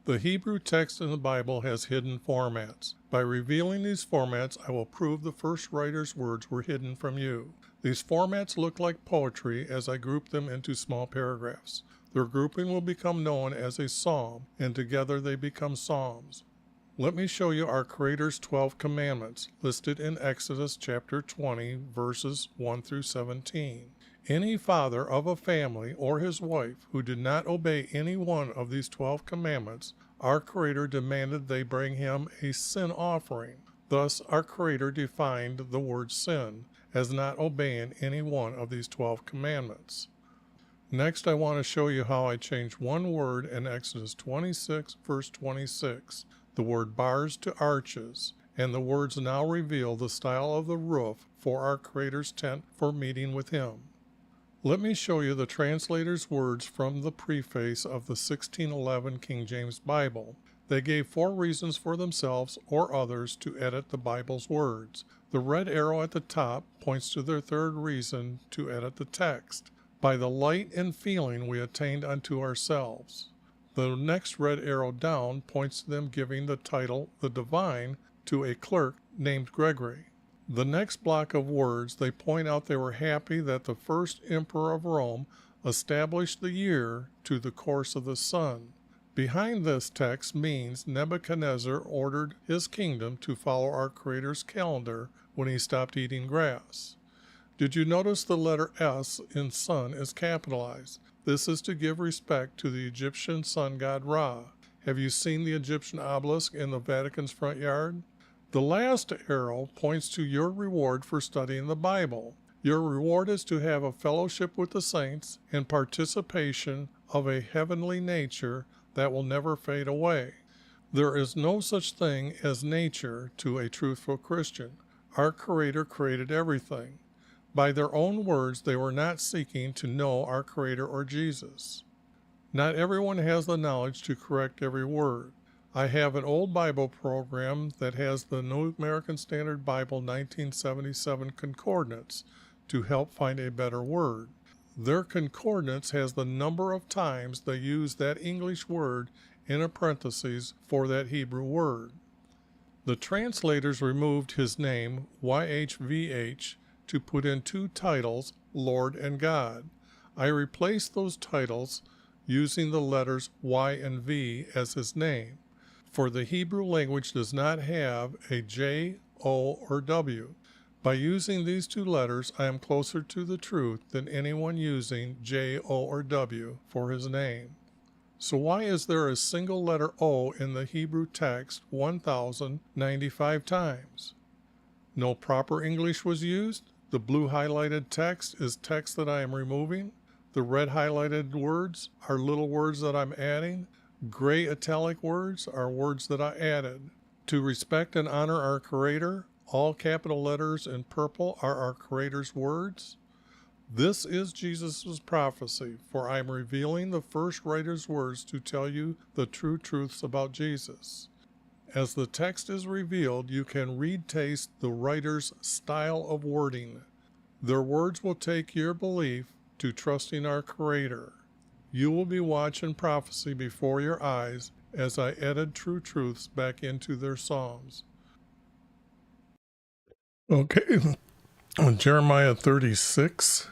The Hebrew text in the Bible has hidden formats. By revealing these formats, I will prove the first writer's words were hidden from you. These formats look like poetry as I group them into small paragraphs. Their grouping will become known as a psalm, and together they become psalms. Let me show you our Creator's 12 commandments, listed in Exodus chapter 20, verses 1 through 17. Any father of a family or his wife who did not obey any one of these 12 commandments, our Creator demanded they bring him a sin offering. Thus, our Creator defined the word sin as not obeying any one of these 12 commandments. Next, I want to show you how I changed one word in Exodus 26, verse 26, the word bars to arches, and the words now reveal the style of the roof for our Creator's tent for meeting with Him. Let me show you the translator's words from the preface of the 1611 King James Bible. They gave 4 reasons for themselves or others to edit the Bible's words. The red arrow at the top points to their 3rd reason to edit the text. By the light and feeling we attained unto ourselves. The next red arrow down points to them giving the title, the Divine, to a clerk named Gregory. The next block of words, they point out they were happy that the first emperor of Rome established the year to the course of the sun. Behind this text means Nebuchadnezzar ordered his kingdom to follow our Creator's calendar when he stopped eating grass. Did you notice the letter S in sun is capitalized? This is to give respect to the Egyptian sun god Ra. Have you seen the Egyptian obelisk in the Vatican's front yard? The last arrow points to your reward for studying the Bible. Your reward is to have a fellowship with the saints and participation of a heavenly nature that will never fade away. There is no such thing as nature to a truthful Christian. Our Creator created everything. By their own words, they were not seeking to know our Creator or Jesus. Not everyone has the knowledge to correct every word. I have an old Bible program that has the New American Standard Bible 1977 concordance to help find a better word. Their concordance has the number of times they use that English word in a parenthesis for that Hebrew word. The translators removed his name, YHVH, to put in 2 titles, Lord and God. I replaced those titles using the letters Y and V as his name, for the Hebrew language does not have a J, O, or W. By using these 2 letters, I am closer to the truth than anyone using J, O, or W for his name. So why is there a single letter O in the Hebrew text 1,095 times? No proper English was used? The blue highlighted text is text that I am removing. The red highlighted words are little words that I'm adding. Gray italic words are words that I added. To respect and honor our Creator, all capital letters in purple are our Creator's words. This is Jesus' prophecy, for I am revealing the first writer's words to tell you the true truths about Jesus. As the text is revealed, you can read-taste the writer's style of wording. Their words will take your belief to trusting our Creator. You will be watching prophecy before your eyes as I edit true truths back into their psalms. Okay, Jeremiah 36,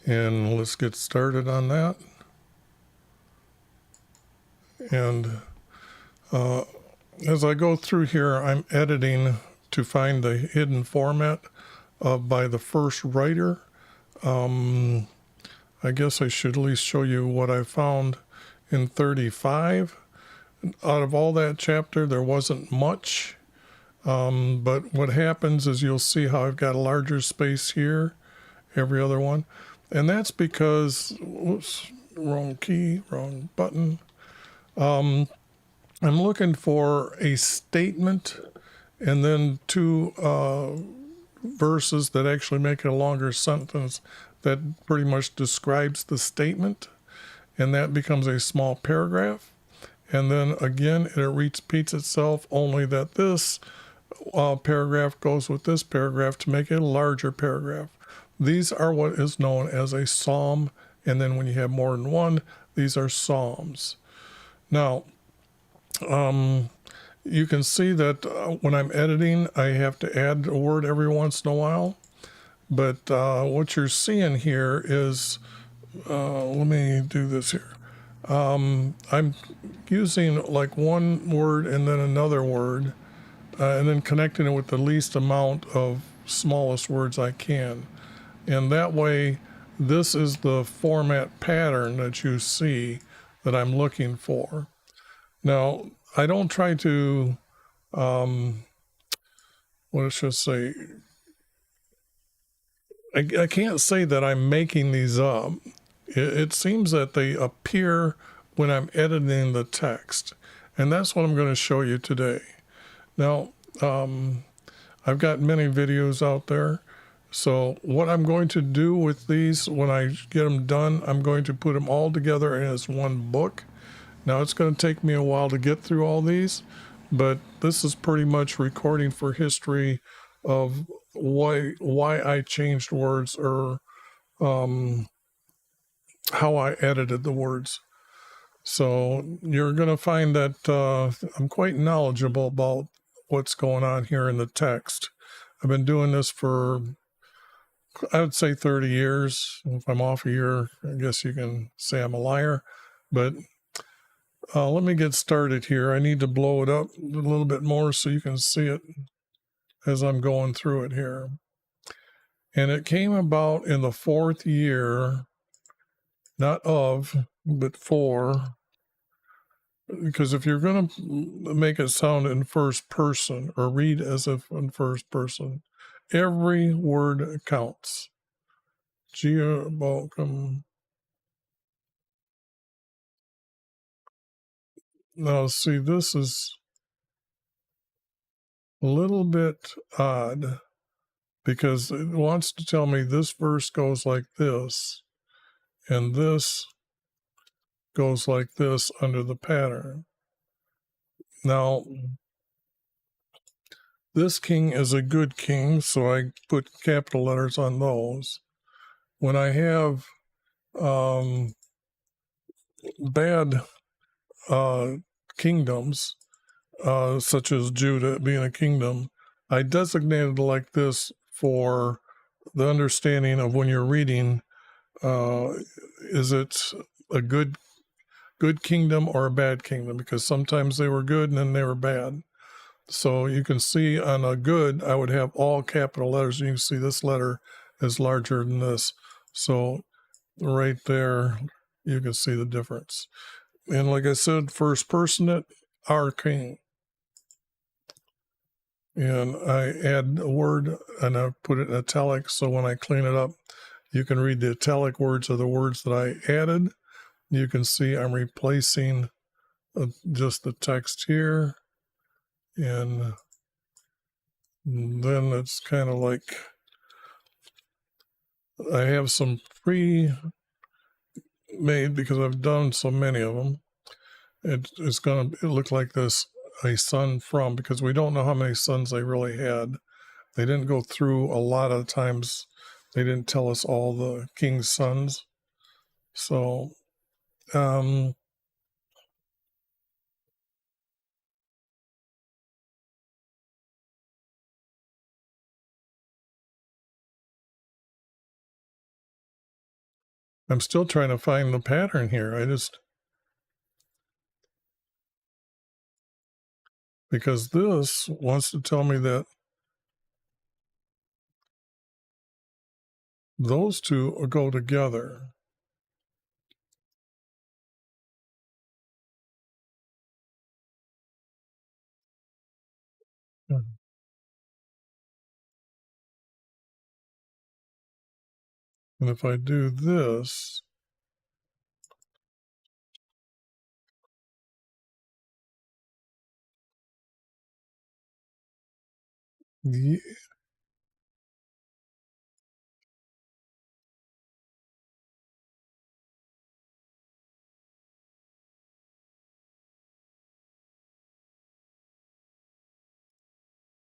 and let's get started on that. And as I go through here, I'm editing to find the hidden format by the first writer. I guess I should at least show you what I found in 35. Out of all that chapter, there wasn't much. But what happens is you'll see how I've got a larger space here, every other one. And that's because, whoops, wrong key, wrong button. I'm looking for a statement and then 2 verses that actually make a longer sentence that pretty much describes the statement, and that becomes a small paragraph. And then again, it repeats itself, only that this paragraph goes with this paragraph to make it a larger paragraph. These are what is known as a psalm, and then when you have more than one, these are psalms. Now, You can see that when I'm editing, I have to add a word every once in a while. But what you're seeing here is, let me do this here. I'm using like one word and then another word, and then connecting it with the least amount of smallest words I can. And that way, this is the format pattern that you see that I'm looking for. Now, I don't try to, what should I say? I can't say that I'm making these up. It seems that they appear when I'm editing the text. And that's what I'm going to show you today. Now, I've got many videos out there. So what I'm going to do with these, when I get them done, I'm going to put them all together as one book. Now, it's going to take me a while to get through all these, but this is pretty much recording for history of why I changed words, or how I edited the words. So you're going to find that I'm quite knowledgeable about what's going on here in the text. I've been doing this for, I would say, 30 years. If I'm off a year, I guess you can say I'm a liar. But let me get started here. I need to blow it up a little bit more so you can see it as I'm going through it here. And it came about in the 4th year, not of, but for, because if you're going to make it sound in first person or read as if in first person, every word counts. Now, see, this is a little bit odd because it wants to tell me this verse goes like this, and this goes like this under the pattern. Now, this king is a good king, so I put capital letters on those. When I have bad kingdoms, such as Judah being a kingdom, I designated like this for the understanding of when you're reading, is it a good kingdom or a bad kingdom? Because sometimes they were good and then they were bad. So you can see on a good, I would have all capital letters. You can see this letter is larger than this. So right there, you can see the difference. And like I said, first person, it, our king. And I add a word and I put it in italic. So when I clean it up, you can read the italic words are the words that I added. You can see I'm replacing just the text here. And then it's kind of like I have some pre-made because I've done so many of them. It's going to look like this, a son from, because we don't know how many sons they really had. They didn't go through a lot of times. They didn't tell us all the king's sons. So, I'm still trying to find the pattern here. Because this wants to tell me that those two go together. And if I do this,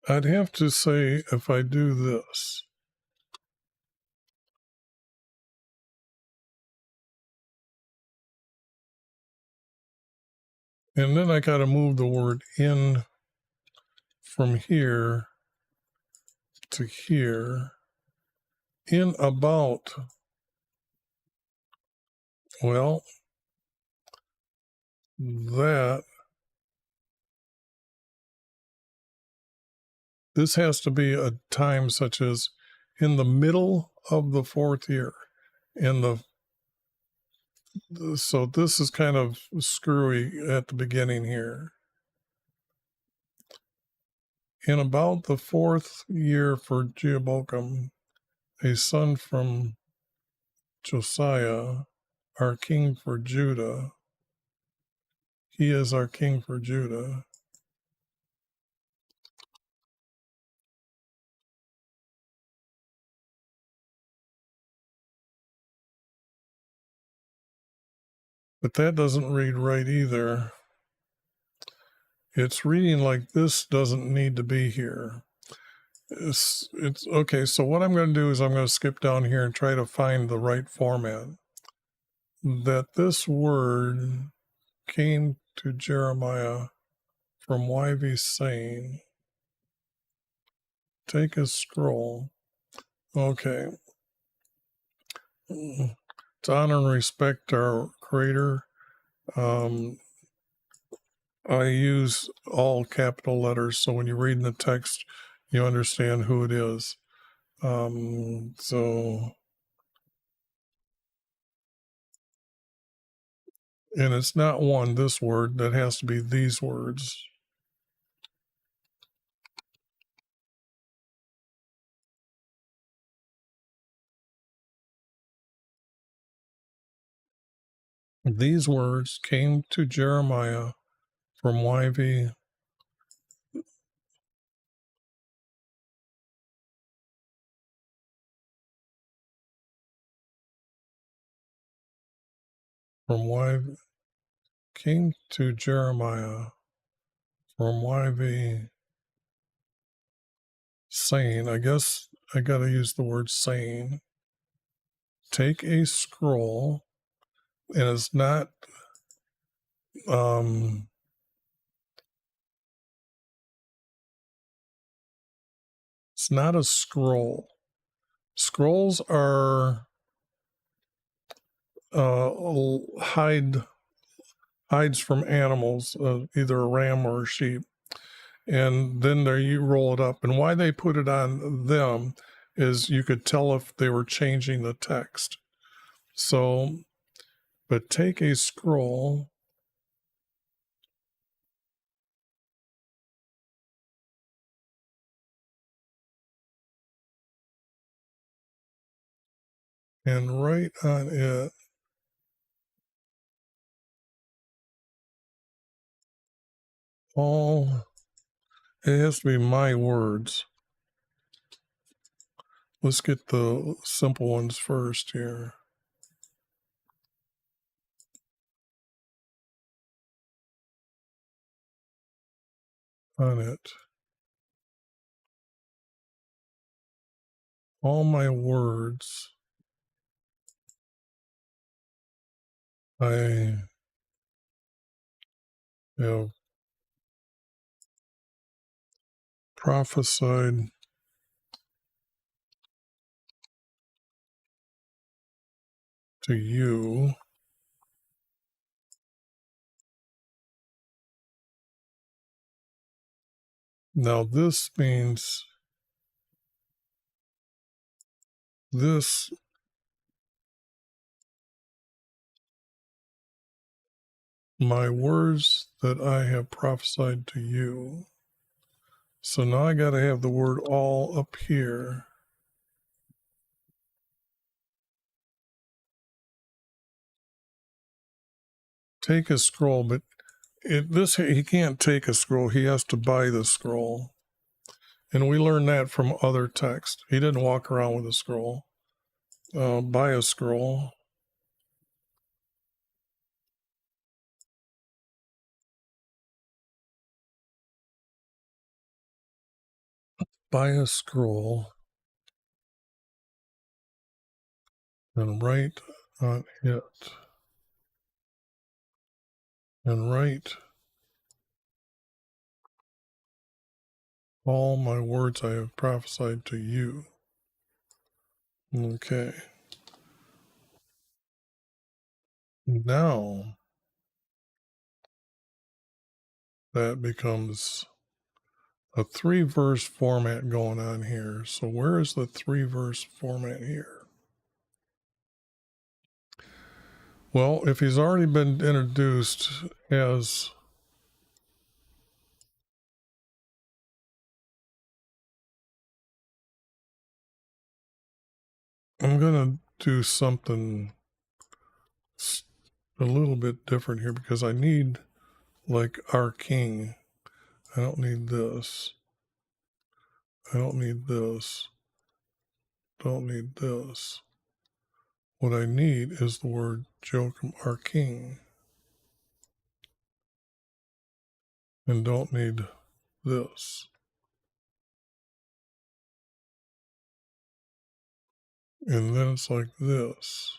I'd have to say if I do this, And then I got to move the word in from here to here. In about, well, this has to be a time such as in the middle of the fourth year. So this is kind of screwy at the beginning here. In about the fourth year for Jehoiakim, a son from Josiah, our king for Judah. He is our king for Judah. But that doesn't read right either. It's reading like this doesn't need to be here. It's okay. So what I'm going to do is I'm going to skip down here and try to find the right format. That this word came to Jeremiah from YV saying, take a scroll. Okay. To honor and respect our Creator, I use all capital letters, so when you read in the text, you understand who it is. And it's not this word, that has to be these words. These words came to Jeremiah from YV. From YV came to Jeremiah from YV saying, I guess I got to use the word saying, take a scroll, and it's not it's not a scroll. Scrolls are hides from animals, either a ram or a sheep, and then there you roll it up. And why they put it on them is you could tell if they were changing the text. So, but take a scroll and write on it all. It has to be my words. Let's get the simple ones first here. On it. All my words I have prophesied to you. Now this means this my words that I have prophesied to you. So now I got to have the word all up here. Take a scroll, but he can't take a scroll. He has to buy the scroll. And we learned that from other texts. He didn't walk around with a scroll. Buy a scroll. Buy a scroll and write on it. And write All my words I have prophesied to you. Okay. Now that becomes a 3-verse format going on here. So where is the 3-verse format here? Well, if he's already been introduced as I'm going to do something a little bit different here because I need like our king. I don't need this. I don't need this. Don't need this. What I need is the word Joachim, our king. And don't need this. And then it's like this.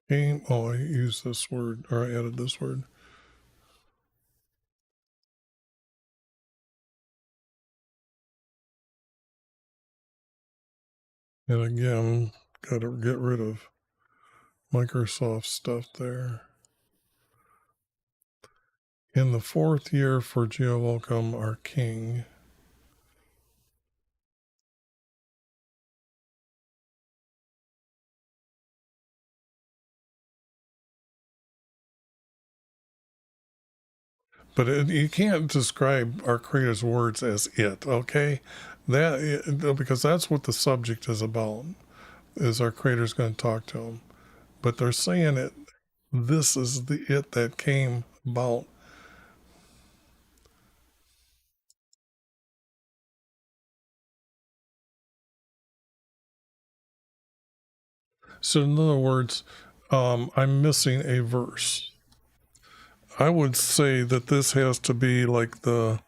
Came, oh, I used this word, or I added this word. And again, got to get rid of Microsoft stuff there. In the 4th year for Jehovah, our king. But you can't describe our Creator's words as it, okay? Because that's what the subject is about, is our Creator's going to talk to him. But they're saying it, this is the it that came about. So in other words, I'm missing a verse. I would say that this has to be like the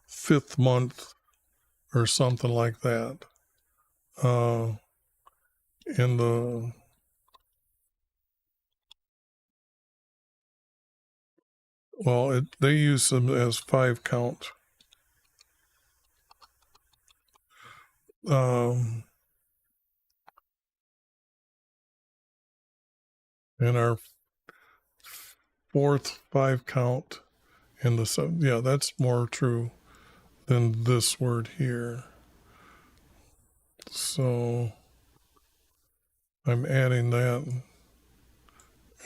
5th month or something like that. In the well, they use them as 5 count. And our 4th 5 count in the 7th. Yeah, that's more true than this word here. So I'm adding that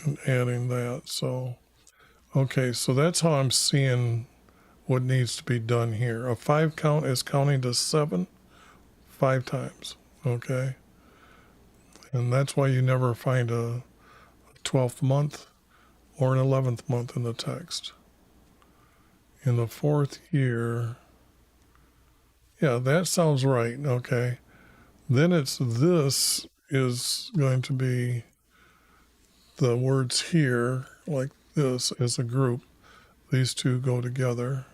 and adding that. So, okay, so that's how I'm seeing what needs to be done here. A 5 count is counting to 7 5 times, okay? And that's why you never find a 12th month or an 11th month in the text. In the 4th year, yeah, that sounds right, okay? Then this is going to be the words here, like this, as a group. These two go together.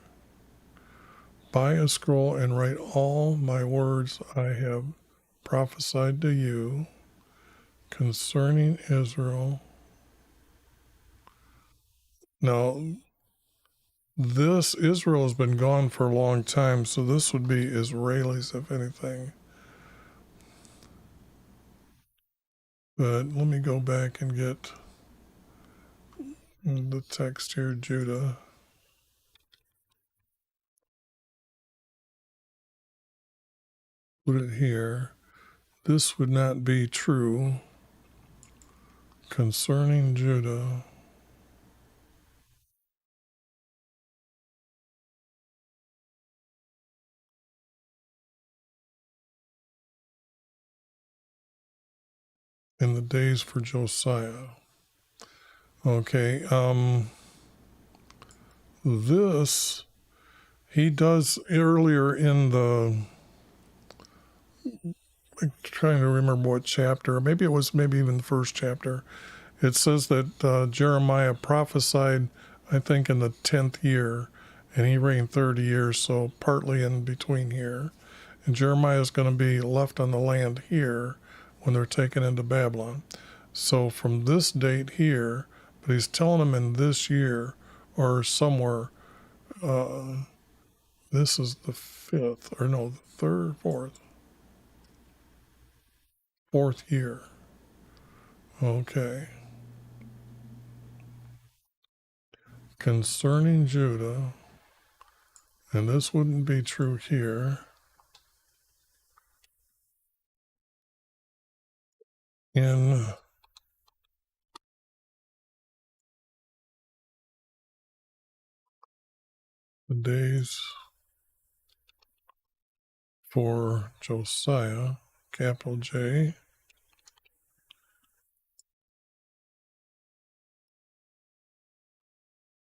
Buy a scroll and write all my words I have prophesied to you concerning Israel. Now, this Israel has been gone for a long time, so this would be Israelis, if anything. But let me go back and get the text here, Judah. Put it here. This would not be true concerning Judah. In the days for Josiah. Okay, this he does earlier in the, I'm trying to remember what chapter, maybe it was even the 1st chapter. It says that Jeremiah prophesied, I think, in the 10th year, and he reigned 30 years, so partly in between here. And Jeremiah is going to be left on the land here when they're taken into Babylon. So from this date here, but he's telling them in this year or somewhere, this is the fifth, or no, the third, fourth year. Okay. Concerning Judah, and this wouldn't be true here, in the days for Josiah, capital J,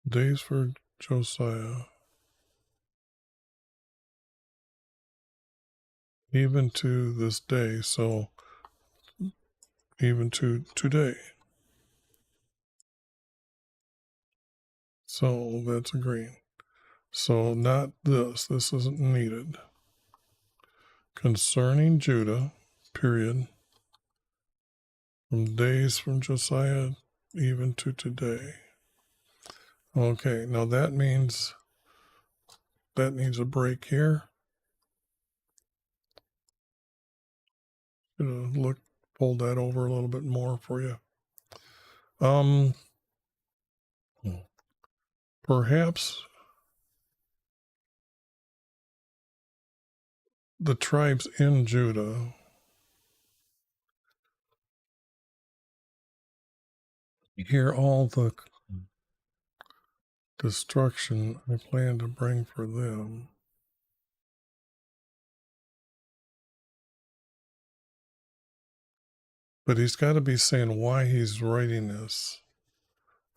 days for Josiah, even to this day, so even to today. So that's agreeing. So not this isn't needed. Concerning Judah, period, from days from Josiah even to today. Okay, now that means that needs a break here. Pull that over a little bit more for you. Perhaps the tribes in Judah hear all the destruction I plan to bring for them. But he's got to be saying why he's writing this,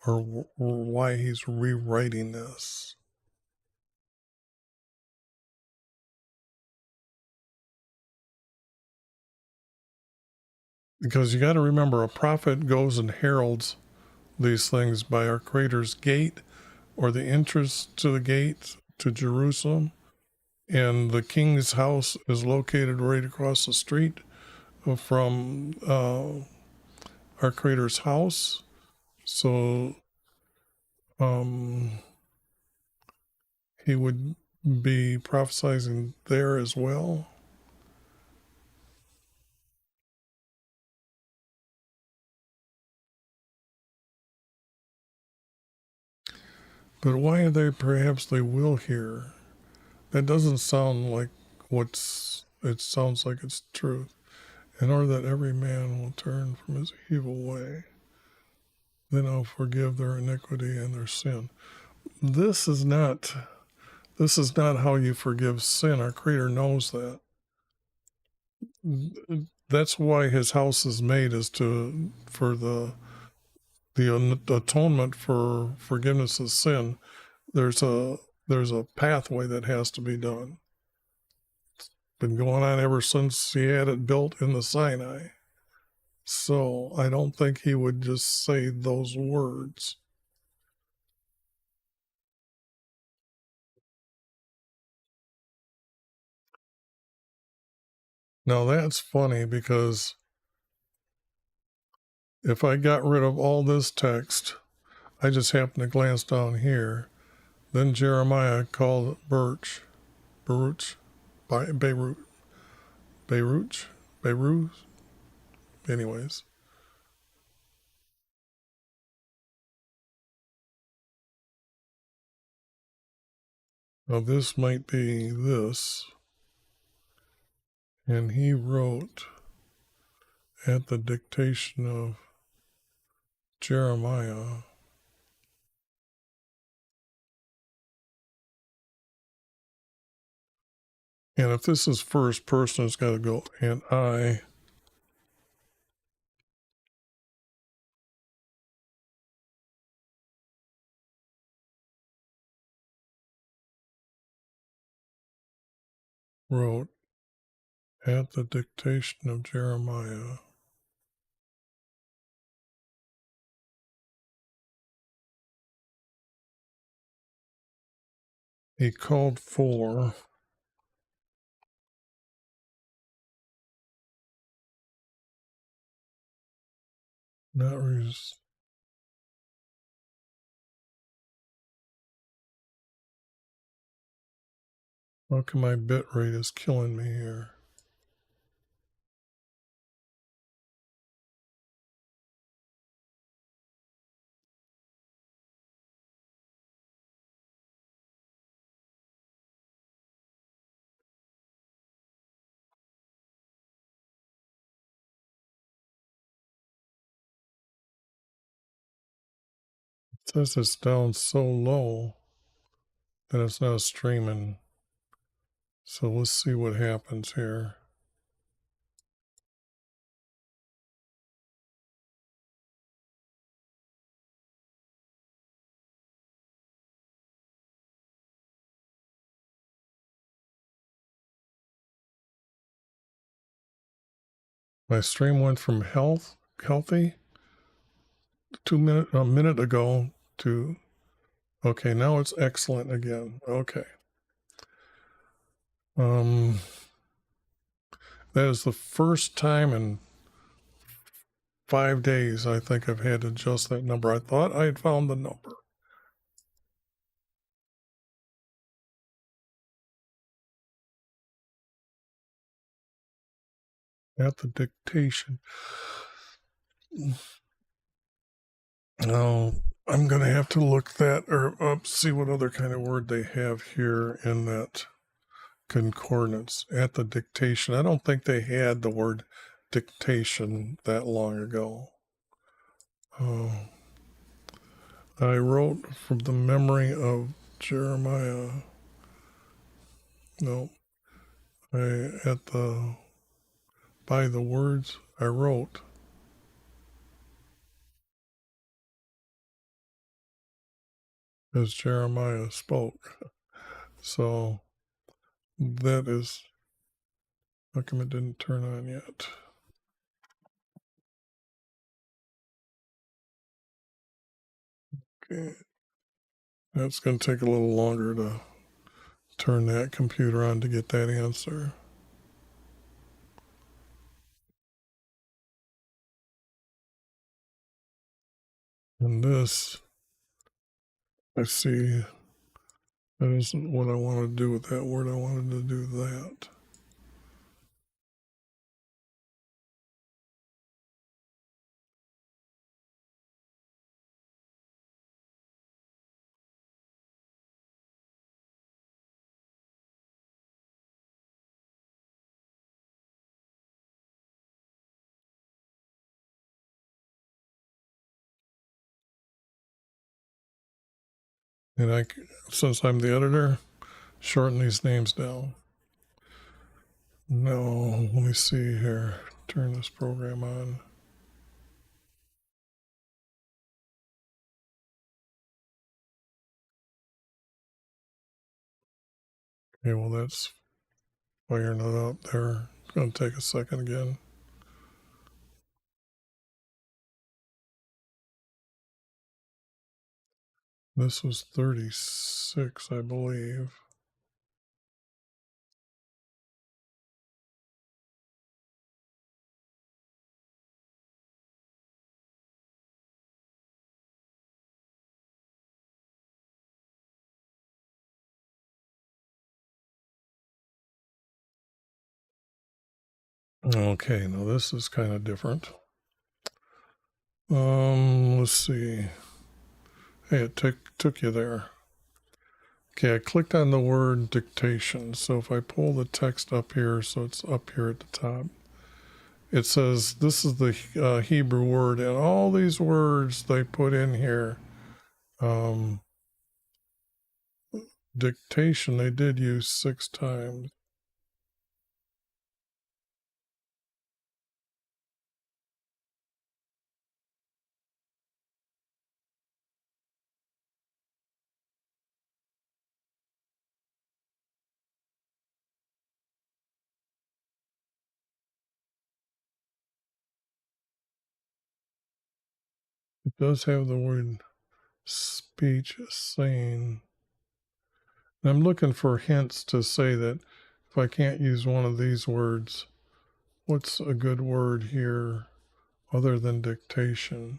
or why he's rewriting this. Because you got to remember, a prophet goes and heralds these things by our Creator's gate, or the entrance to the gate to Jerusalem. And the king's house is located right across the street from our Creator's house. So he would be prophesying there as well. But why are they, perhaps they will hear? That doesn't sound like it sounds like it's truth. In order that every man will turn from his evil way, then I'll forgive their iniquity and their sin. This is not how you forgive sin. Our Creator knows that. That's why his house is made, is for the atonement for forgiveness of sin. There's a pathway that has to be done. It's been going on ever since he had it built in the Sinai. So I don't think he would just say those words. Now that's funny, because if I got rid of all this text, I just happened to glance down here. Then Jeremiah called Beirut, anyways. Now this might be this. And he wrote at the dictation of Jeremiah. And if this is first person, it's got to go, and I wrote at the dictation of Jeremiah. He called for Not res- How come my bit rate is killing me here? It says it's down so low that it's not streaming. So let's see what happens here. My stream went from healthy a minute ago to, okay, now it's excellent again. Okay. That is the first time in 5 days I think I've had to adjust that number. I thought I had found the number. At the dictation. Now, I'm going to have to look that or up, see what other kind of word they have here in that concordance. At the dictation. I don't think they had the word dictation that long ago. I wrote from the memory of Jeremiah. No, by the words I wrote. As Jeremiah spoke. So that is, how come it didn't turn on yet? Okay. That's going to take a little longer to turn that computer on to get that answer. And this, I see, that isn't what I wanted to do with that word. I wanted to do that. And since I'm the editor, shorten these names down. No, let me see here. Turn this program on. Okay, well, that's firing it up there. It's going to take a second again. This was 36, I believe. Okay, now this is kind of different. Let's see. Hey, it took you there. Okay, I clicked on the word dictation. So if I pull the text up here, so it's up here at the top, it says this is the Hebrew word, and all these words they put in here. Dictation they did use 6 times. It does have the word speech saying. And I'm looking for hints to say that if I can't use one of these words, what's a good word here other than dictation,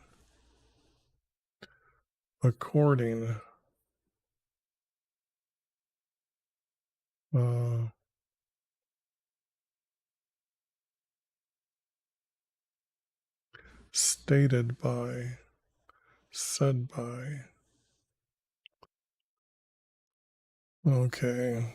according, stated by, said by. Okay.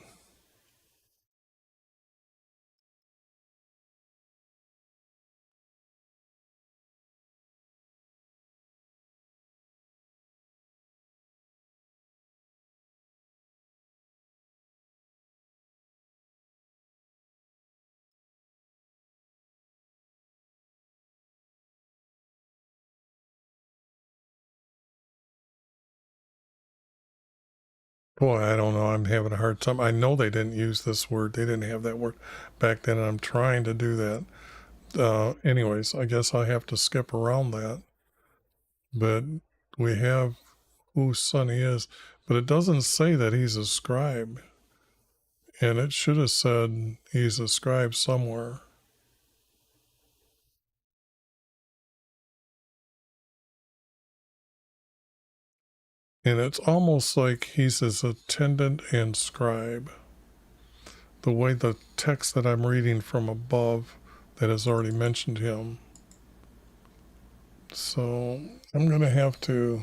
Boy, I don't know. I'm having a hard time. I know they didn't use this word. They didn't have that word back then, and I'm trying to do that. Anyways, I guess I have to skip around that. But we have whose son he is, but it doesn't say that he's a scribe. And it should have said he's a scribe somewhere. And it's almost like he's his attendant and scribe. The way the text that I'm reading from above that has already mentioned him. So I'm going to have to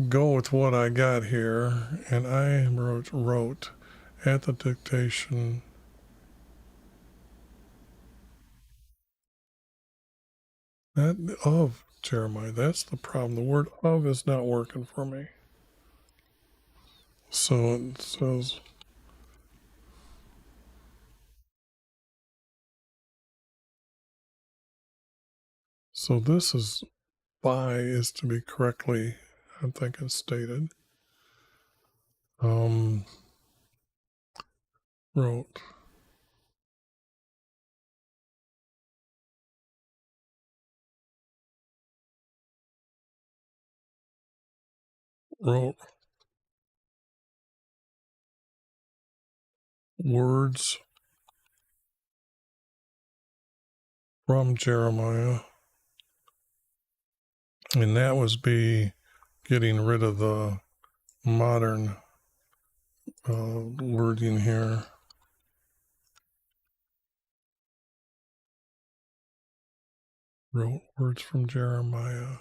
go with what I got here. And I wrote at the dictation, that of Jeremiah. That's the problem. The word of is not working for me. So it says, so this is by is to be correctly, I'm thinking, stated. Wrote. Wrote words from Jeremiah. And that was be getting rid of the modern wording here. Wrote words from Jeremiah.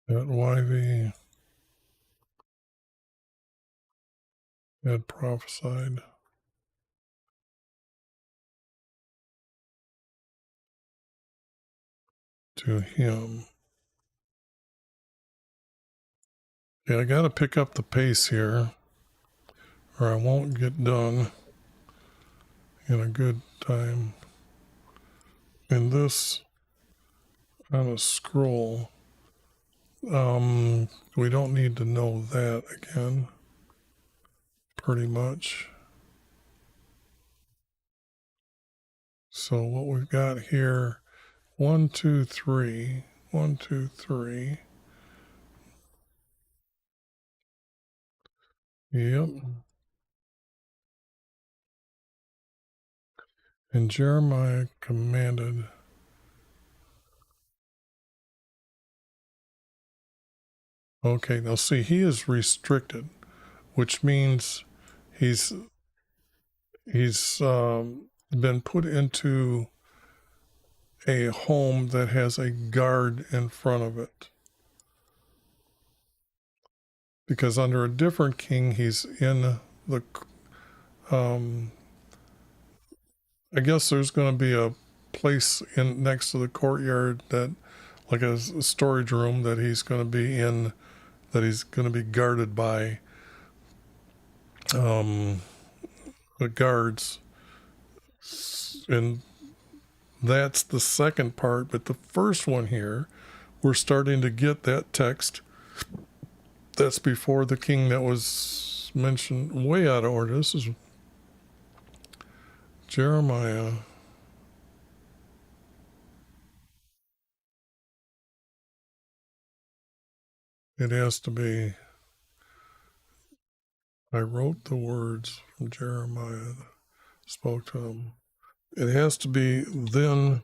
That YV had prophesied to him. Yeah, I got to pick up the pace here, or I won't get done in a good time. And this on a scroll, we don't need to know that again, pretty much. So what we've got here, 1, 2, 3, 1, 2, 3. Yep. And Jeremiah commanded. Okay, now see, he is restricted, which means he's been put into a home that has a guard in front of it. Because under a different king, he's in the I guess there's going to be a place in next to the courtyard that, like a storage room that he's going to be in, that he's going to be guarded by the guards, and that's the second part. But the first one here, we're starting to get that text. That's before the king that was mentioned, way out of order. This is Jeremiah it has to be, I wrote the words from Jeremiah, spoke to him. It has to be then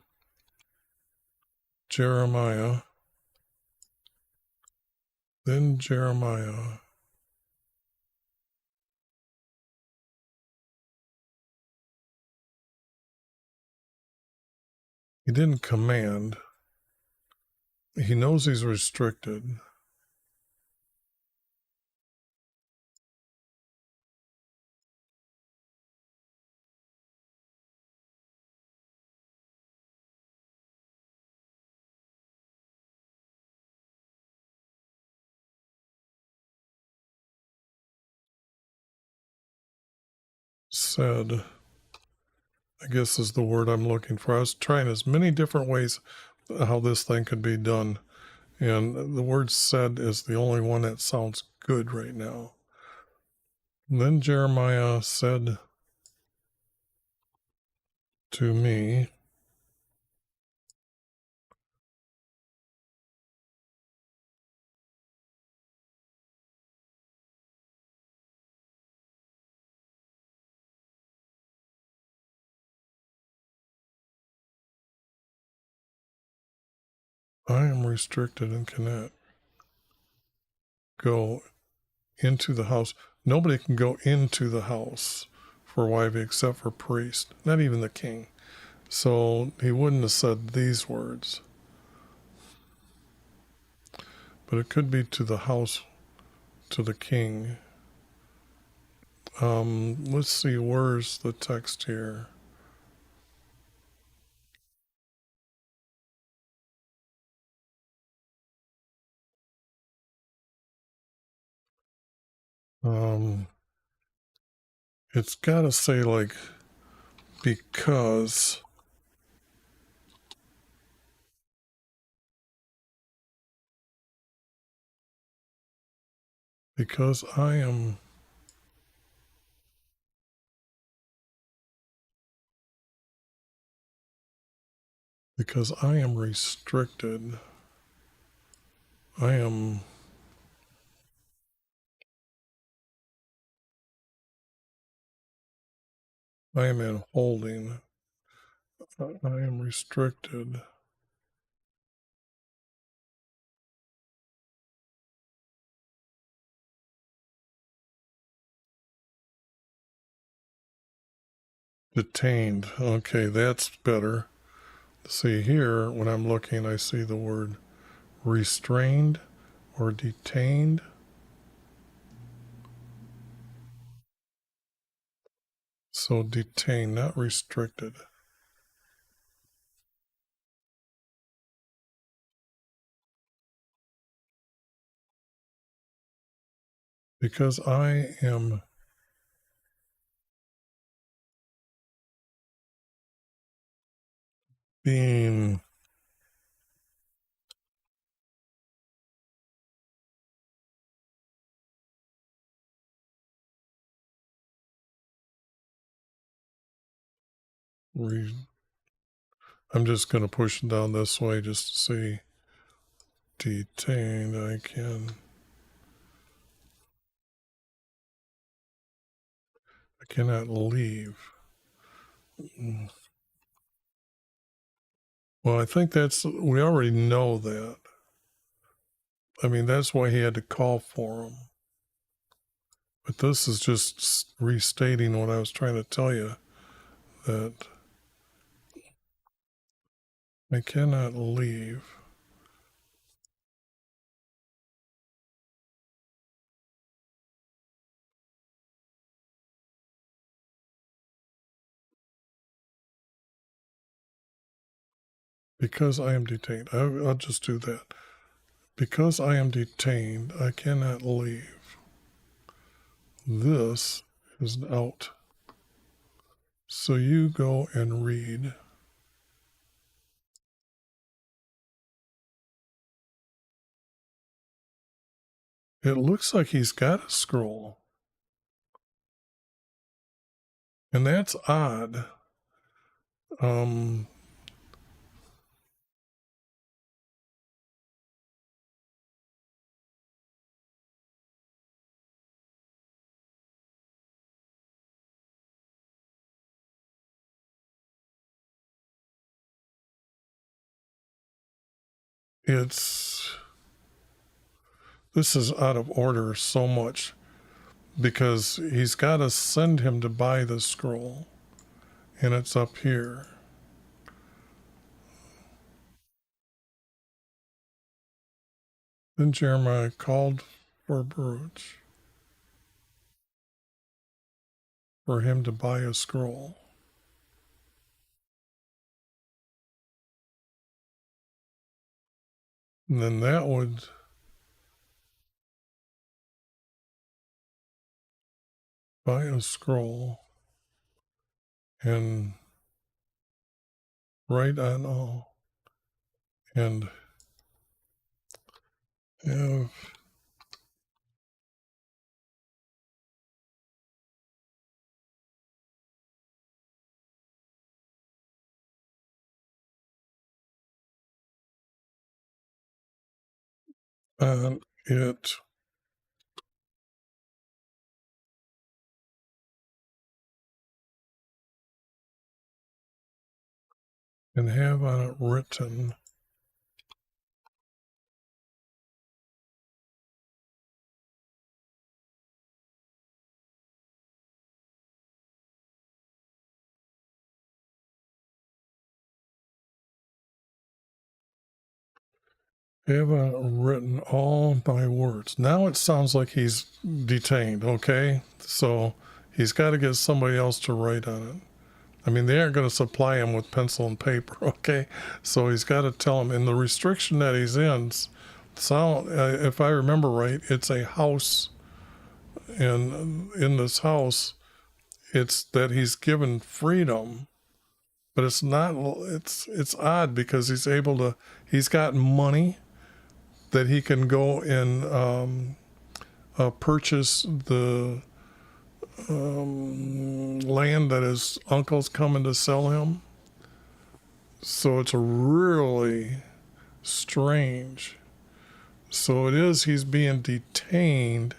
Jeremiah, then Jeremiah. He didn't command. He knows he's restricted. Said, I guess is the word I'm looking for. I was trying as many different ways how this thing could be done. And the word said is the only one that sounds good right now. And then Jeremiah said to me, I am restricted and cannot go into the house. Nobody can go into the house for YV except for priest, not even the king. So he wouldn't have said these words. But it could be to the house, to the king. Let's see, where's the text here? It's got to say like because I am restricted. I am in holding. I am restricted. Detained. Okay, that's better. See here, when I'm looking, I see the word restrained or detained. So detained, not restricted. Because I am being I'm just going to push it down this way just to see. Detained, I cannot leave. Well, I think we already know that. I mean, that's why he had to call for him. But this is just restating what I was trying to tell you, that I cannot leave. Because I am detained. I'll just do that. Because I am detained, I cannot leave. This is out. So you go and read. It looks like he's got a scroll. And that's odd. Um, it's this is out of order so much because he's got to send him to buy the scroll, and it's up here. Then Jeremiah called for Baruch for him to buy a scroll. And then that would buy a scroll and write on all and have on it and have on it written have on it written all my words. Now it sounds like he's detained, okay? So he's got to get somebody else to write on it. I mean, they aren't going to supply him with pencil and paper, okay? So he's got to tell him. And the restriction that he's in, if I remember right, it's a house. And in this house, it's that he's given freedom, but it's not. It's odd because he's got money that he can go and purchase the land that his uncle's coming to sell him. So it's really strange. So it is, he's being detained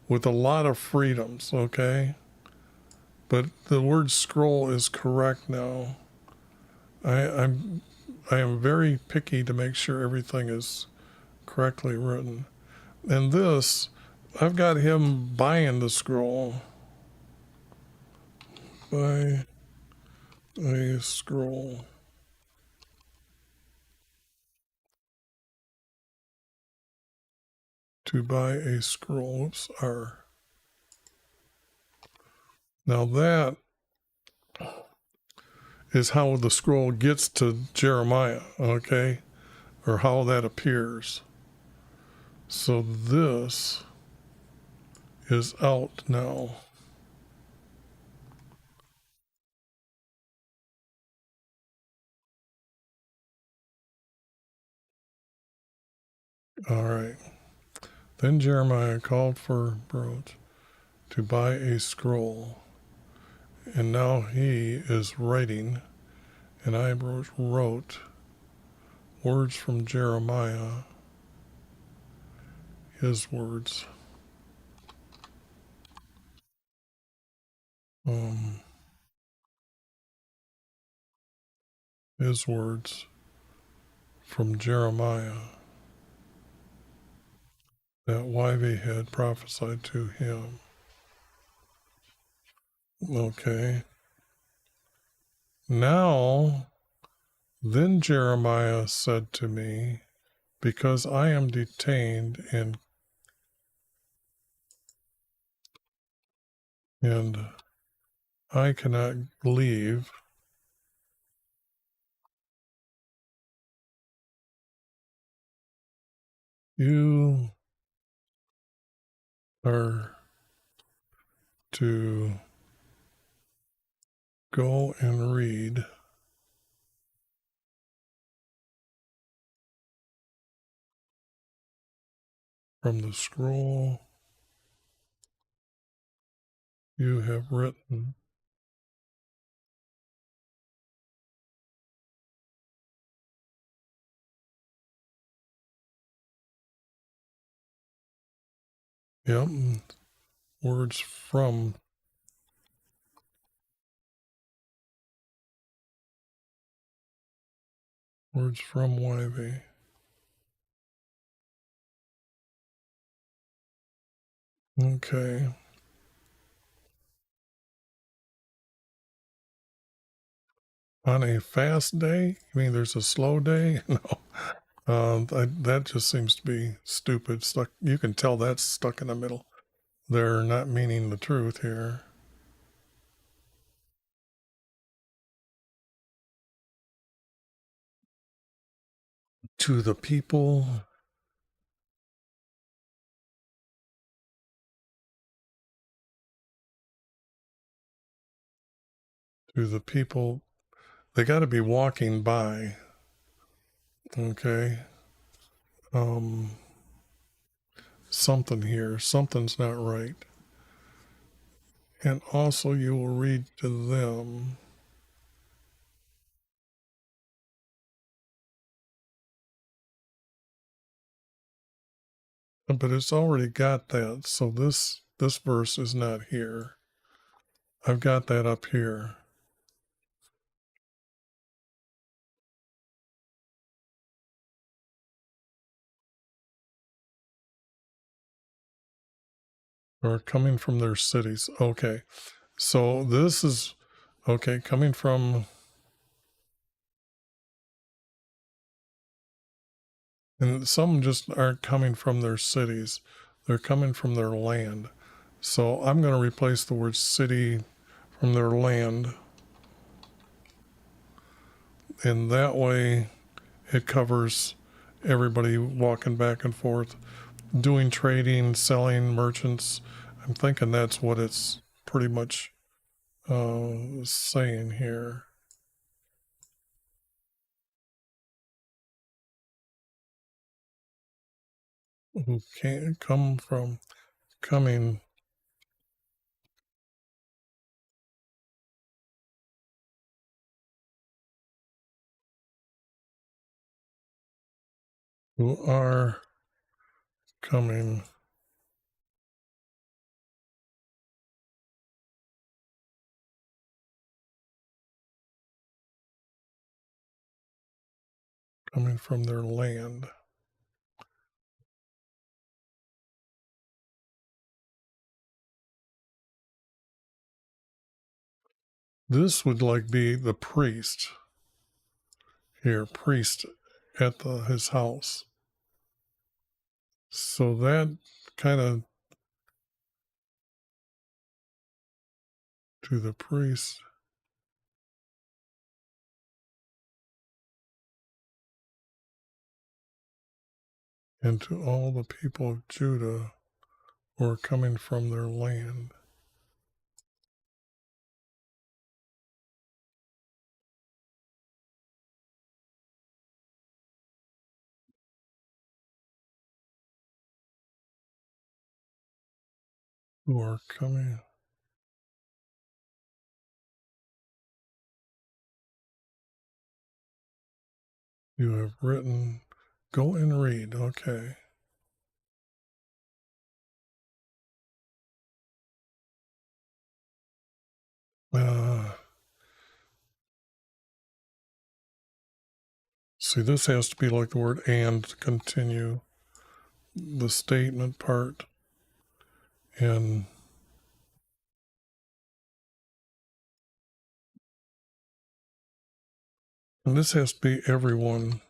with a lot of freedoms, okay? But the word scroll is correct now. I'm I am very picky to make sure everything is correctly written. And this, I've got him buying the scroll. Buy a scroll. To buy a scroll. Oops, R. Now that is how the scroll gets to Jeremiah, okay? Or how that appears. So this is out now. All right. Then Jeremiah called for Baruch to buy a scroll. And now he is writing, and I wrote words from Jeremiah, his words. Um, his words from Jeremiah that YV had prophesied to him. Okay. Now, then Jeremiah said to me, because I am detained and I cannot leave, you are to go and read from the scroll you have written Yep. Words from YV. Okay. On a fast day? You mean there's a slow day? No. That just seems to be stupid. Stuck. You can tell that's stuck in the middle. They're not meaning the truth here. To the people. To the people. They got to be walking by. Okay. Um, something here. Something's not right. And also, you will read to them. But it's already got that. So this verse is not here. I've got that up here. Or coming from their cities. Okay. So this is okay, coming from, and some just aren't coming from their cities. They're coming from their land. So I'm going to replace the word city from their land. And that way it covers everybody walking back and forth, doing trading, selling, merchants. I'm thinking that's what it's pretty much saying here. Who can't come from coming. Who are coming from their land. This would like be the priest here, priest at his house. So that kind of to the priest and to all the people of Judah who are coming from their land. Who are coming. You have written, go and read. Okay. See, this has to be like the word and to continue the statement part. And this has to be everyone.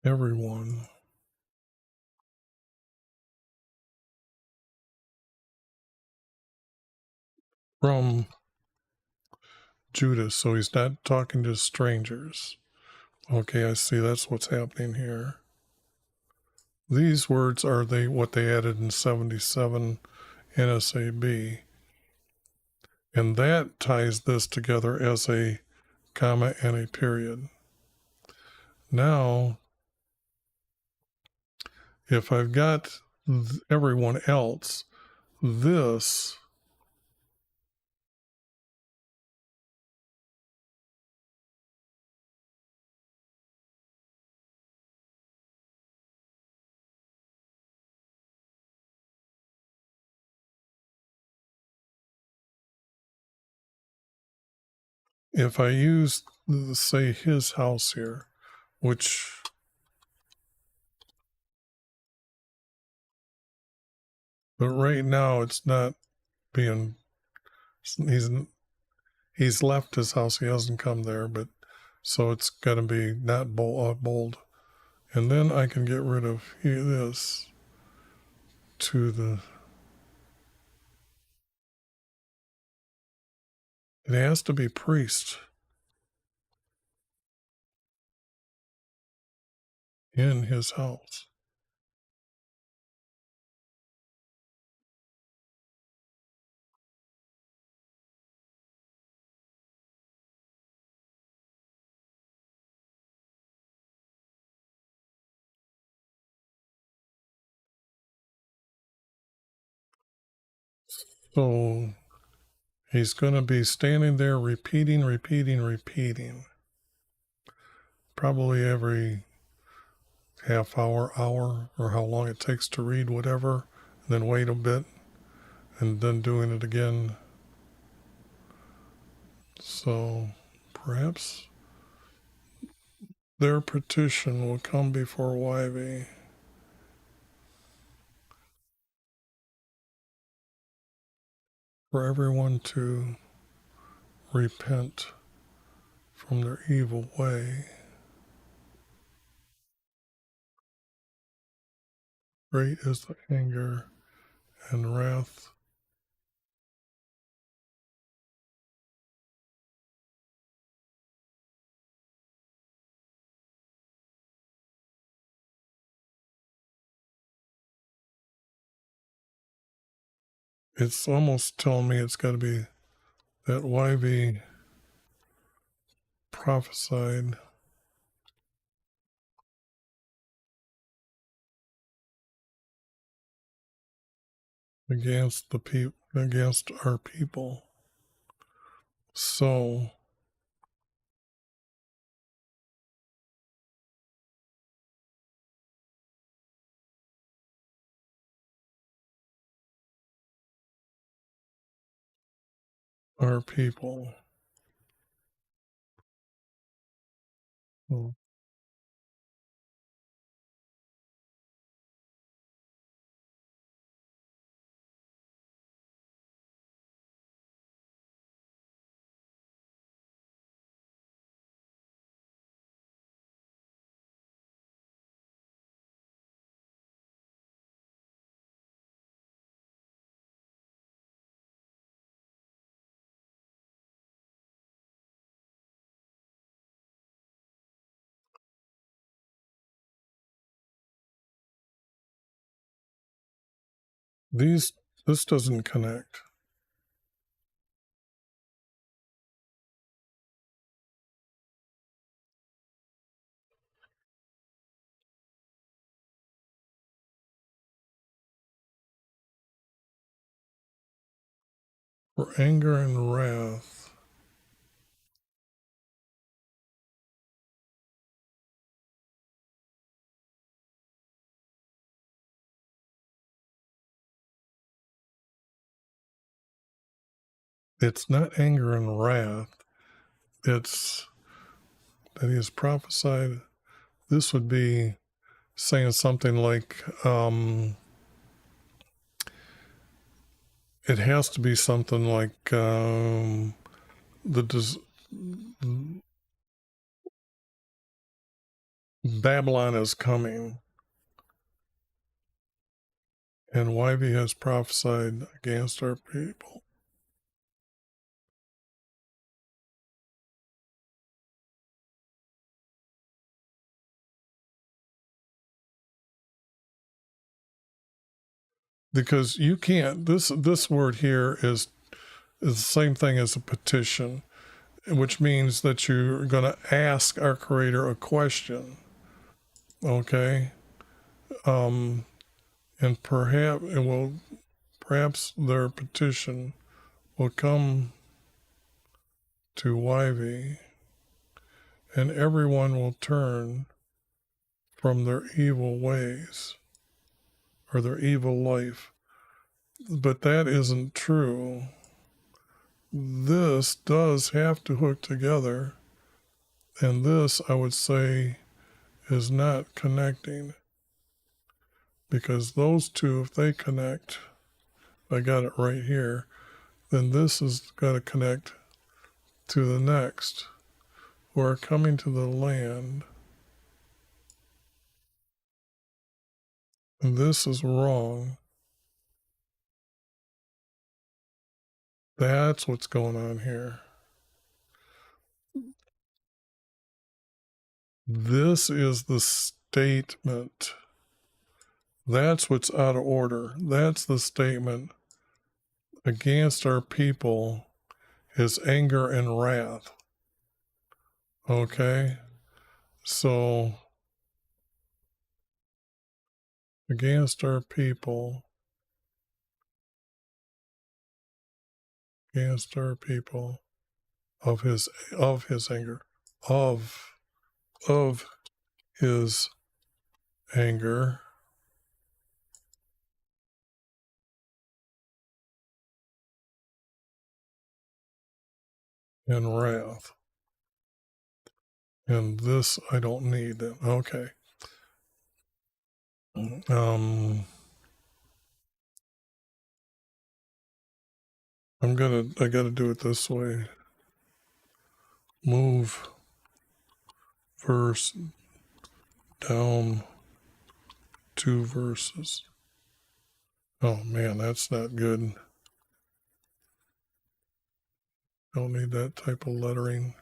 Everyone from Judah. So he's not talking to strangers. Okay, I see. That's what's happening here. These words are what they added in 77 NSAB. And that ties this together as a comma and a period. Now, if I've got everyone else, this if I use, say, his house here, which but right now it's not being, he's left his house, he hasn't come there, but so it's got to be not bold. And then I can get rid of this to the, it has to be priest in his house. So he's going to be standing there repeating, probably every half hour, or how long it takes to read whatever, and then wait a bit, and then doing it again. So perhaps their petition will come before YV. For everyone to repent from their evil way. Great is the anger and wrath. It's almost telling me it's got to be that YV prophesied against against our people. So our people. This doesn't connect. For anger and wrath. It's not anger and wrath. It's that he has prophesied. This would be saying something like, it has to be something like Babylon is coming, and YV has prophesied against our people. Because you can't, this word here is the same thing as a petition, which means that you're going to ask our Creator a question, okay? And perhaps their petition will come to YV, and everyone will turn from their evil ways or their evil life. But that isn't true, this does have to hook together, and this, I would say, is not connecting, because those two, if they connect, I got it right here, then this has got to connect to the next, who are coming to the land. And this is wrong. That's what's going on here. This is the statement. That's what's out of order. That's the statement. Against our people is anger and wrath. Okay? So, against our people of his anger, of his anger and wrath. And this I don't need then. Okay. I gotta do it this way. Move verse down 2 verses. Oh man, that's not good. Don't need that type of lettering.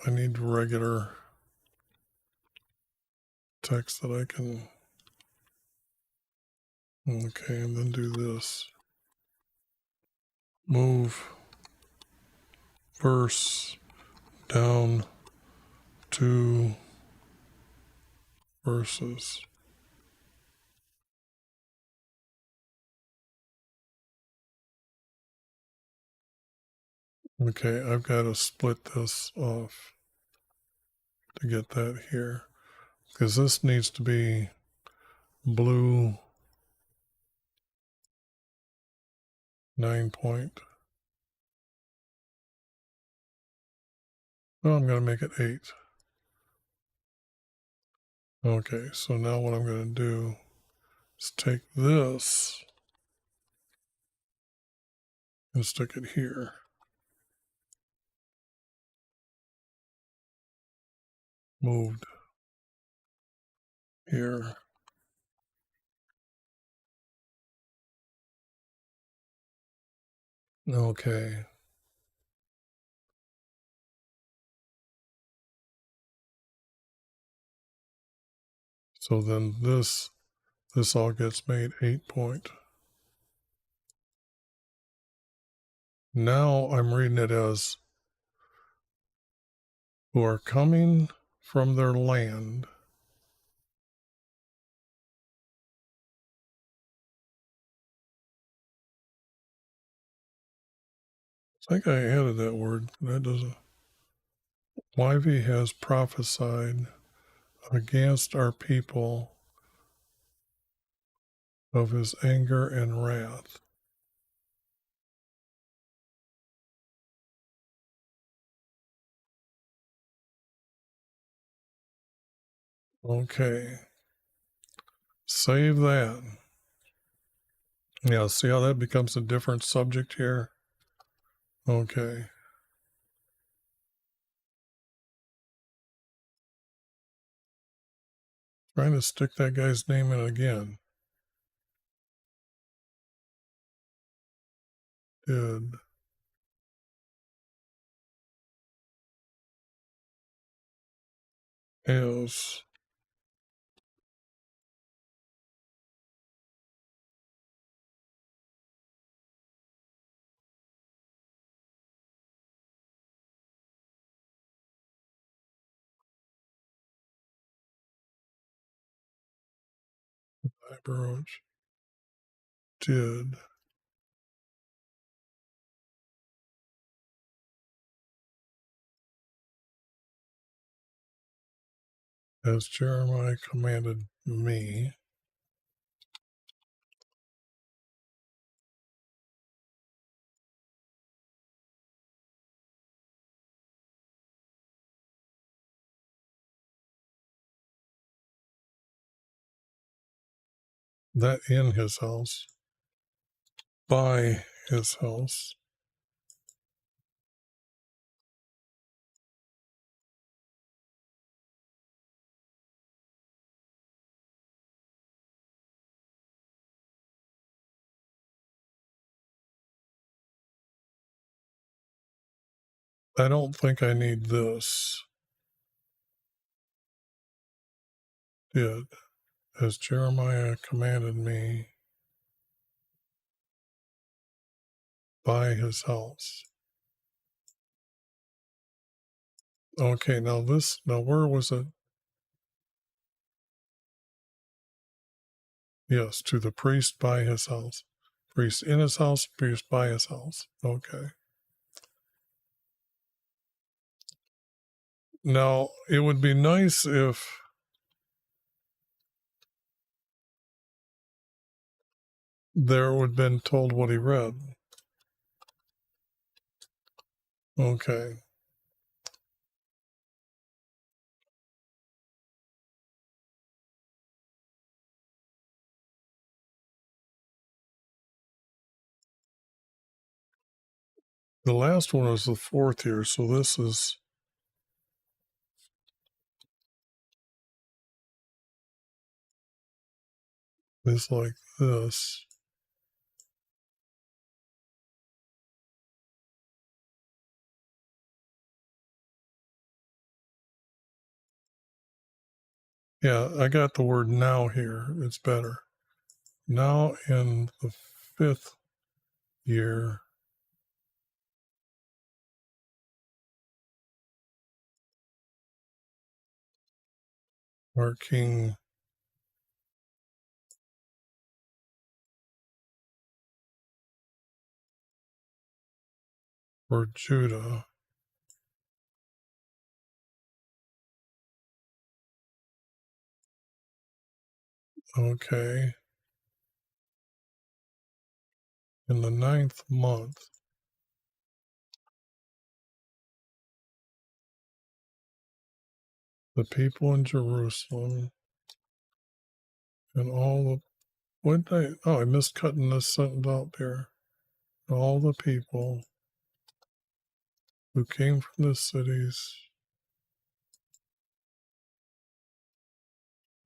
I need regular text that I can. Okay, and then do this. Move verse down 2 verses. Okay, I've got to split this off to get that here, because this needs to be blue 9 point. Oh, I'm going to make it 8. Okay, so now what I'm going to do is take this and stick it here. Moved here. Okay. So then this all gets made 8 point. Now I'm reading it as who are coming from their land. I think I added that word. That doesn't. YV has prophesied against our people of his anger and wrath. Okay. Save that. Yeah, see how that becomes a different subject here? Okay. Trying to stick that guy's name in again. Did. Is. Broach. Did. As Jeremiah commanded me. That in his house. By his house. I don't think I need this. Did, as Jeremiah commanded me, by his house. Okay, now where was it? Yes, to the priest by his house. Priest in his house, priest by his house. Okay. Now, it would be nice if there would have been told what he read. Okay. The last one was the fourth year, so this is like this. Yeah, I got the word now here. It's better. Now in the fifth year, our king for Judah. Okay. In the 9th month, the people in Jerusalem and all the I missed cutting this sentence out there. All the people who came from the cities,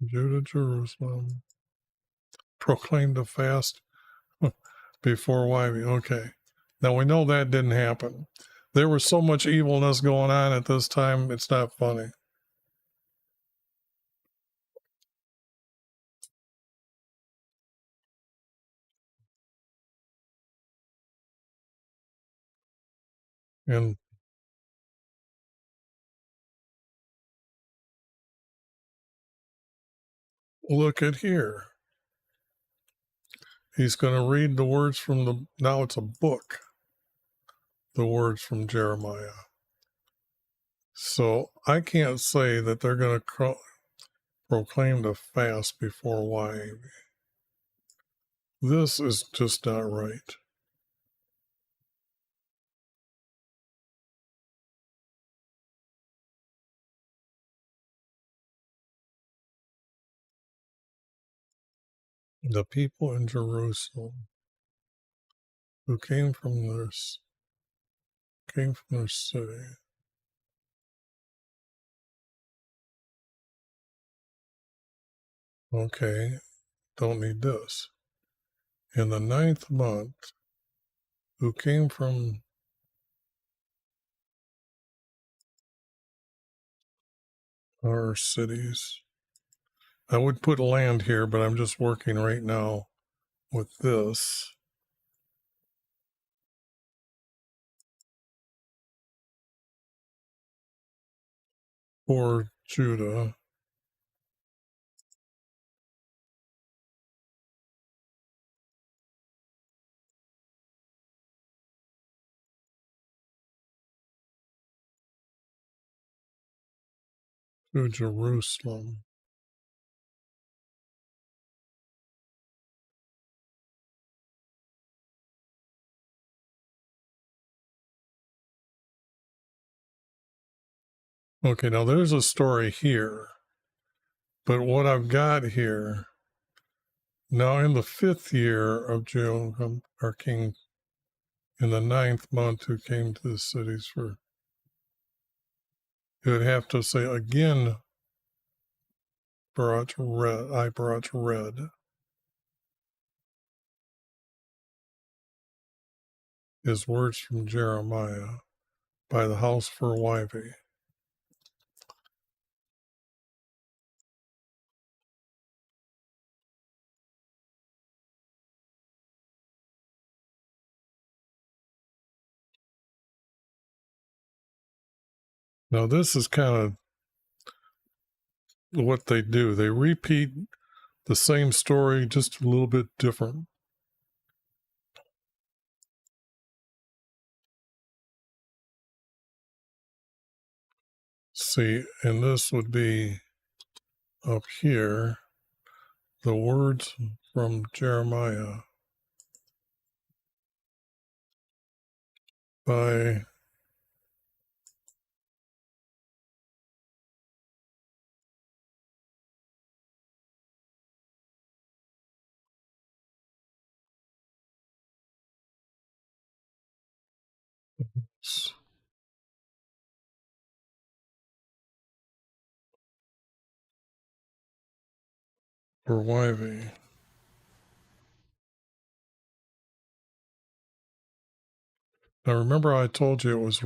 Judah, Jerusalem, proclaimed a fast before YB. Okay. Now we know that didn't happen. There was so much evilness going on at this time, it's not funny. And look at here. He's going to read the words from now it's a book, the words from Jeremiah. So I can't say that they're going to proclaim the fast before YB. This is just not right. The people in Jerusalem who came from their city. Okay, don't need this. In the 9th month, who came from our cities. I would put land here, but I'm just working right now with this. For Judah, to Jerusalem. Okay, now there's a story here, but what I've got here Now in the 5th year of Jehoiakim, our king, in the 9th month, who came to the cities for, you would have to say again, I brought red, his words from Jeremiah, by the house for YV. Now this is kind of what they do. They repeat the same story, just a little bit different. See, and this would be up here, the words from Jeremiah by for YV. Now remember I told you it was,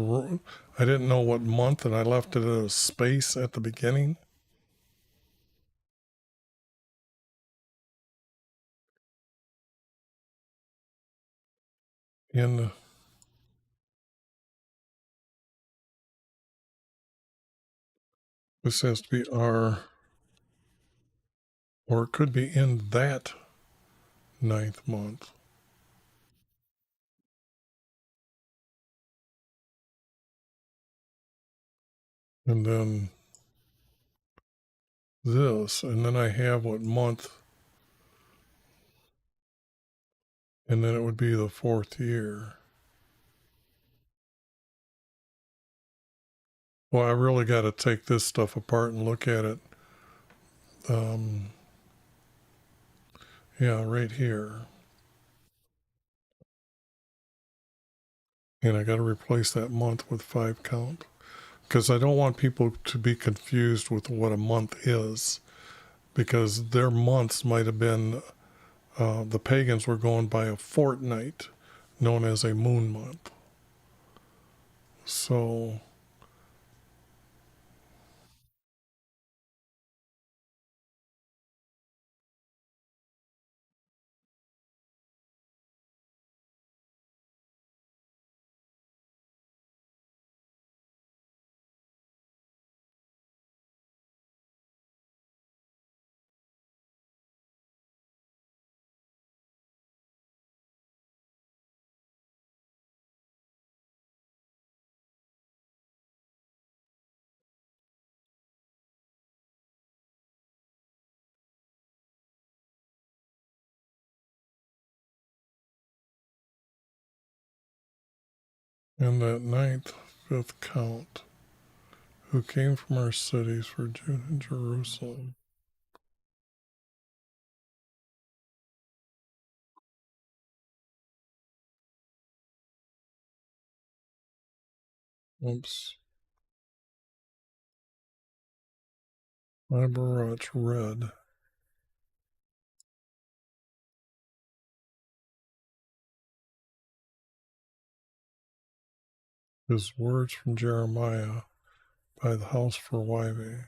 I didn't know what month and I left it as a space at the beginning. In this has to be our, or it could be in that 9th month. And then this, and then I have what month, and then it would be the 4th year. Well, I really got to take this stuff apart and look at it. Yeah, right here. And I got to replace that month with 5 count, because I don't want people to be confused with what a month is, because their months might have been, the pagans were going by a fortnight known as a moon month. So in that 9th, 5th count, who came from our cities for Judah and Jerusalem. Oops. My barrage red. His words from Jeremiah by the house for YV.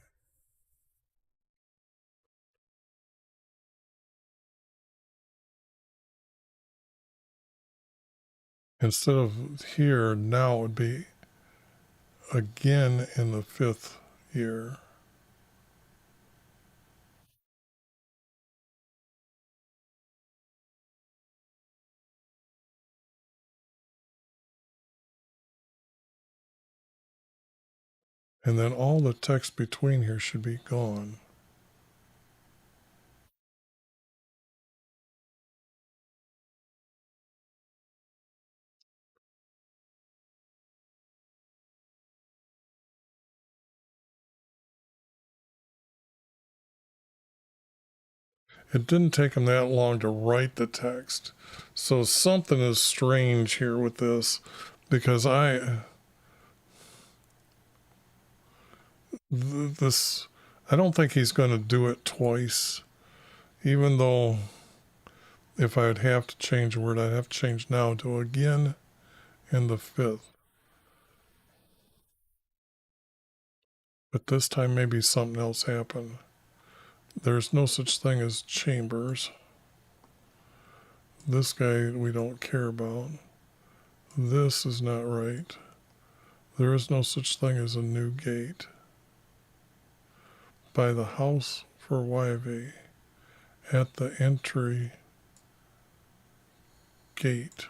Instead of here, now it would be again in the 5th year. And then all the text between here should be gone. It didn't take him that long to write the text. So something is strange here with this, because I don't think he's going to do it twice, even though if I'd have to change a word, I'd have to change now to again in the fifth. But this time maybe something else happened. There's no such thing as chambers. This guy we don't care about. This is not right. There is no such thing as a new gate. By the house for YV, at the entry gate.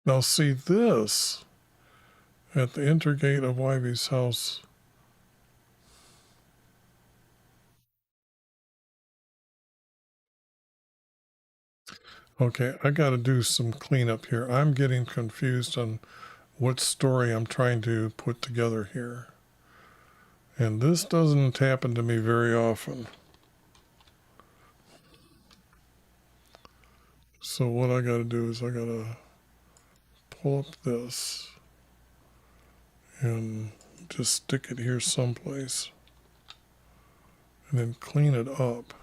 Now see this, at the entry gate of YV's house. Okay, I got to do some cleanup here. I'm getting confused on what story I'm trying to put together here. And this doesn't happen to me very often. So what I got to do is I got to pull up this and just stick it here someplace and then clean it up.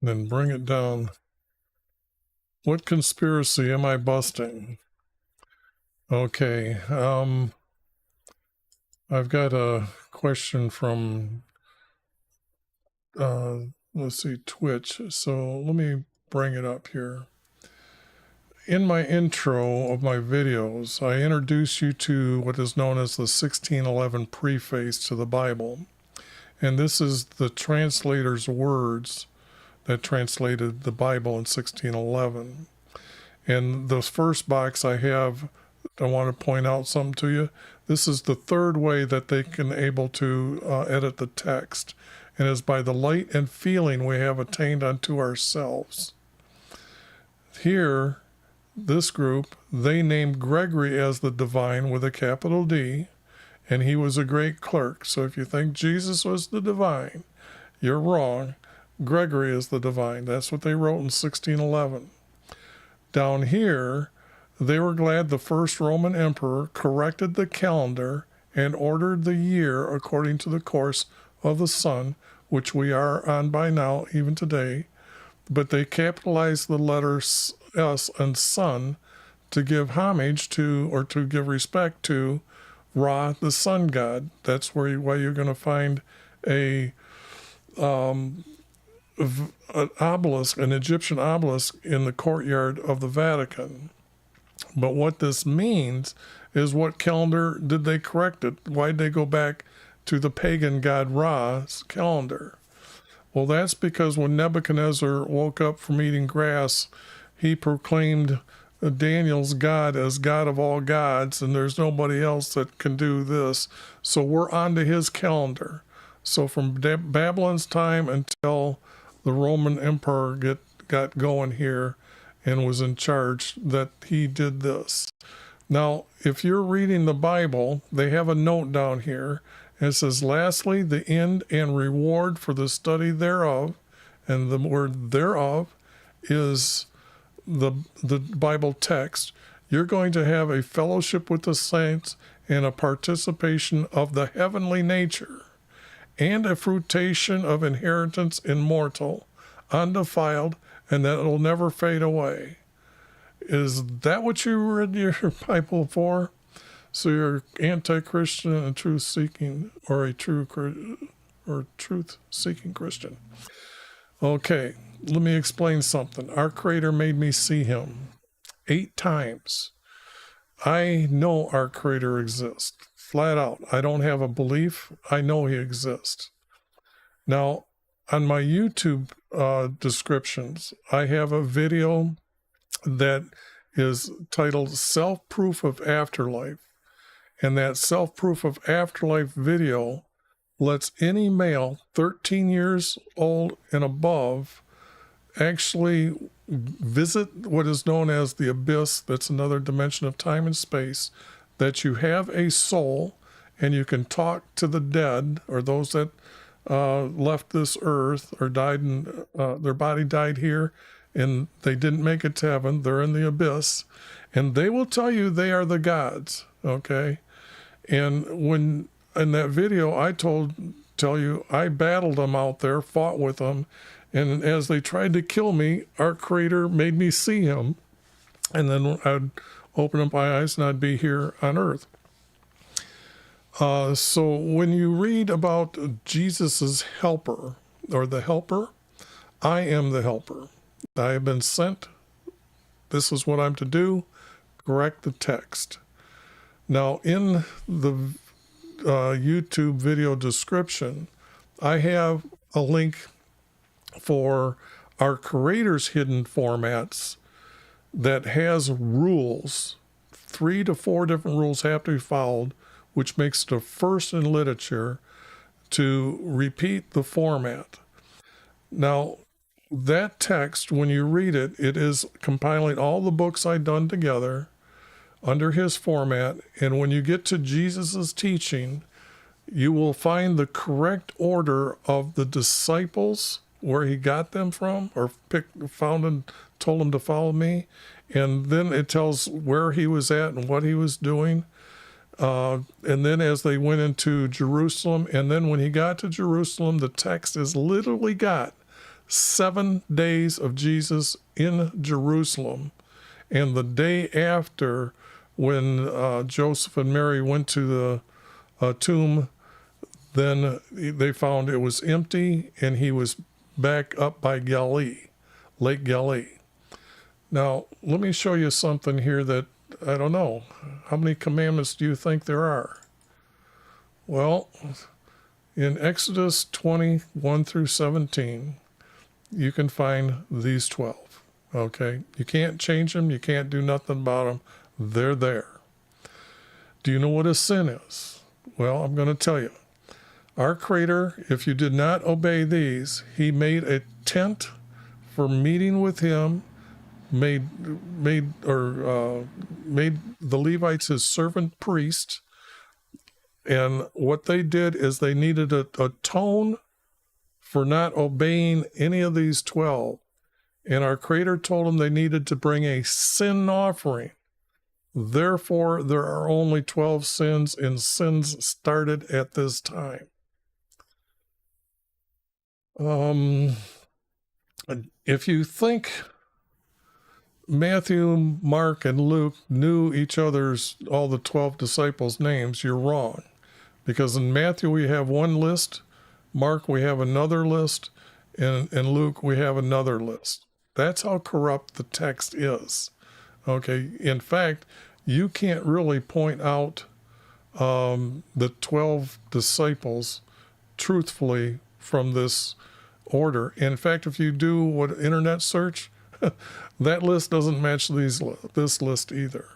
And then bring it down. What conspiracy am I busting? Okay, I've got a question from, let's see, Twitch. So let me bring it up here. In my intro of my videos, I introduce you to what is known as the 1611 preface to the Bible. And this is the translator's words that translated the Bible in 1611. And the first box I have, I want to point out something to you. This is the third way that they can able to edit the text, and is by the light and feeling we have attained unto ourselves. Here, this group, they named Gregory as the divine with a capital D, and he was a great clerk. So if you think Jesus was the divine, you're wrong. Gregory is the divine. That's what they wrote in 1611. Down here, they were glad the first Roman emperor corrected the calendar and ordered the year according to the course of the sun, which we are on by now, even today. But they capitalized the letters S and sun to give homage to, or to give respect to, Ra, the sun god. That's why you're going to find an obelisk, an Egyptian obelisk, in the courtyard of the Vatican. But what this means is, what calendar did they correct it? Why did they go back to the pagan god Ra's calendar? Well, that's because when Nebuchadnezzar woke up from eating grass, he proclaimed Daniel's God as God of all gods, and there's nobody else that can do this. So we're onto his calendar. So from Babylon's time until the Roman emperor got going here and was in charge, that he did this. Now, if you're reading the Bible, they have a note down here, and it says, lastly, the end and reward for the study thereof, and the word thereof is the Bible text. You're going to have a fellowship with the saints and a participation of the heavenly nature, and a fruition of inheritance immortal, undefiled, and that it'll never fade away. Is that what you read your Bible for? So you're anti-Christian and truth-seeking, or a truth-seeking Christian. Okay, let me explain something. Our Creator made me see him 8 times. I know our Creator exists, flat out. I don't have a belief. I know he exists. Now, on my YouTube descriptions, I have a video that is titled Self-Proof of Afterlife. And that Self-Proof of Afterlife video lets any male 13 years old and above actually visit what is known as the abyss. That's another dimension of time and space, that you have a soul and you can talk to the dead, or those that left this earth or died in their body died here and they didn't make it to heaven. They're in the abyss, and they will tell you they are the gods. Okay. And when in that video I tell you I battled them out there, fought with them, and as they tried to kill me, our Creator made me see him, and then I'd open up my eyes and I'd be here on earth. So when you read about Jesus's helper, or the helper, I am the helper. I have been sent. This is what I'm to do. Correct the text. Now, in the YouTube video description, I have a link for our Creator's hidden formats that has rules. 3 to 4 different rules have to be followed, which makes it the first in literature to repeat the format. Now, that text, when you read it, it is compiling all the books I've done together under his format. And when you get to Jesus's teaching, you will find the correct order of the disciples, where he got them from, or found and told them to follow me. And then it tells where he was at and what he was doing. And then as they went into Jerusalem, and then when he got to Jerusalem, the text has literally got 7 days of Jesus in Jerusalem. And the day after, when Joseph and Mary went to the tomb, then they found it was empty, and he was back up by Galilee, Lake Galilee. Now, let me show you something here that, I don't know, how many commandments do you think there are? Well, in Exodus 21 through 17, you can find these 12, okay? You can't change them. You can't do nothing about them. They're there. Do you know what a sin is? Well, I'm going to tell you. Our Creator, if you did not obey these, he made a tent for meeting with him, made the Levites his servant priest. And what they did is they needed to atone for not obeying any of these 12. And our Creator told them they needed to bring a sin offering. Therefore, there are only 12 sins, and sins started at this time. If you think Matthew, Mark, and Luke knew each other's, all the 12 disciples' names, you're wrong. Because in Matthew we have one list, Mark we have another list, and Luke we have another list. That's how corrupt the text is. Okay, in fact, you can't really point out the 12 disciples truthfully from this order. In fact, if you do what internet search, that list doesn't match this list either.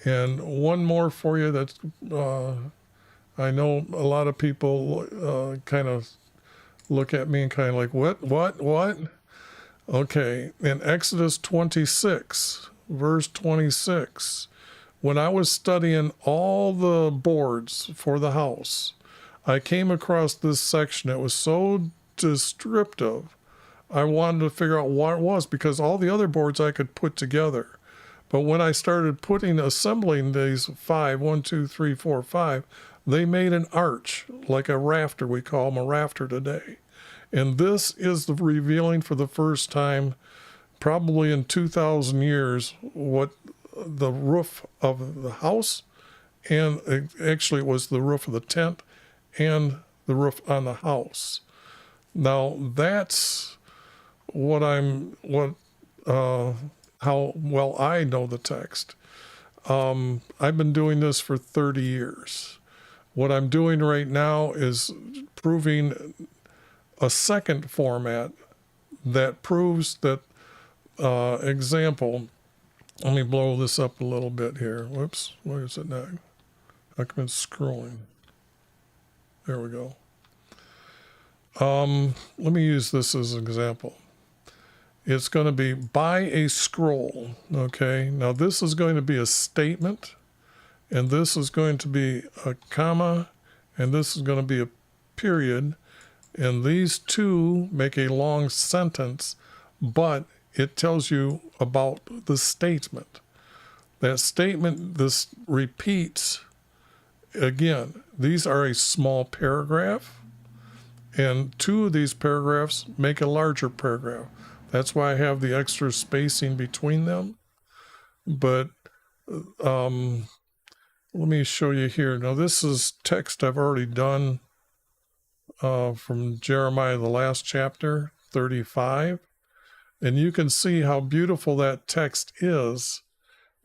And one more for you that I know a lot of people kind of look at me and kind of like, what? Okay, in Exodus 26, verse 26, when I was studying all the boards for the house, I came across this section that was so descriptive. I wanted to figure out what it was, because all the other boards I could put together. But when I started assembling these 5, 1, 2, 3, 4, 5, they made an arch, like a rafter. We call them a rafter today. And this is the revealing for the first time, probably in 2,000 years, what the roof of the house, and actually it was the roof of the tent and the roof on the house. Now that's how well I know the text. I've been doing this for 30 years. What I'm doing right now is proving a second format that proves that example, let me blow this up a little bit here. Whoops, where is it now? How come it's scrolling? There we go. Let me use this as an example. It's going to be buy a scroll, okay? Now this is going to be a statement, and this is going to be a comma, and this is going to be a period, and these two make a long sentence, but it tells you about the statement. That statement, this repeats again. These are a small paragraph, and two of these paragraphs make a larger paragraph. That's why I have the extra spacing between them. But let me show you here. Now this is text I've already done from Jeremiah, the last chapter, 35. And you can see how beautiful that text is.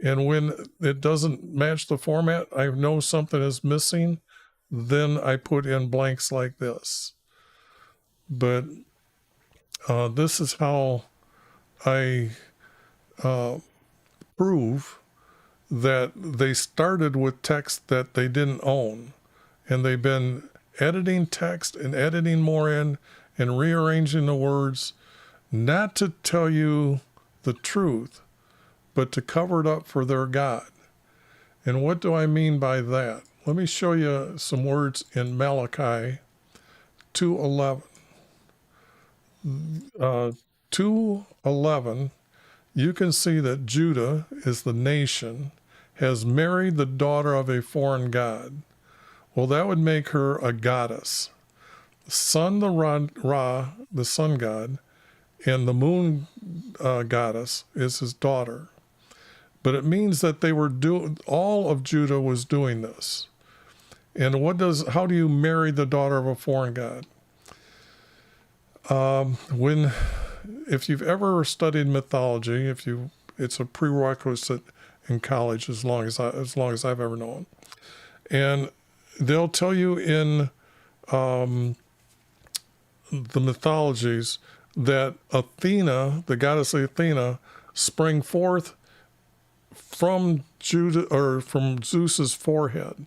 And when it doesn't match the format, I know something is missing, then I put in blanks like this. But this is how I prove that they started with text that they didn't own, and they've been editing text and editing more in and rearranging the words, not to tell you the truth, but to cover it up for their God. And what do I mean by that? Let me show you some words in Malachi 2:11. 2:11, you can see that Judah is the nation, has married the daughter of a foreign god. Well, that would make her a goddess. The sun, the Ra, the sun god, and the moon goddess is his daughter. But it means that they were all of Judah was doing this. And how do you marry the daughter of a foreign god? If you've ever studied mythology, it's a prerequisite in college as long as I've ever known. And they'll tell you in the mythologies that Athena, the goddess Athena, sprang forth from Judah, or from Zeus's forehead.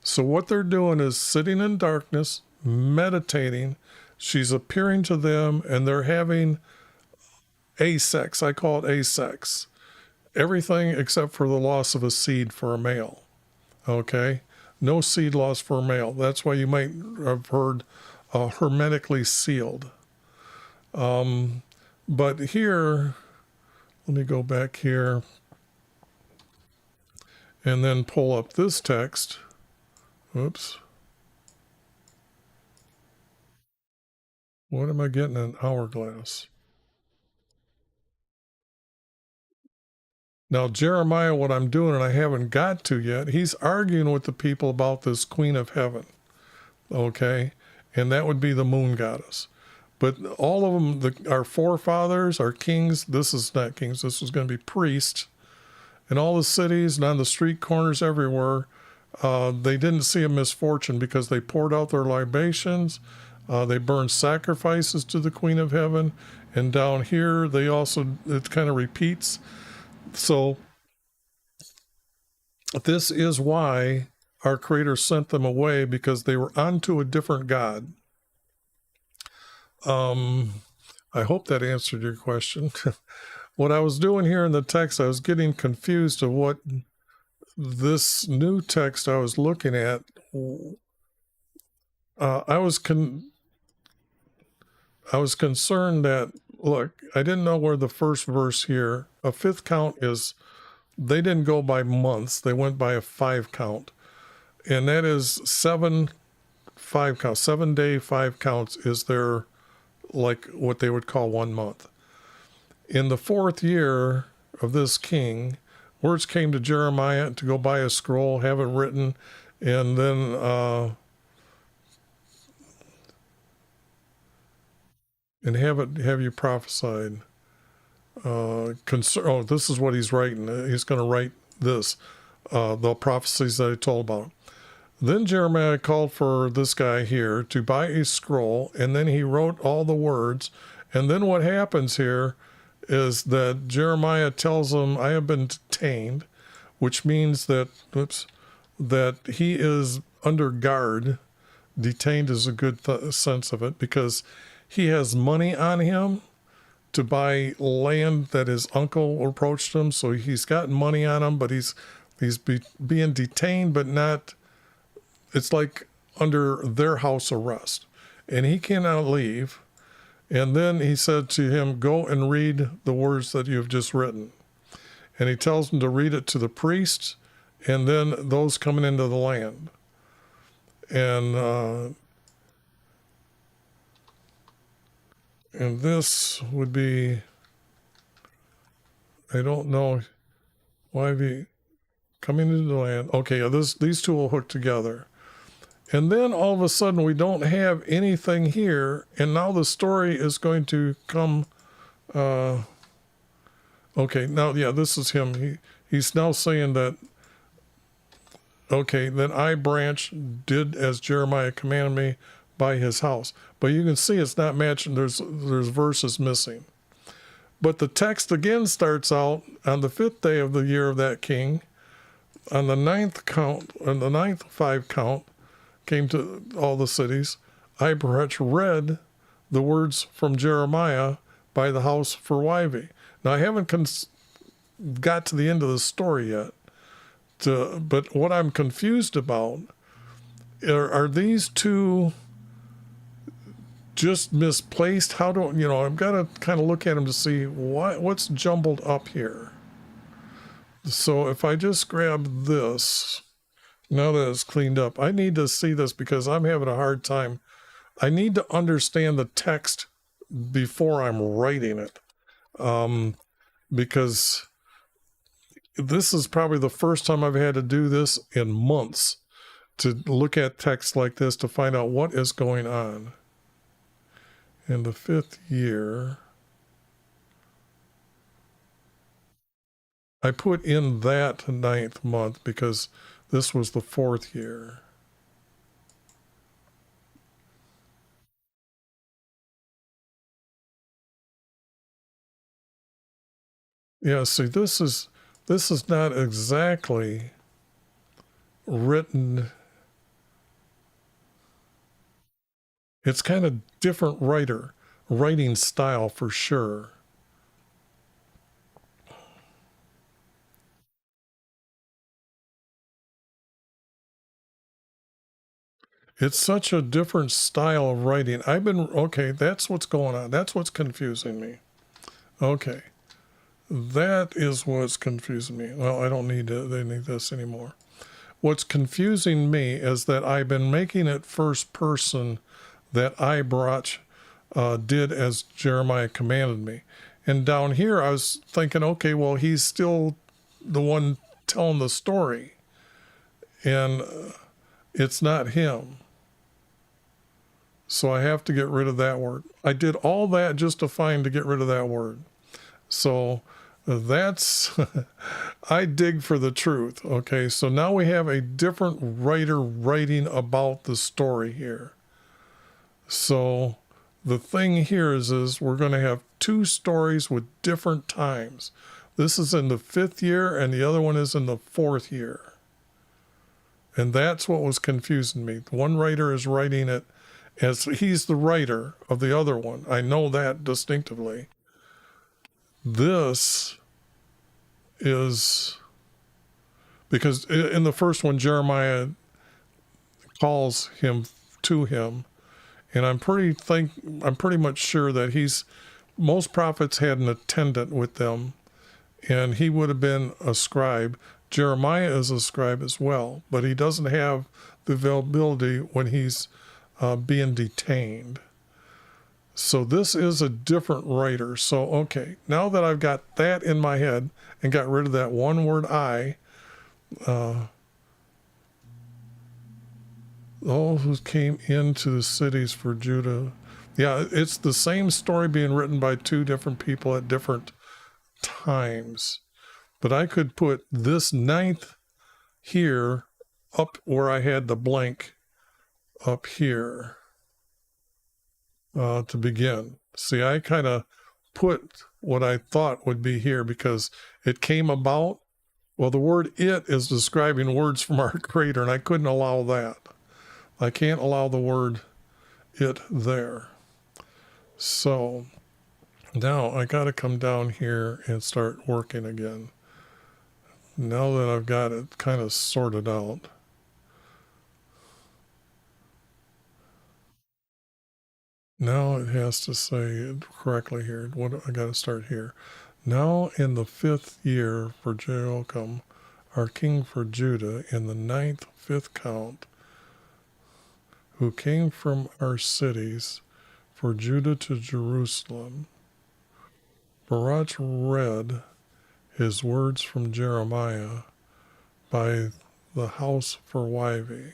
So what they're doing is sitting in darkness, meditating. She's appearing to them, and they're having asex. I call it asex. Everything except for the loss of a seed for a male. Okay? No seed loss for a male. That's why you might have heard hermetically sealed. But here, let me go back here and then pull up this text. Oops. What am I getting in hourglass? Now, Jeremiah, what I'm doing, and I haven't got to yet, he's arguing with the people about this Queen of Heaven, okay? And that would be the moon goddess. But all of them, our forefathers, our kings, this is not kings, this was going to be priests, in all the cities and on the street corners everywhere, they didn't see a misfortune because they poured out their libations, they burned sacrifices to the Queen of Heaven, and down here, it kind of repeats. So this is why our Creator sent them away, because they were onto a different God. I hope that answered your question. What I was doing here in the text, I was getting confused of what this new text I was looking at. I was concerned that, look, I didn't know where the first verse here, a fifth count is, they didn't go by months, they went by a 5 count. And that is 7 5 counts. 7 day 5 counts is their, like what they would call 1 month. In the 4th year of this king, words came to Jeremiah to go buy a scroll, have it written, and then and have you prophesied. This is what he's writing. He's going to write this, the prophecies that I told about. Then Jeremiah called for this guy here to buy a scroll, and then he wrote all the words. And then what happens here is that Jeremiah tells him, I have been detained, which means that, that he is under guard. Detained is a good sense of it, because he has money on him to buy land that his uncle approached him. So he's got money on him, but he's being detained, but not, it's like under their house arrest, and he cannot leave. And then he said to him, go and read the words that you have just written. And he tells him to read it to the priests and then those coming into the land. And this would be, I don't know, YV coming into the land. Okay, these two will hook together. And then all of a sudden we don't have anything here, and now the story is going to come. Okay, now, yeah, this is him. He's now saying that, okay, then I branch did as Jeremiah commanded me by his house. But you can see it's not matching. There's verses missing. But the text again starts out on the 5th day of the year of that king, on the 9th count, on the 9th 5 count, came to all the cities. I read the words from Jeremiah by the house for YV. Now, I haven't got to the end of the story yet, but what I'm confused about are these two just misplaced? How do, I've got to kind of look at them to see what's jumbled up here. So if I just grab this, now that it's cleaned up, I need to see this because I'm having a hard time. I need to understand the text before I'm writing it, because this is probably the first time I've had to do this in months, to look at text like this to find out what is going on. In the 5th year, I put in that 9th month because this was the 4th year. Yeah, see, this is not exactly written. It's kind of different writing style for sure. It's such a different style of writing. Okay, that's what's going on. That's what's confusing me. Okay. That is what's confusing me. Well, I don't need this anymore. What's confusing me is that I've been making it first person, that I did as Jeremiah commanded me. And down here I was thinking, okay, well, he's still the one telling the story. And it's not him. So I have to get rid of that word. I did all that just to get rid of that word. So that's, I dig for the truth. Okay, so now we have a different writer writing about the story here. So the thing here is we're going to have two stories with different times. This is in the 5th year and the other one is in the 4th year. And that's what was confusing me. One writer is writing it as he's the writer of the other one. I know that distinctively. This is because in the first one, Jeremiah calls him to him, and I'm pretty much sure that most prophets had an attendant with them, and he would have been a scribe. Jeremiah is a scribe as well, but he doesn't have the availability when he's being detained. So this is a different writer. So, okay, now that I've got that in my head and got rid of that one word I, all who came into the cities for Judah. Yeah, it's the same story being written by two different people at different times. But I could put this 9th here up where I had the blank up here to begin. See, I kind of put what I thought would be here, because it came about. Well, the word "it" is describing words from our Creator, and I couldn't allow that. I can't allow the word "it" there. So now I got to come down here and start working again. Now that I've got it kind of sorted out. Now it has to say it correctly here. What I got to start here. Now in the 5th year for Jehoiakim, our king for Judah, in the 9th, 5th count, who came from our cities for Judah to Jerusalem, Baruch read his words from Jeremiah by the house for YV.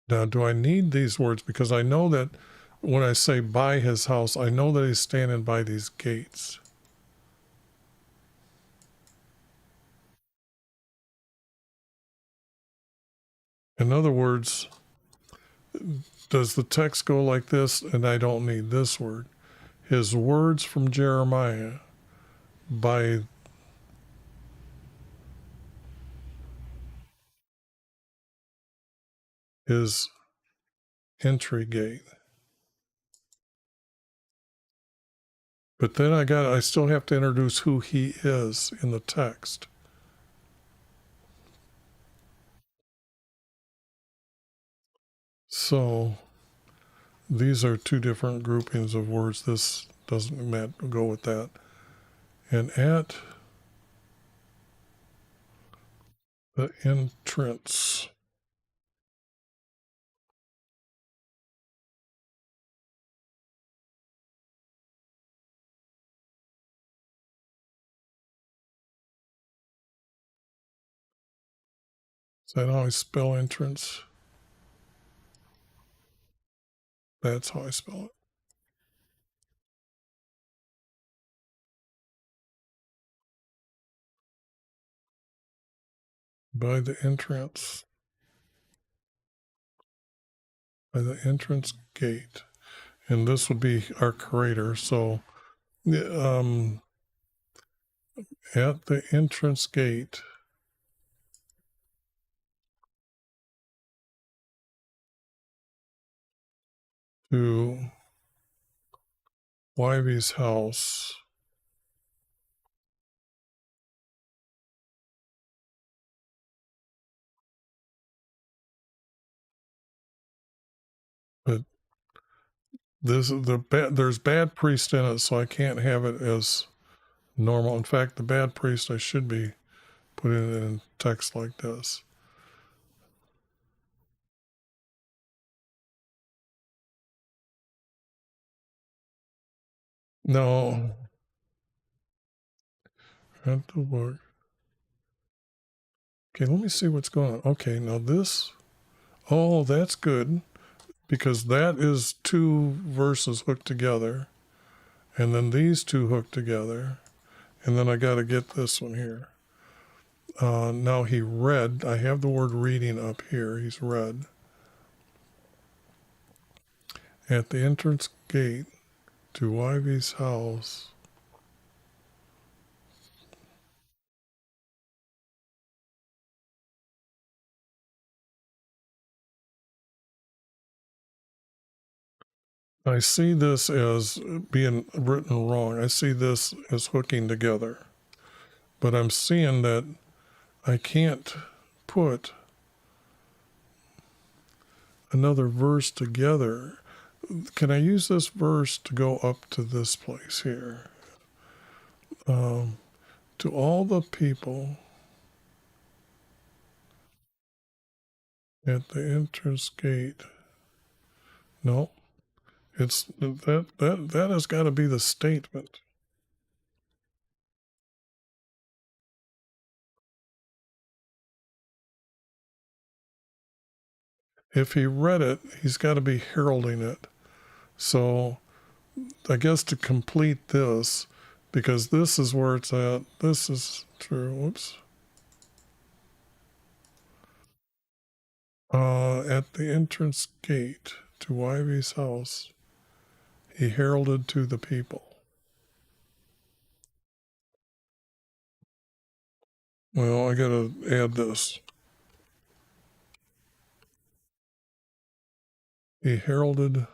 Now, do I need these words? Because I know that when I say by his house, I know that he's standing by these gates. In other words, does the text go like this, and I don't need this word? His words from Jeremiah by his entry gate. But then I still have to introduce who he is in the text. So these are two different groupings of words. This doesn't go with that. And at the entrance, is that how I spell entrance? That's how I spell it. By the entrance. By the entrance gate. And this would be our Creator. So at the entrance gate to YV's house, but there's bad priest in it, so I can't have it as normal. In fact, the bad priest, I should be putting it in text like this. No, have to work. Okay, let me see what's going on. Okay, now this, oh, that's good, because that is two verses hooked together, and then these two hooked together, and then I got to get this one here. Now he read, I have the word reading up here, he's read. At the entrance gate to YV's house, I see this as being written wrong. I see this as hooking together. But I'm seeing that I can't put another verse together. Can I use this verse to go up to this place here? To all the people at the entrance gate. No, it's that has got to be the statement. If he read it, he's got to be heralding it. So I guess to complete this, because this is where it's at. This is true. Whoops. At the entrance gate to YHVH's house, he heralded to the people. Well, I gotta add this. He heralded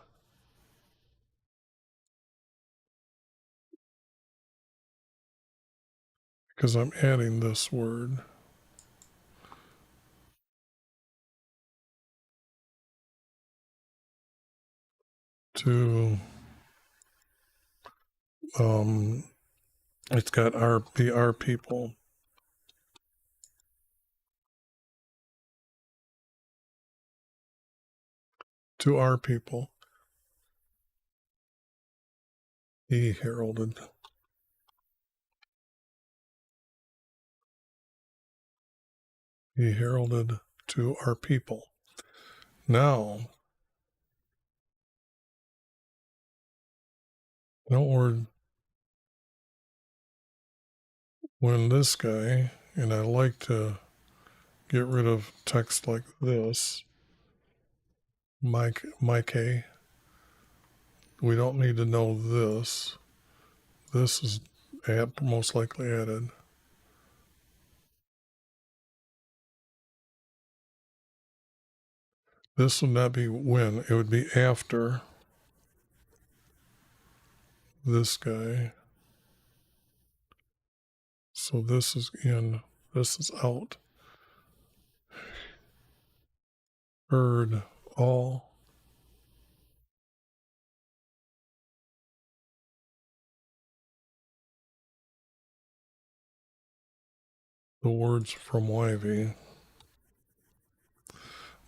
because I'm adding this word to it's got our people. To our people. He heralded. He heralded to our people. Now, don't worry. When this guy, and I like to get rid of text like this, Mike, we don't need to know this. This is most likely added. This would not be when, it would be after this guy. So this is in, this is out. Heard all the words from YV.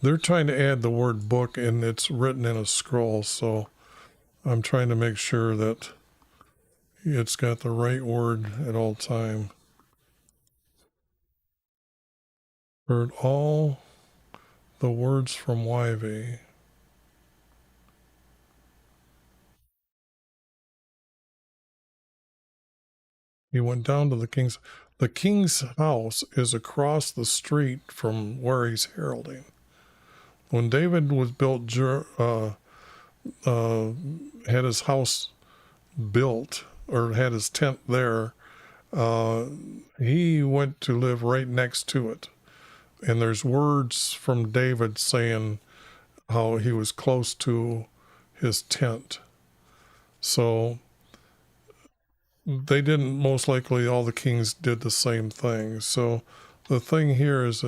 They're trying to add the word book, and it's written in a scroll, so I'm trying to make sure that it's got the right word at all time. Heard all the words from YV. He went down to the king's house is across the street from where he's heralding. When David was built, had his house built, or had his tent there, he went to live right next to it. And there's words from David saying how he was close to his tent. So they didn't, most likely all the kings did the same thing. So the thing here is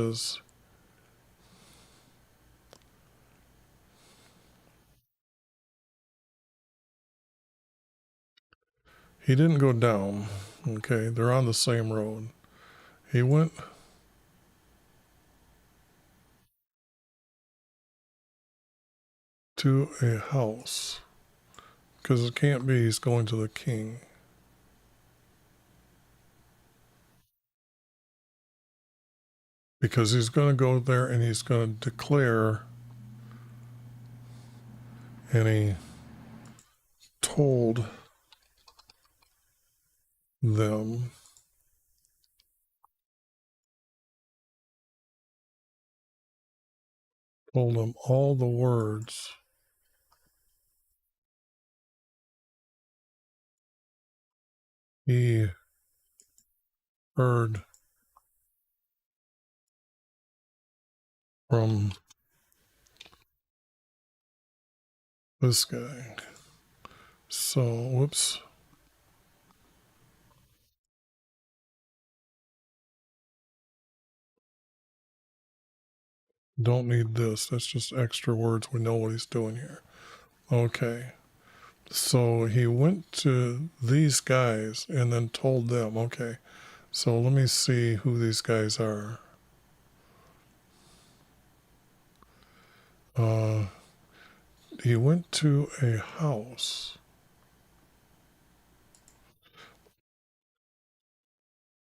he didn't go down. Okay, they're on the same road. He went to a house, because it can't be he's going to the king. Because he's going to go there and he's going to declare, and he told them all the words he heard from this guy. So, whoops. Don't need this. That's just extra words. We know what he's doing here. Okay. So he went to these guys and then told them, okay, so let me see who these guys are. He went to a house.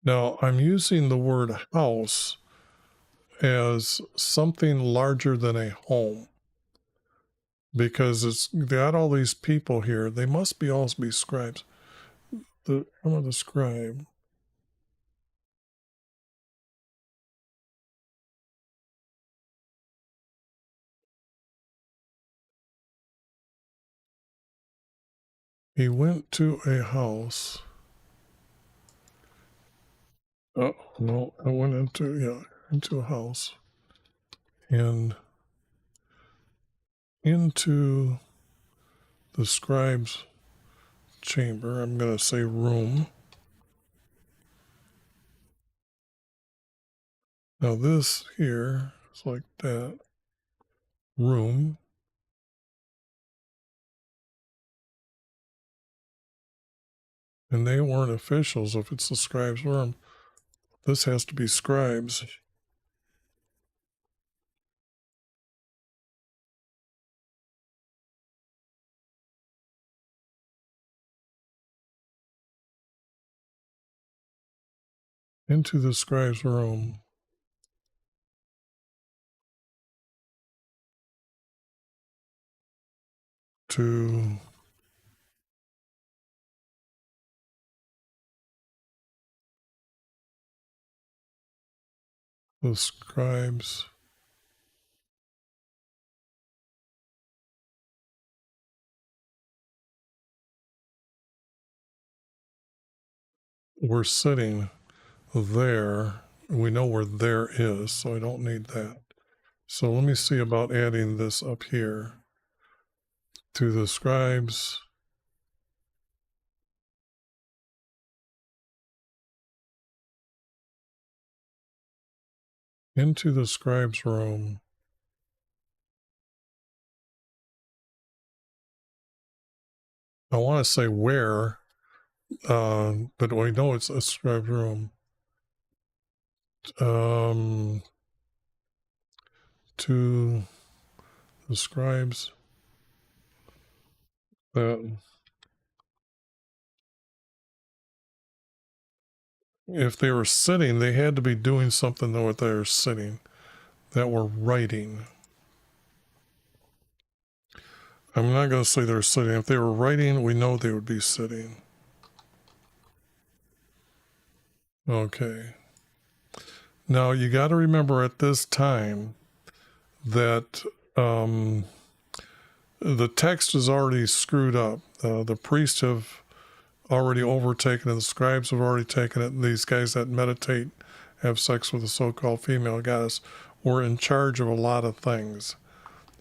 Now, I'm using the word house as something larger than a home, because it's got all these people here. They must be all be scribes. the scribe. He went to a house. Oh, no, I went into a house and into the scribe's chamber. I'm going to say room. Now this here is like that. Room. And they weren't officials if it's the scribe's room. This has to be scribes. Into the scribe's room. To the scribes. We're sitting there. We know where there is, so I don't need that. So let me see about adding this up here. To the scribes. Into the scribe's room. I want to say where, but we know it's a scribe's room. To the scribes that if they were sitting, they had to be doing something though if they were sitting, that were writing. I'm not going to say they're sitting. If they were writing, we know they would be sitting. Okay. Now you got to remember at this time that the text is already screwed up. The priests have already overtaken it. The scribes have already taken it. And these guys that meditate, have sex with a so-called female goddess, were in charge of a lot of things.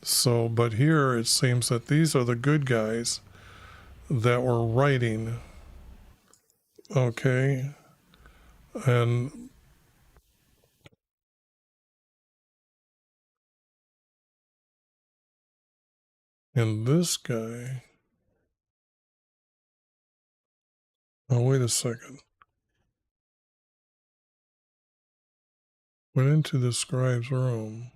So, but here it seems that these are the good guys that were writing. Okay. And this guy, oh, wait a second. Went into the scribe's room.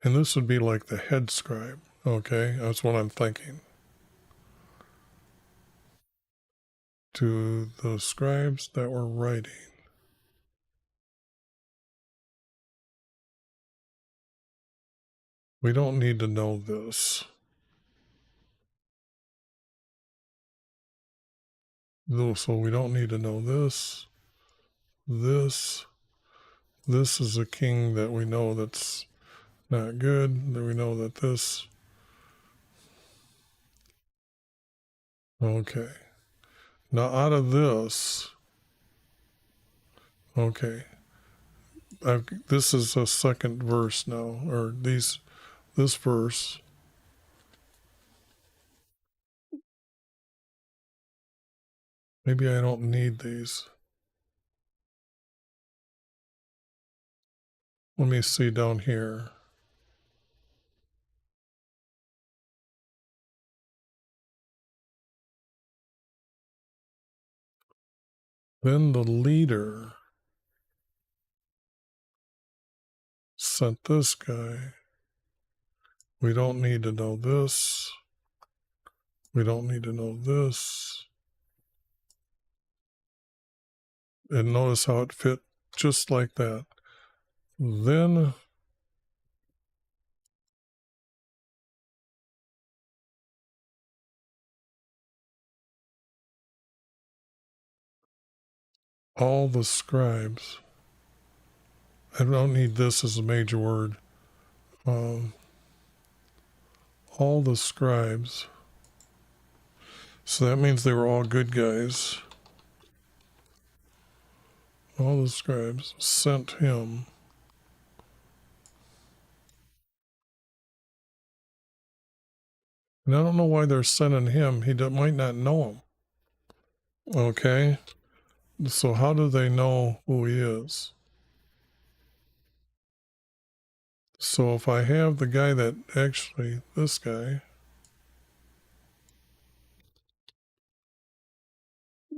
And this would be like the head scribe. Okay, that's what I'm thinking. To the scribes that were writing. We don't need to know this. So we don't need to know this. This is a king that we know that's not good. That we know that this. Okay. Now out of this, okay. This is a second verse now, or this verse. Maybe I don't need these. Let me see down here. Then the leader sent this guy. We don't need to know this. We don't need to know this. And notice how it fit just like that. Then all the scribes. I don't need this as a major word. Um, all the scribes. So that means they were all good guys. All the scribes sent him. And I don't know why they're sending him. He might not know him. Okay. So how do they know who he is? So if I have the guy that actually, this guy,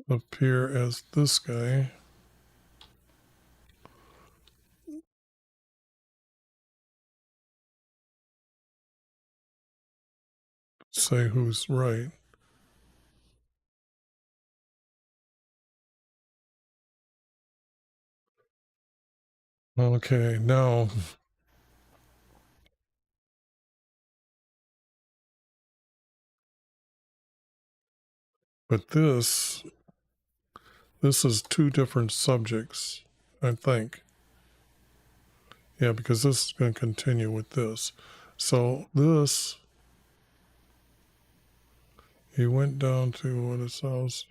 appear as this guy, say who's right. Okay, now, but this is two different subjects, I think. Yeah, because this is going to continue with this. So this, he went down to what it says,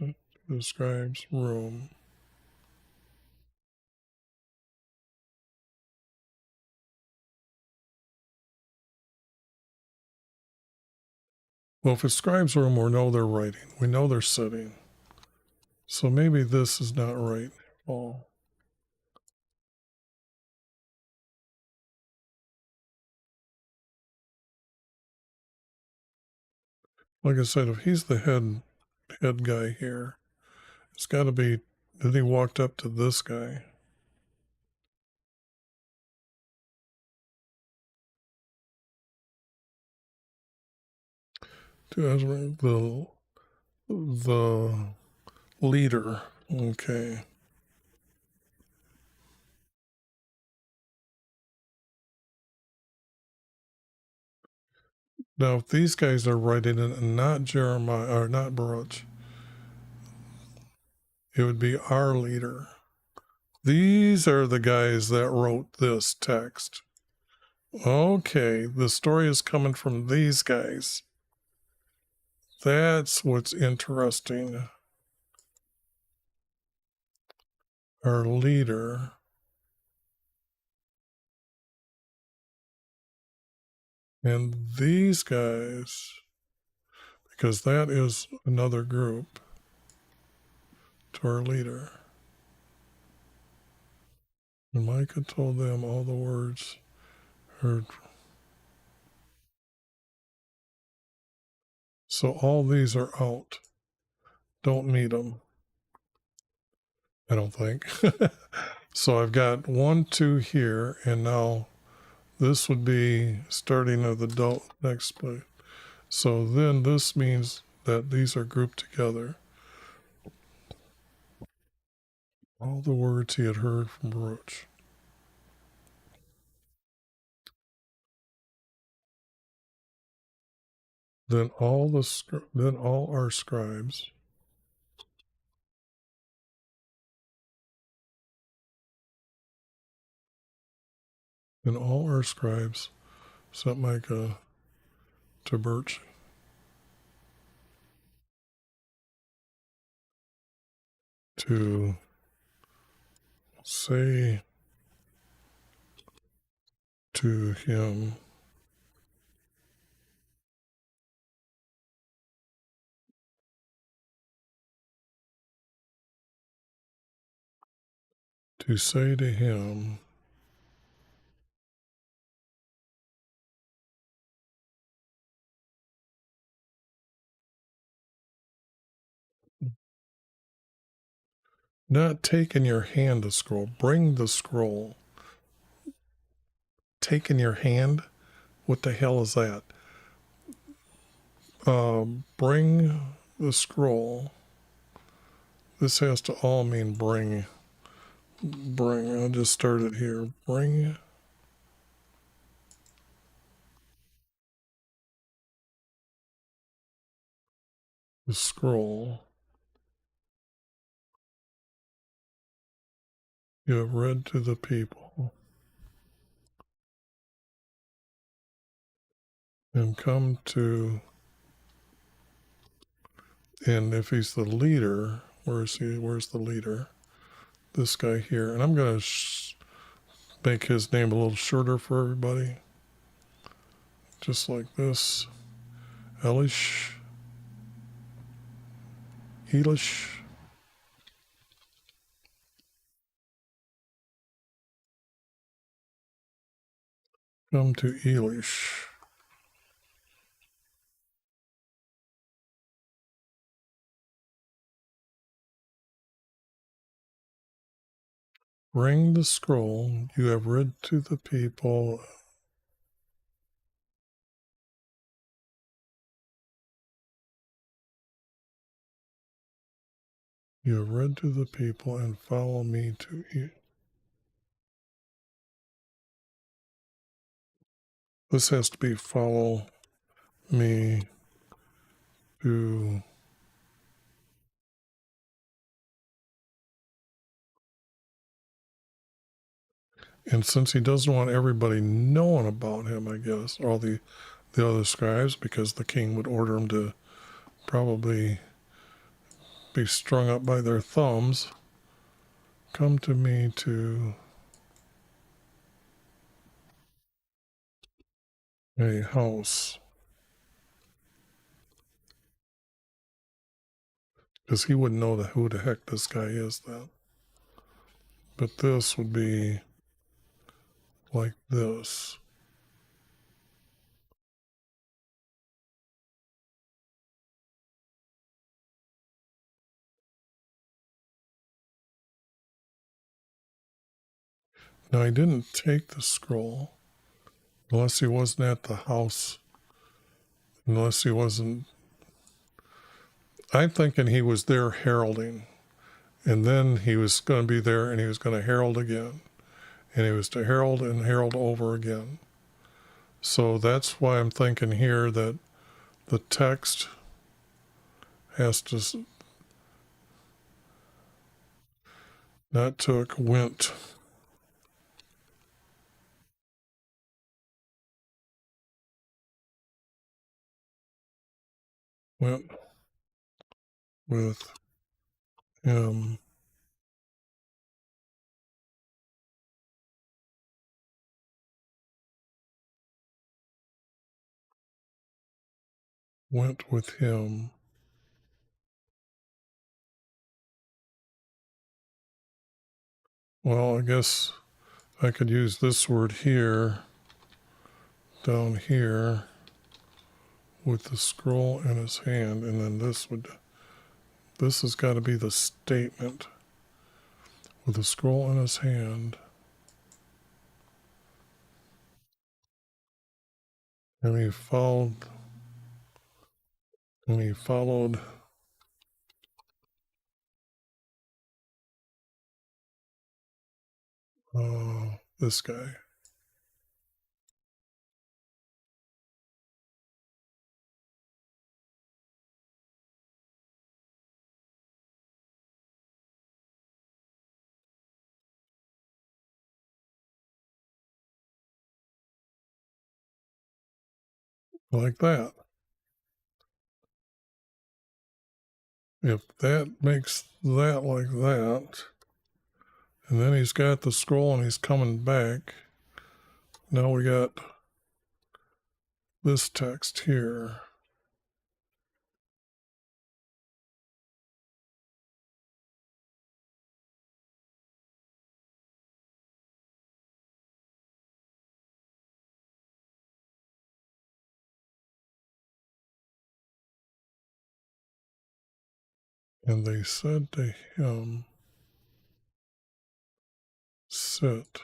the scribe's room. Well, if it's scribe's room, we know they're writing. We know they're sitting. So maybe this is not right. Oh. Like I said, if he's the head guy here, it's got to be, then he walked up to this guy. To the leader. Okay. Now, if these guys are writing it and not Jeremiah, or not Baruch, it would be our leader. These are the guys that wrote this text. Okay, the story is coming from these guys. That's what's interesting. Our leader. And these guys, because that is another group to our leader. And Micah told them all the words heard. So all these are out. Don't need them. I don't think. So I've got 1, 2 here, and now this would be starting of the next place. So then this means that these are grouped together. All the words he had heard from Baruch. Then all our scribes sent Micah to Birch to say to him, to say to him, not take in your hand the scroll, bring the scroll. Take in your hand? What the hell is that? Bring the scroll. This has to all mean bring. Bring. I'll just start it here. Bring the scroll you have read to the people, and come to, and if he's the leader, where is he? Where's the leader? This guy here. And I'm going to make his name a little shorter for everybody. Just like this. Elish. Elish. Come to Elish. Bring the scroll you have read to the people. You have read to the people, and follow me to eat. This has to be follow me to. And since he doesn't want everybody knowing about him, I guess, all the other scribes, because the king would order them to probably be strung up by their thumbs, come to me to a house. Because he wouldn't know who the heck this guy is then. But this would be like this. Now, he didn't take the scroll unless he wasn't at the house, unless he wasn't. I'm thinking he was there heralding, and then he was going to be there and he was going to herald again, and he was to herald and herald over again. So that's why I'm thinking here that the text has to, not took, went. Went with him. Went with him. Well, I guess I could use this word here, down here, with the scroll in his hand, and then this has got to be the statement. With the scroll in his hand, and he followed, this guy. Like that. If that makes that like that, and then he's got the scroll and he's coming back, now we got this text here. And they said to him, sit.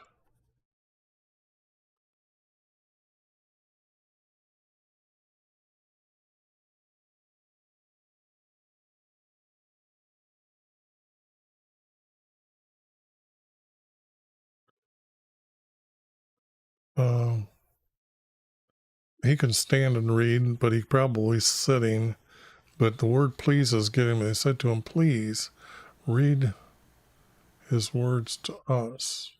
He can stand and read, but he probably sitting. But the word please is getting him. They said to him, please read his words to us.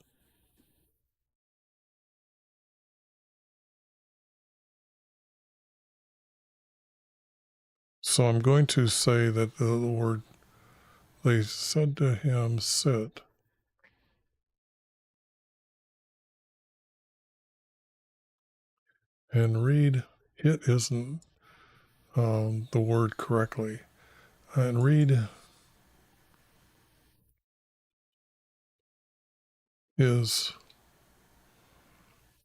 So I'm going to say that the word, they said to him, sit. And read, it isn't the word correctly. And read is,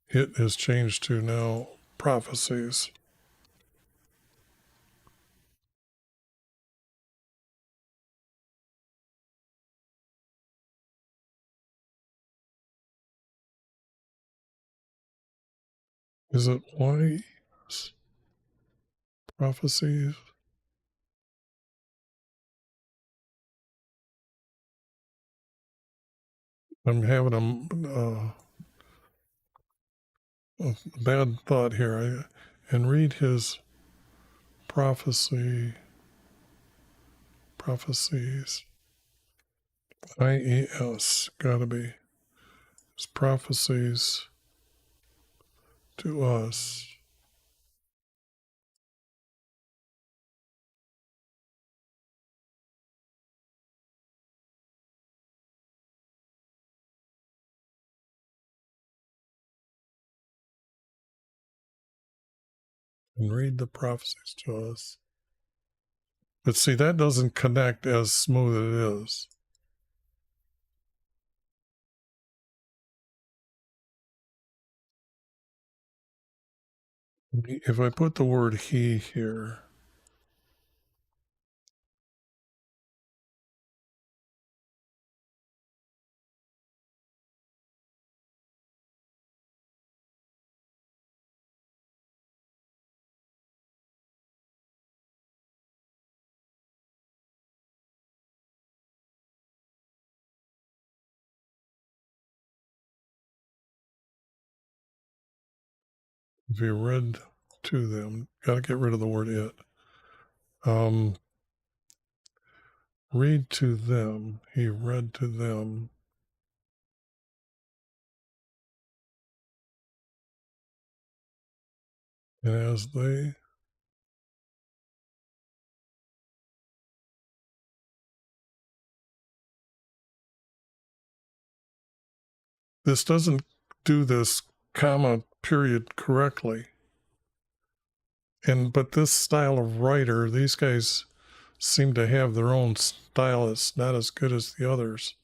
it is changed to now prophecies. Is it why prophecies? I'm having a bad thought here. And read his prophecies. IES, gotta be. His prophecies to us. And read the prophecies to us. But see, that doesn't connect as smooth as it is. If I put the word he here, if you read to them, got to get rid of the word it. Read to them, he read to them. And as they, this doesn't do this comma period correctly. But this style of writer, these guys seem to have their own style. It's not as good as the others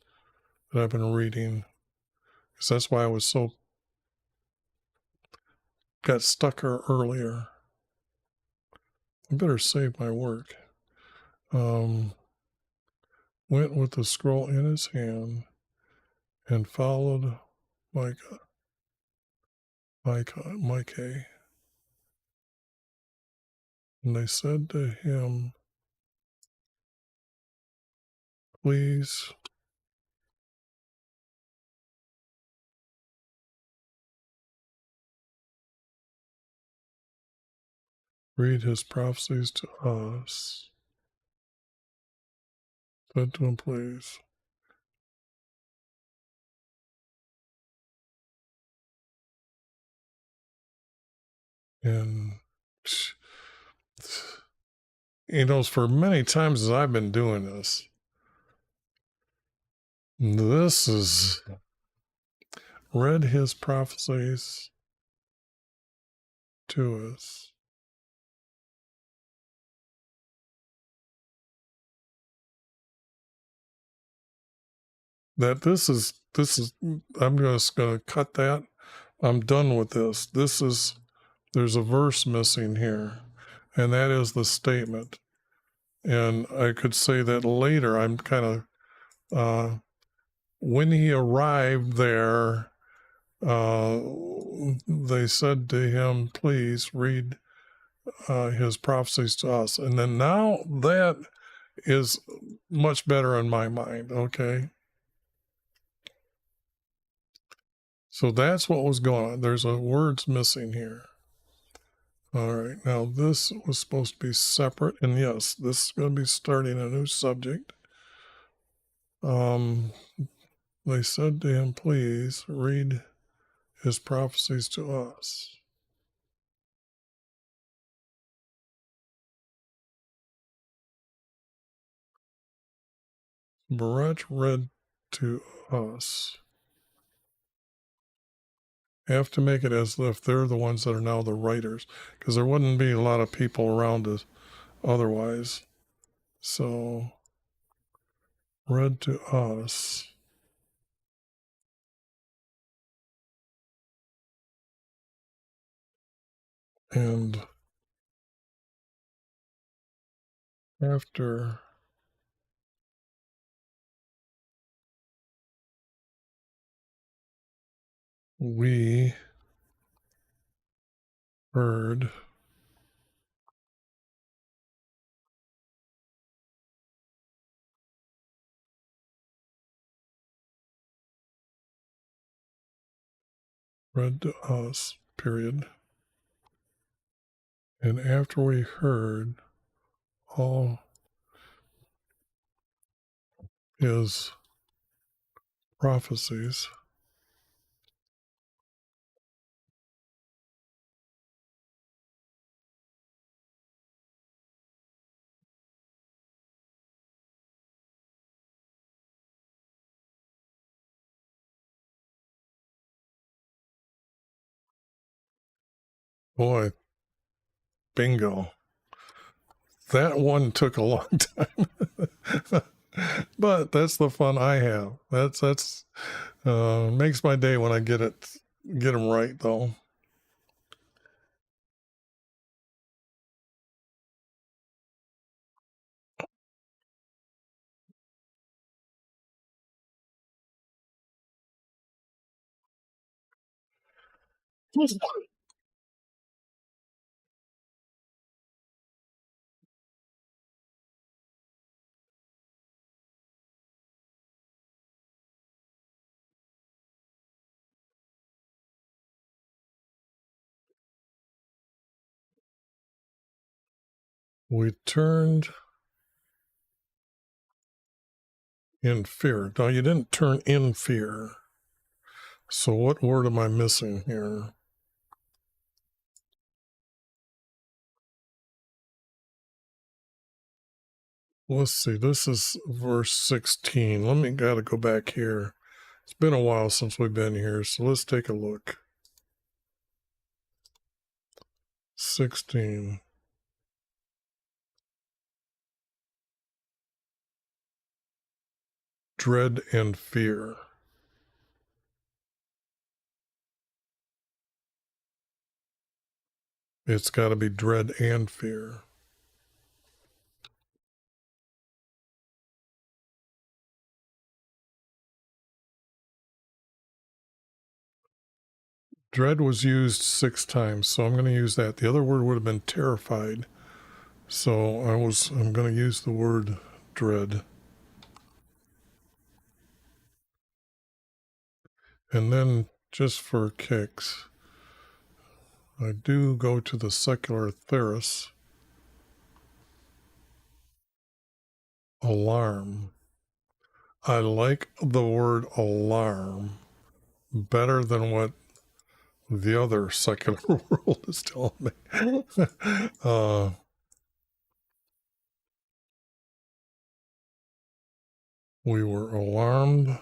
that I've been reading. Because that's why I was so got stuck earlier. I better save my work. Went with the scroll in his hand and followed Micah. And they said to him, please read his prophecies to us. Said to him, please. And for many times as I've been doing this is read his prophecies to us. That this is I'm just going to cut that. I'm done with this. There's a verse missing here, and that is the statement. And I could say that later. I'm kind of when he arrived there, they said to him, please read his prophecies to us. And then now that is much better in my mind, okay? So that's what was going on. There's a words missing here. All right, now this was supposed to be separate, and yes, this is going to be starting a new subject. They said to him, "Please read his prophecies to us." Baruch read to us. Have to make it as if they're the ones that are now the writers, because there wouldn't be a lot of people around us otherwise. So, read to us. And after we heard read to us, period. And after we heard all his prophecies, boy, bingo. That one took a long time. But that's the fun I have. That's makes my day when I get them right though. We turned in fear. No, you didn't turn in fear. So what word am I missing here? Let's see. This is verse 16. Gotta go back here. It's been a while since we've been here, so let's take a look. 16. Dread and fear. It's got to be dread and fear. Dread was used 6 times, so I'm going to use that. The other word would have been terrified. So I'm going to use the word dread. And then just for kicks, I do go to the secular theros. Alarm. I like the word alarm better than what the other secular world is telling me. We were alarmed.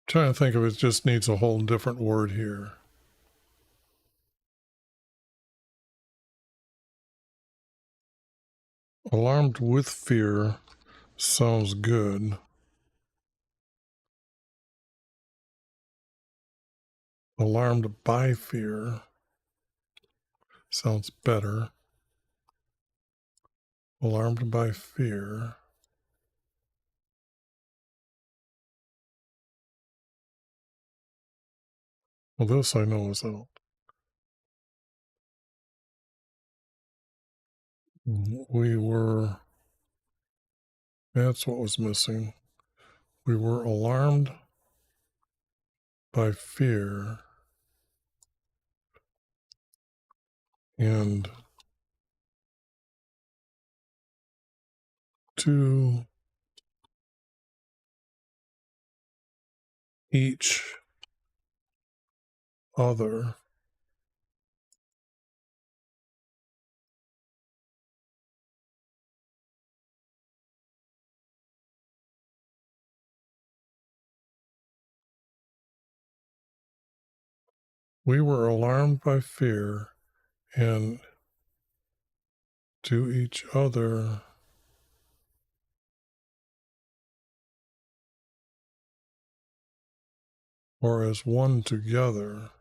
Trying to think if it just needs a whole different word here. Alarmed with fear sounds good. Alarmed by fear sounds better. Alarmed by fear. Well, this I know is out. That's what was missing. We were alarmed by fear and to each other. We were alarmed by fear and to each other or as one together,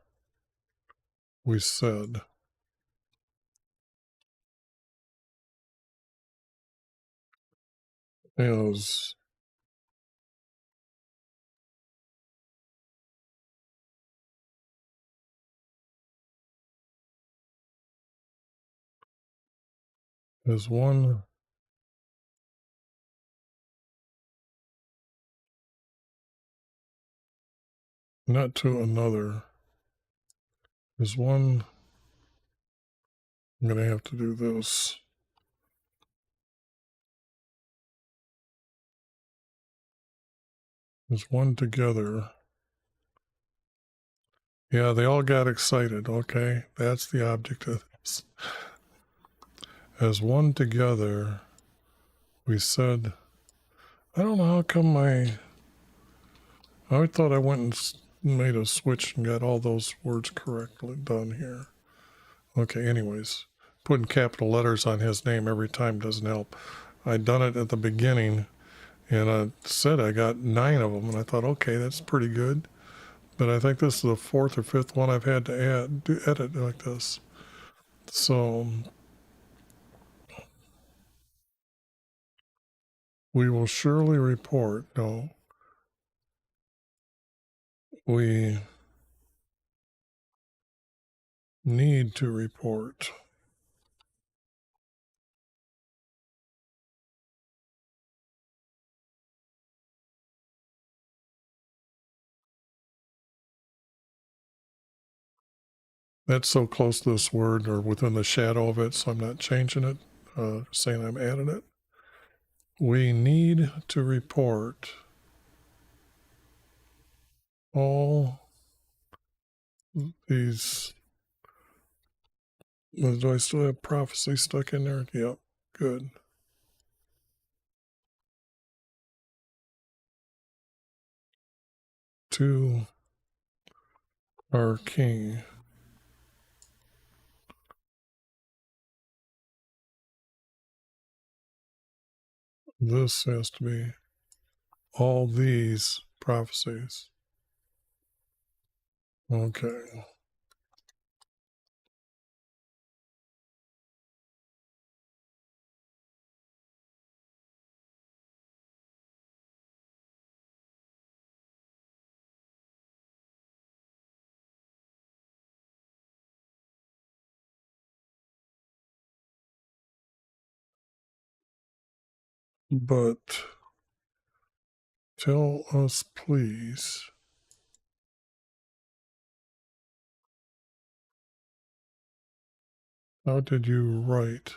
we said, as one, not to another, as one. I'm going to have to do this. As one together. Yeah, they all got excited. Okay, that's the object of this. As one together, we said, I don't know how come I thought I went and made a switch and got all those words correctly done here. Okay, anyways, putting capital letters on his name every time doesn't help. I'd done it at the beginning, and I said I got 9 of them, and I thought, okay, that's pretty good. But I think this is the 4th or 5th one I've had to edit like this. So we will surely report. No, we need to report. That's so close to this word or within the shadow of it, so I'm not changing it, saying I'm adding it. We need to report all these. Do I still have prophecy stuck in there? Yep, good. To our King. This has to be all these prophecies. Okay. But tell us, please, how did you write?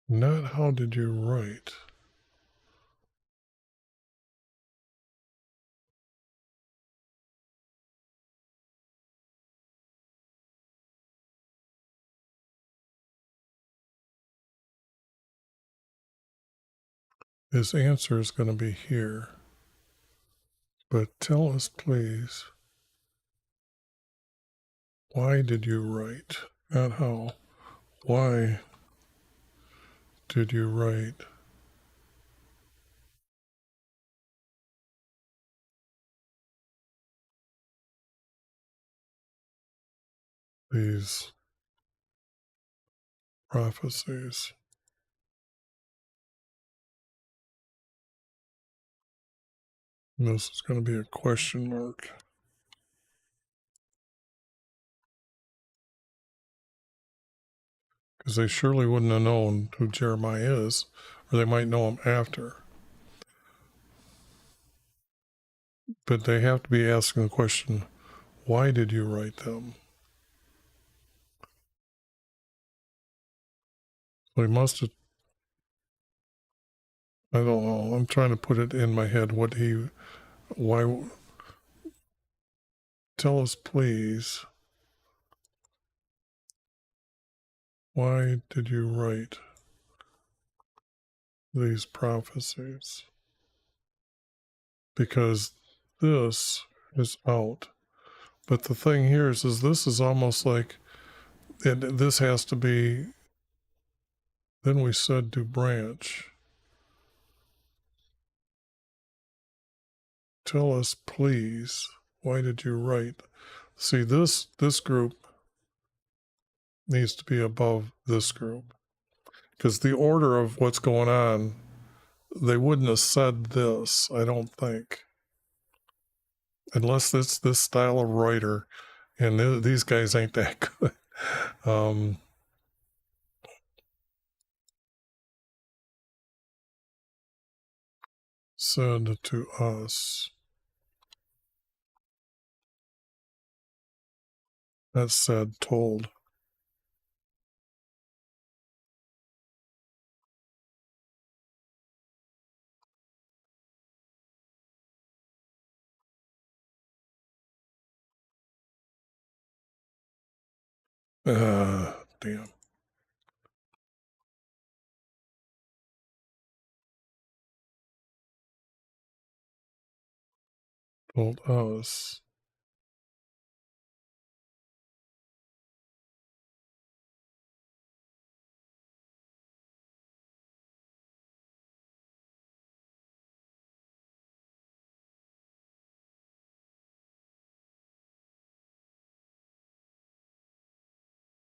Not how did you write. His answer is going to be here. But tell us, please, why did you write? Not how. Why did you write these prophecies. And this is going to be a question mark. Because they surely wouldn't have known who Jeremiah is, or they might know him after. But they have to be asking the question, why did you write them? So he must have, I don't know, I'm trying to put it in my head why, tell us please, why did you write these prophecies? Because this is out. But the thing here is this is almost like, this has to be, then we said to branch. Tell us, please, why did you write? See, this group needs to be above this group. Because the order of what's going on, they wouldn't have said this, I don't think. Unless it's this style of writer, and these guys ain't that good. Said to us. That said, told. Damn. Told us.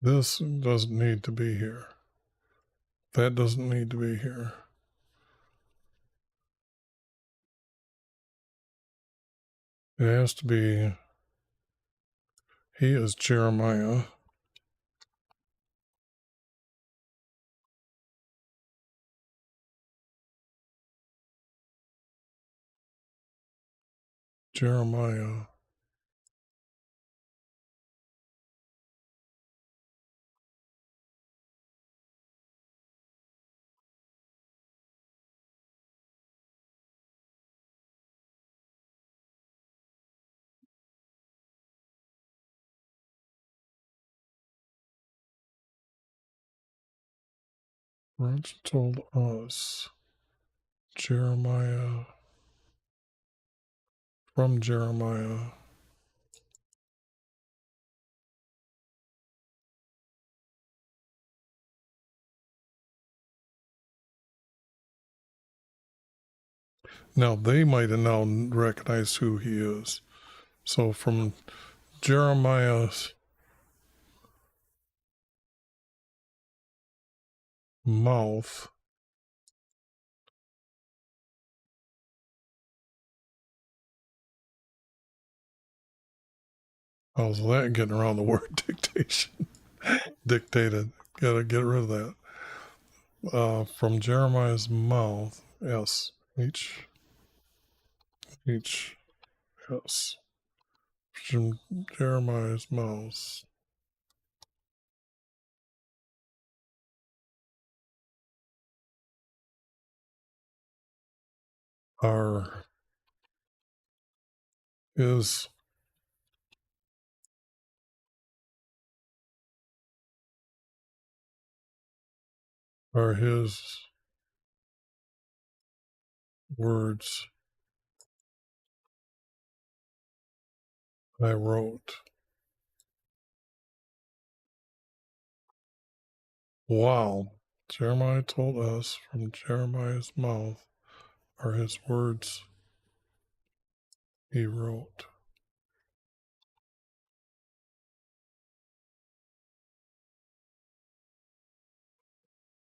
This doesn't need to be here. That doesn't need to be here. It has to be, he is Jeremiah. Jeremiah. Once told us. Jeremiah. From Jeremiah. Now, they might have now recognized who he is. So from Jeremiah's mouth, how's that getting around the word dictation? Dictated. Gotta get rid of that. From Jeremiah's mouth, yes. Yes. From Jeremiah's mouth are his words I wrote. Wow. Jeremiah told us from Jeremiah's mouth are his words he wrote.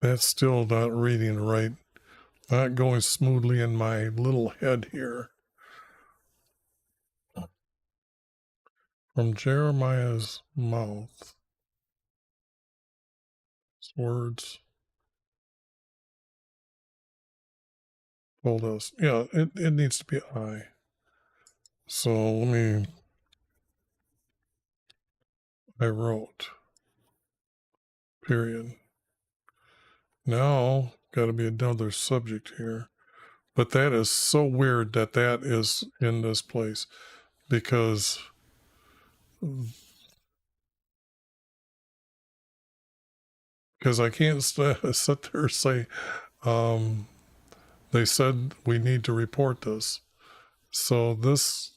That's still not reading right. Not going smoothly in my little head here. From Jeremiah's mouth. Words told us. Yeah, it needs to be I. So let me, I wrote, period. Now, got to be another subject here. But that is so weird that that is in this place because I can't sit there and say, they said we need to report this. So this,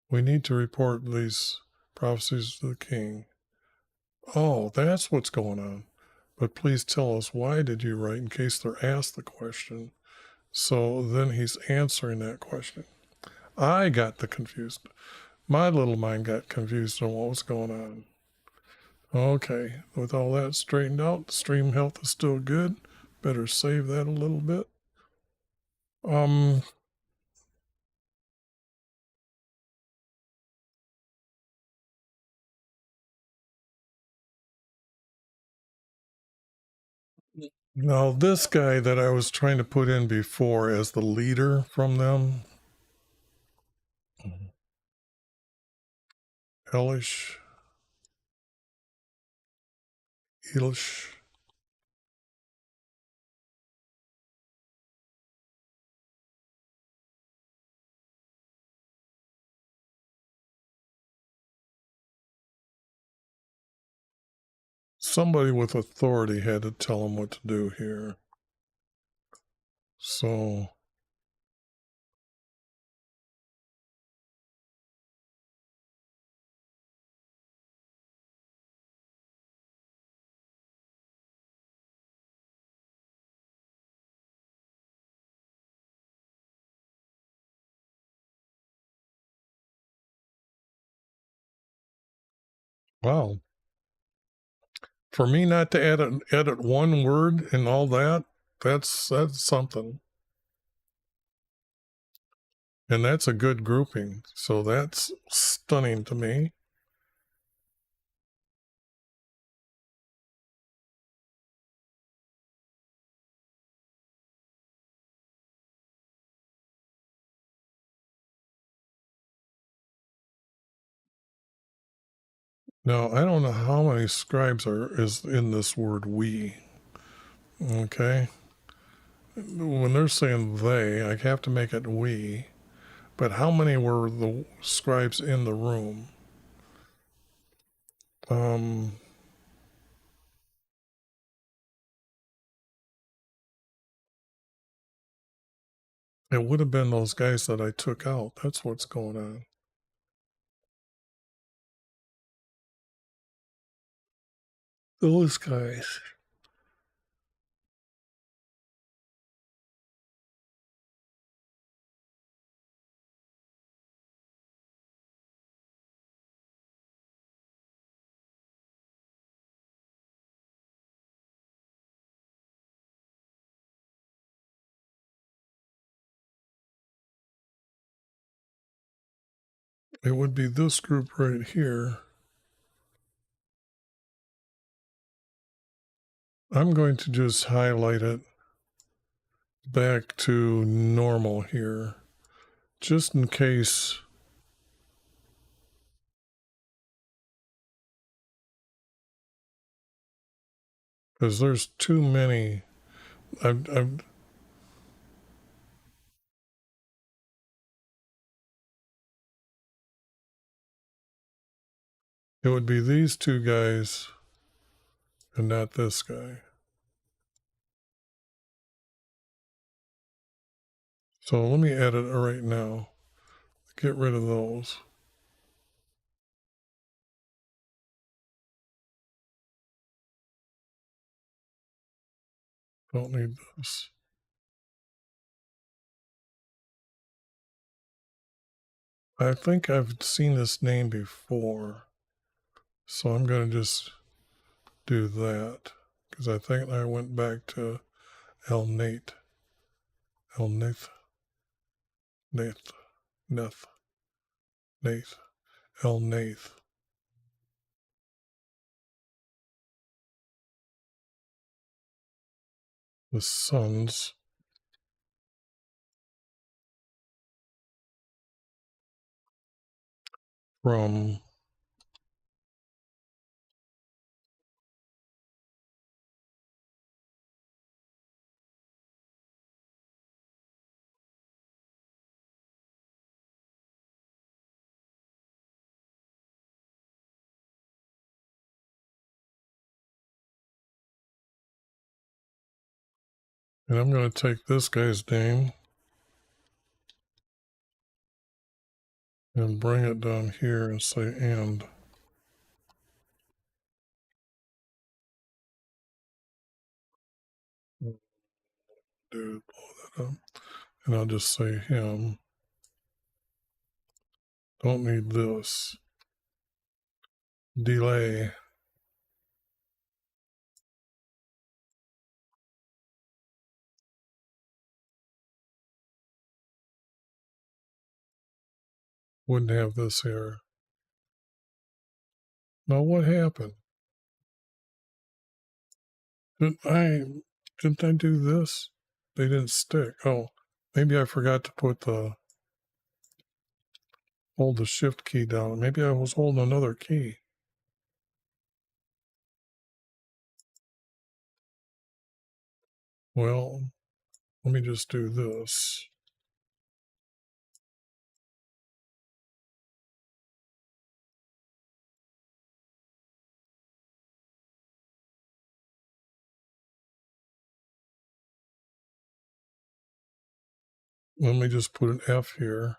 we need to report these prophecies to the king. Oh, that's what's going on. But please tell us, why did you write, in case they're asked the question. So then he's answering that question. I got the confused. My little mind got confused on what was going on. Okay, with all that straightened out, the stream health is still good. Better save that a little bit. Now this guy that I was trying to put in before as the leader from them, Elish, somebody with authority had to tell him what to do here. So wow. For me not to edit one word and all that, that's something. And that's a good grouping. So that's stunning to me. Now, I don't know how many scribes is in this word we. Okay. When they're saying they, I have to make it we. But how many were the scribes in the room? It would have been those guys that I took out. That's what's going on. Those guys. It would be this group right here. I'm going to just highlight it back to normal here, just in case. Because there's too many. It would be these two guys and not this guy. So let me edit it right now. Get rid of those. Don't need this. I think I've seen this name before. So I'm going to just do that. because I think I went back to Elnath, Elnath, Nath, Neth, Nath, Elnath. The sons from and I'm going to take this guy's name and bring it down here and say and. Dude, blow that up. And I'll just say him. Don't need this. Delay. Wouldn't have this here. Now what happened? Didn't I do this? They didn't stick. Oh, maybe I forgot to hold the shift key down. Maybe I was holding another key. Well, let me just do this. Let me just put an F here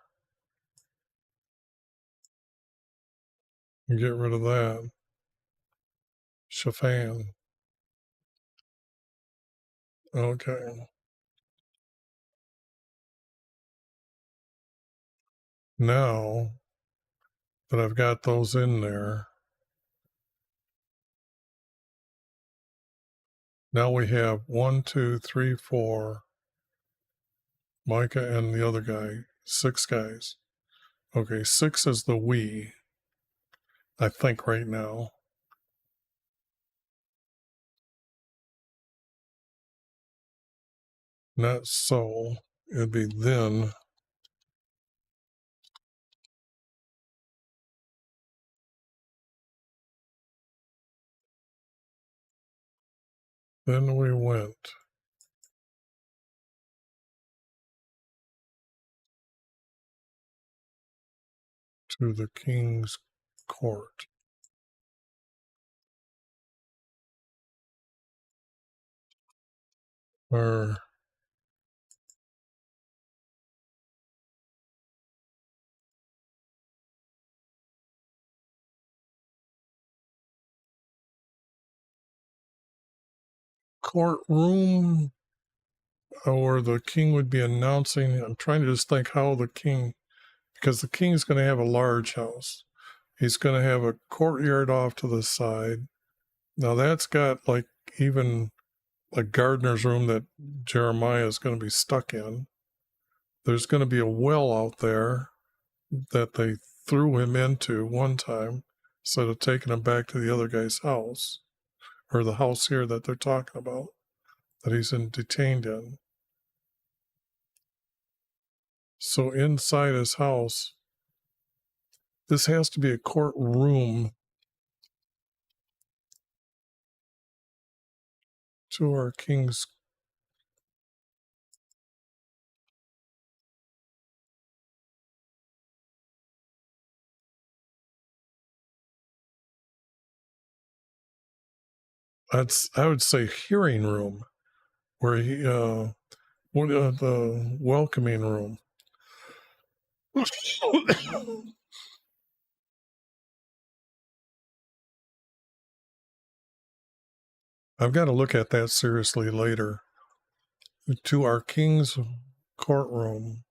and get rid of that. Chiffon. Okay. Now that I've got those in there, now we have 1, 2, 3, 4, Micah and the other guy, 6 guys. Okay, 6 is the we, I think, right now. Not so. It'd be then. Then we went to the king's court. Or courtroom, or the king would be announcing. I'm trying to just think how the king, because the king's going to have a large house. He's going to have a courtyard off to the side. Now that's got like even a gardener's room that Jeremiah is going to be stuck in. There's going to be a well out there that they threw him into one time instead of taking him back to the other guy's house, or the house here that they're talking about that he's detained in. So inside his house, this has to be a courtroom to our king's. I would say hearing room, where he the welcoming room. I've got to look at that seriously later. To our king's courtroom.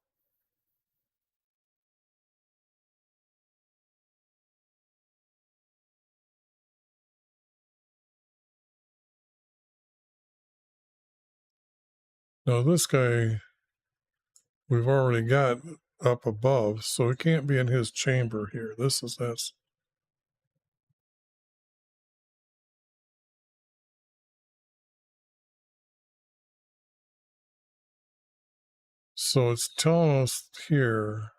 Now this guy we've already got up above, so it can't be in his chamber here. That's so it's telling us here.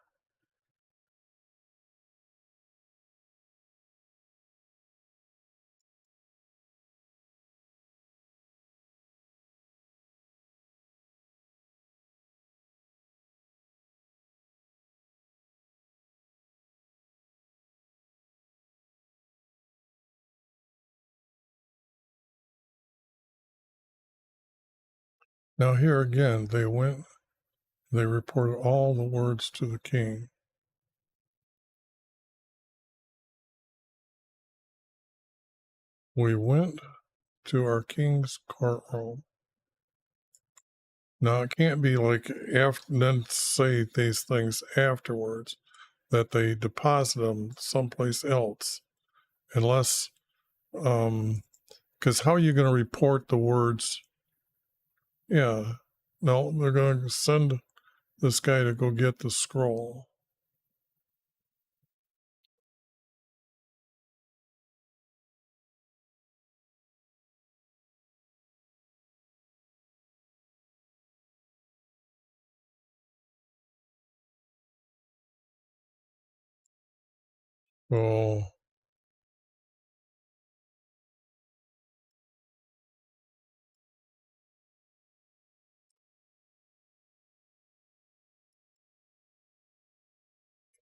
Now here again, they reported all the words to the king. We went to our king's courtroom. Now it can't be like then say these things afterwards that they deposit them someplace else, unless because how are you going to report the words? Yeah, no, they're going to send this guy to go get the scroll. So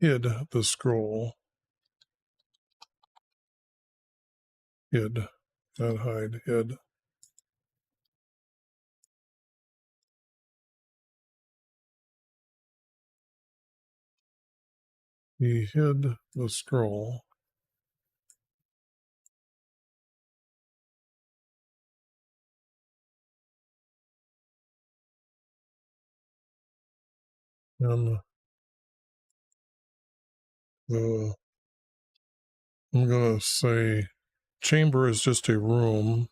hid the scroll. Hid, not hide, hid. He hid the scroll in the, I'm going to say, chamber is just a room.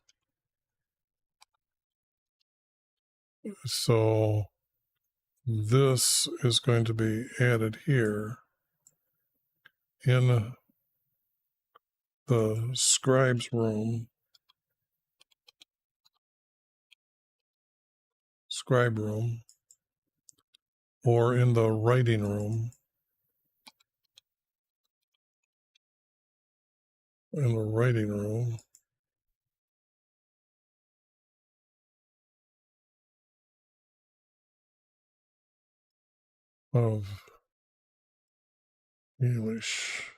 So this is going to be added here in the scribe's room, scribe room, or in the writing room. In the writing room of English.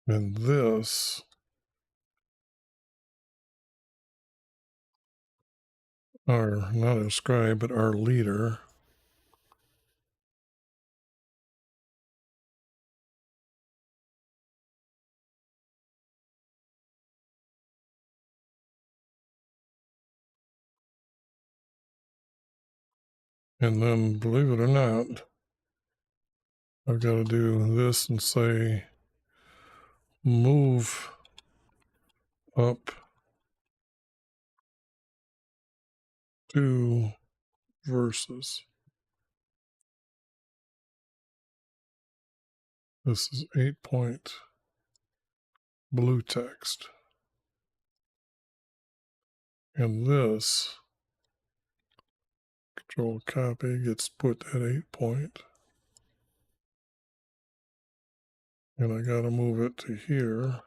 And this our, not our scribe, but our leader. And then, believe it or not, I've got to do this and say move up 2 verses. This is 8-point blue text. And this, control copy, gets put at 8-point. And I got to move it to here.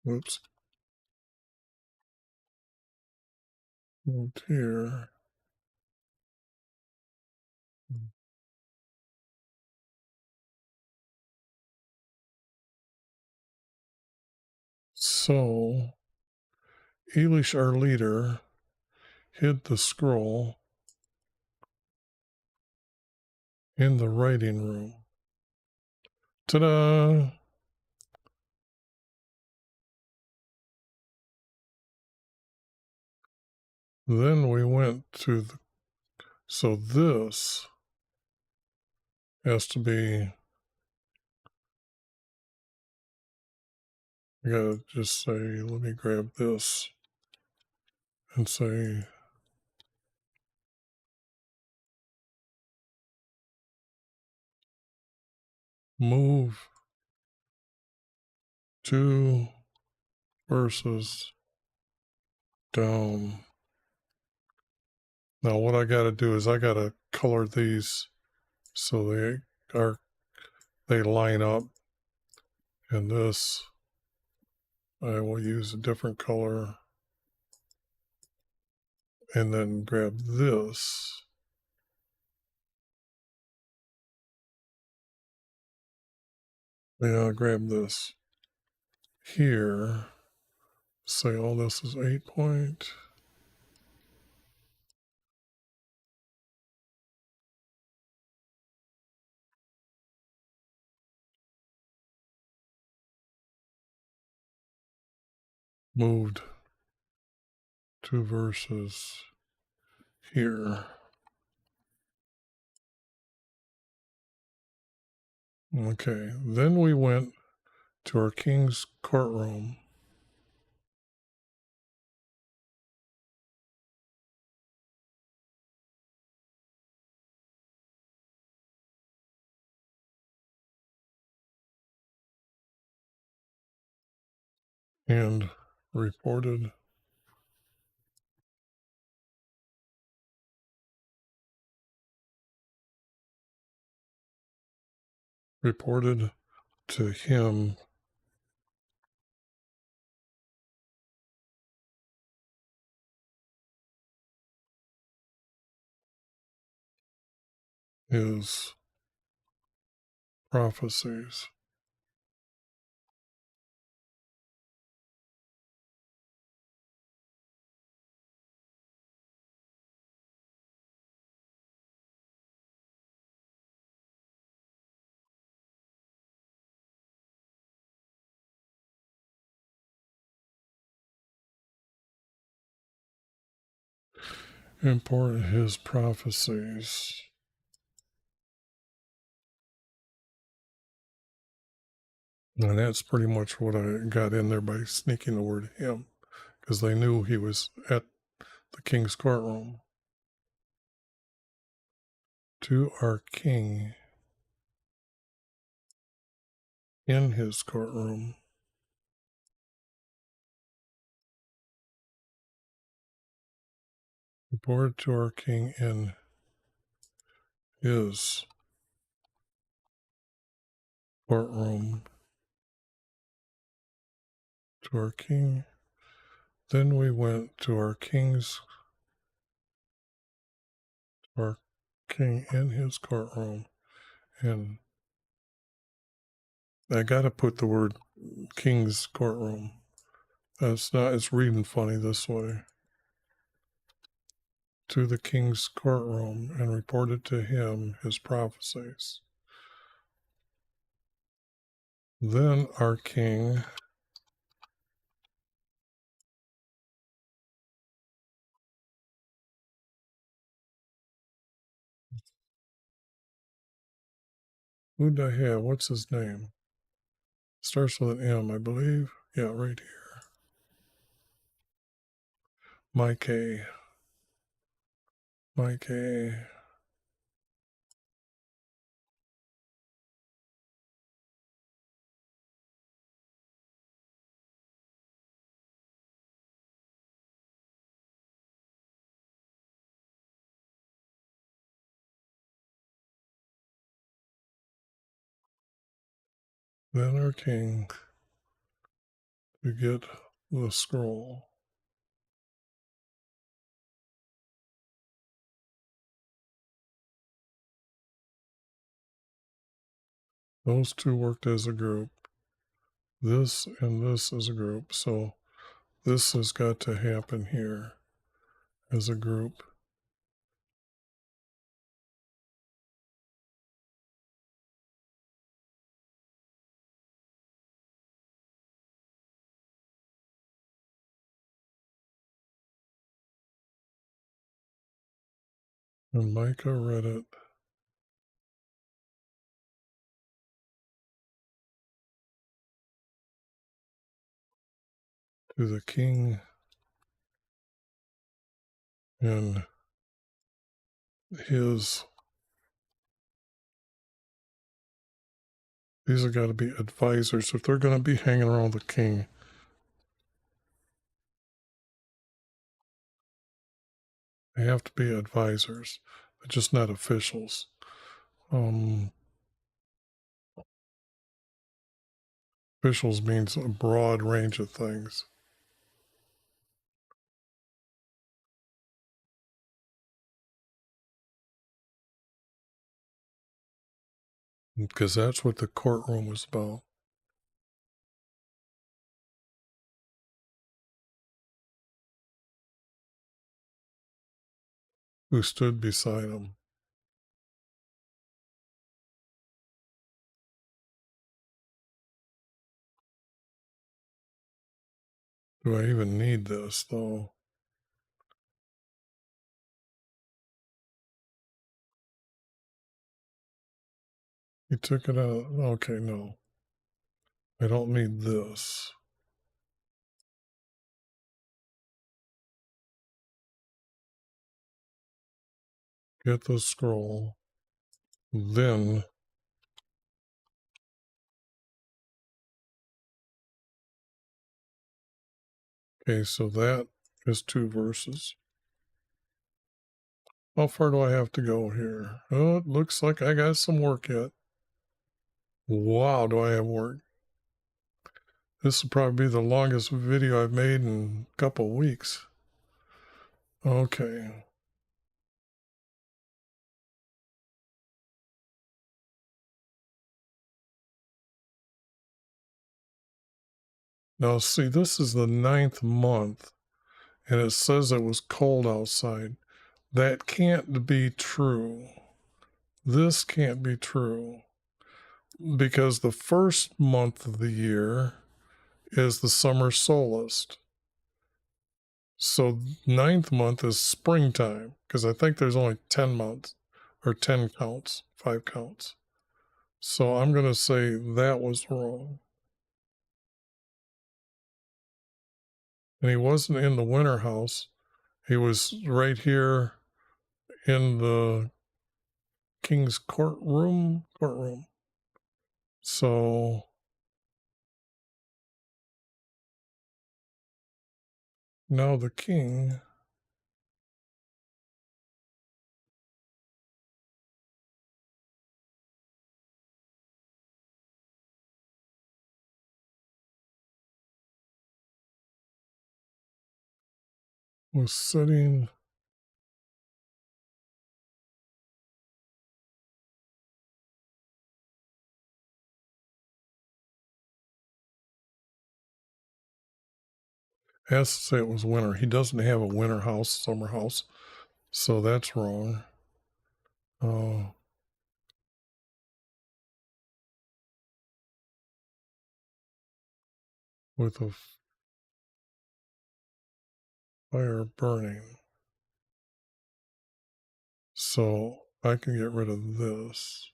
Whoops. Moved here. So, Elish, our leader, hid the scroll in the writing room. Ta-da! Then we went to the, so this has to be, I gotta just say, let me grab this and say, move 2 verses down. Now what I gotta do is I gotta color these so they line up, and this I will use a different color, and then grab this. Yeah, I'll grab this here. Say all this is 8 point. Moved 2 verses here. Okay, then we went to our king's courtroom. And reported to him his prophecies. Important his prophecies. And that's pretty much what I got in there by sneaking the word him, because they knew he was at the king's courtroom. To our king in his courtroom. Report to our king in his courtroom. To our king. Then we went to our king in his courtroom. And I got to put the word king's courtroom. It's reading funny this way. To the king's courtroom and reported to him his prophecies. Then our king who'd I have? What's his name? Starts with an M, I believe. Yeah, right here. Mike A. Mike A. Then our king to get the scroll. Those two worked as a group. This and this as a group. So this has got to happen here as a group. And Micah read it. To the king and his. These have got to be advisors. If they're going to be hanging around the king, they have to be advisors. They're just not officials. Officials means a broad range of things. Because that's what the courtroom was about. Who stood beside him. Do I even need this, though? He took it out. Okay, no. I don't need this. Get the scroll. Then, okay, so that is 2 verses. How far do I have to go here? Oh, it looks like I got some work yet. Wow, do I have work. This will probably be the longest video I've made in a couple weeks. Okay. Now, see, this is the 9th month, and it says it was cold outside. That can't be true. This can't be true. Because the first month of the year is the summer solstice. So 9th month is springtime, because I think there's only 10 months, or 10 counts, 5 counts. So I'm going to say that was wrong. And he wasn't in the winter house. He was right here in the king's courtroom. So now the king was sitting. Has to say it was winter. He doesn't have a winter house, summer house. So that's wrong. With a fire burning. So I can get rid of this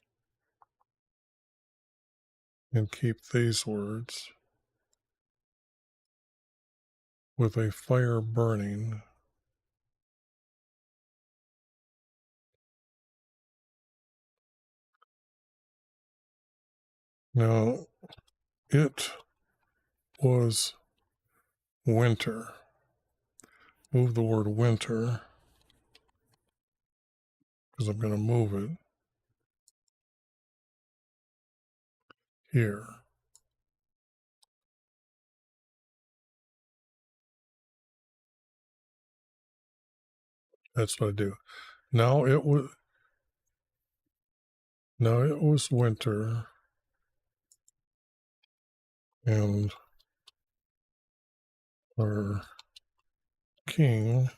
and keep these words. With a fire burning. Now, it was winter. Move the word winter, because I'm going to move it here. That's what I do. Now it was winter, and our king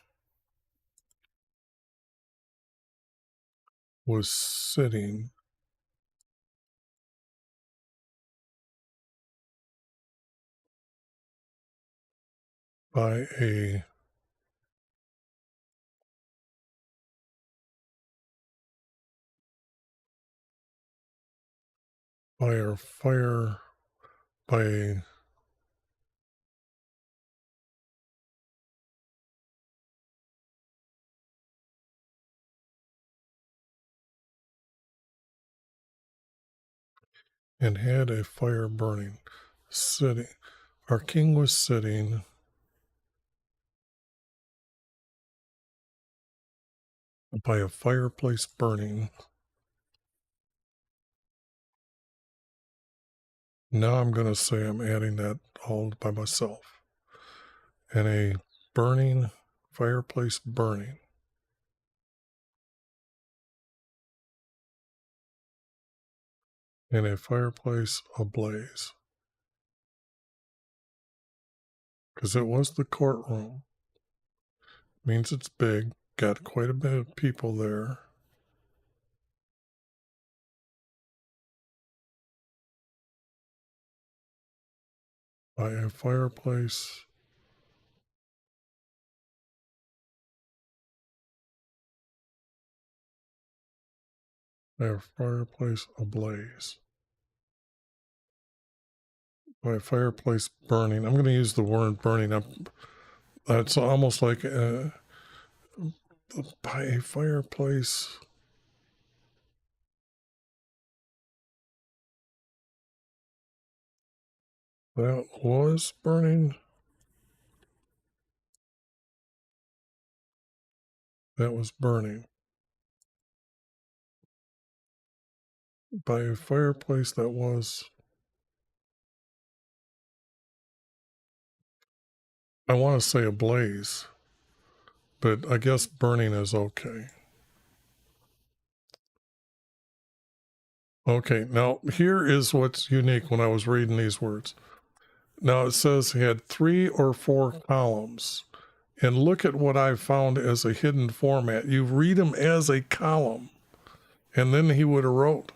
was sitting by a fire by and had a fire burning. Sitting, our king was sitting by a fireplace burning. Now I'm going to say I'm adding that all by myself. And a burning, fireplace burning. And a fireplace ablaze. Because it was the courtroom. Means it's big. Got quite a bit of people there. By a fireplace. By a fireplace ablaze. By a fireplace burning. I'm going to use the word burning up. It's almost like by a fireplace. That was burning. That was burning. By a fireplace that was. I want to say ablaze, but I guess burning is okay. Okay, now here is what's unique when I was reading these words. Now it says he had 3 or 4 columns. And look at what I found as a hidden format. You read them as a column. And then he would have wrote,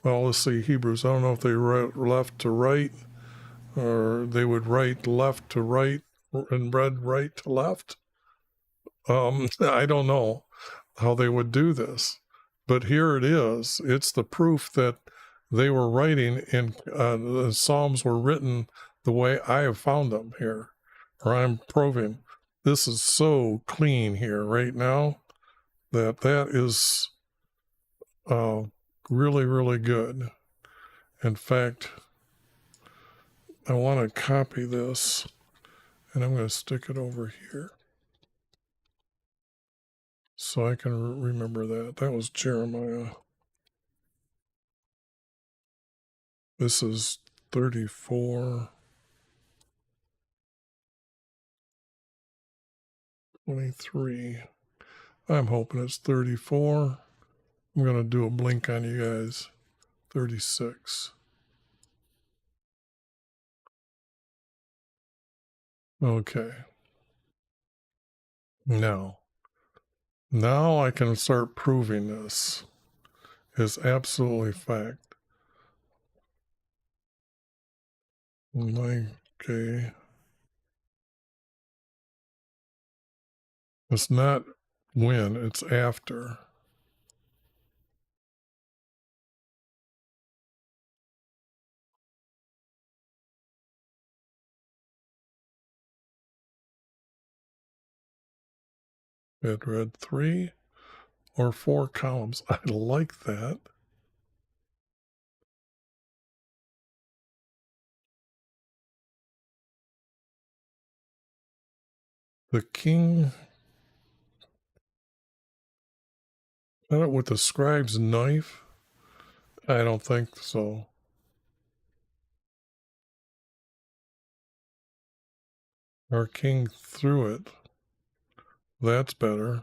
well, let's see, Hebrews. I don't know if they wrote left to right, or they would write left to right and read right to left. I don't know how they would do this. But here it is. It's the proof that they were writing and the Psalms were written the way I have found them here, or I'm proving. This is so clean here right now that is really, really good. In fact, I want to copy this and I'm going to stick it over here so I can remember that. That was Jeremiah. This is 34, 23. I'm hoping it's 34. I'm going to do a blink on you guys. 36. Okay. Now I can start proving this is absolutely fact. Okay. It's not when, it's after. It read 3 or 4 columns. I like that. The king, with the scribe's knife? I don't think so. Our king threw it. That's better.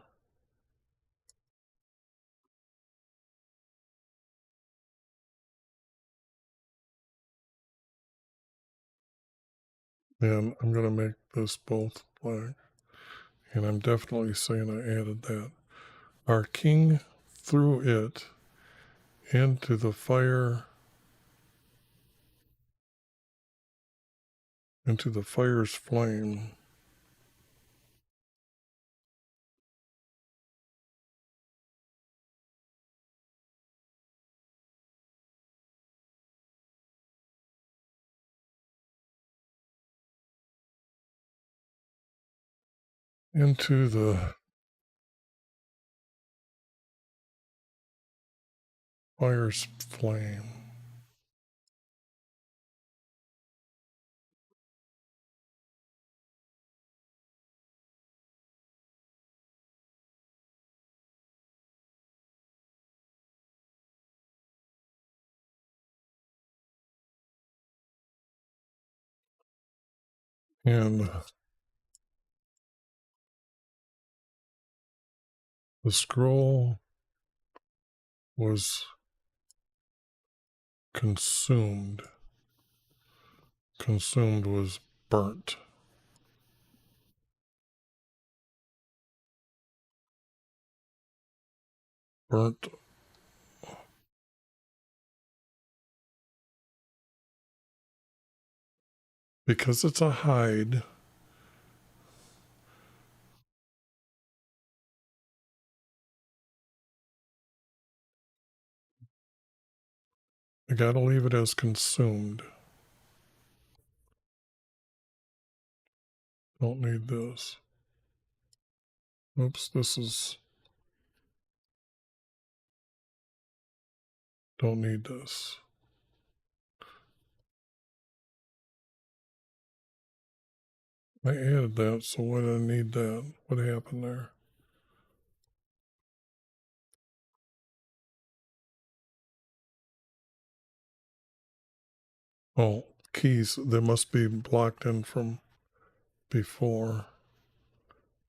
And I'm going to make this both black. And I'm definitely saying I added that. Our king threw it into the fire, into the fire's flame. into the fire's flame. And the scroll was consumed. Consumed was burnt. Burnt. Because it's a hide, I gotta leave it as consumed. Don't need this. Oops, this is... Don't need this. I added that, so why did I need that? What happened there? Oh, keys. They must be blocked in from before.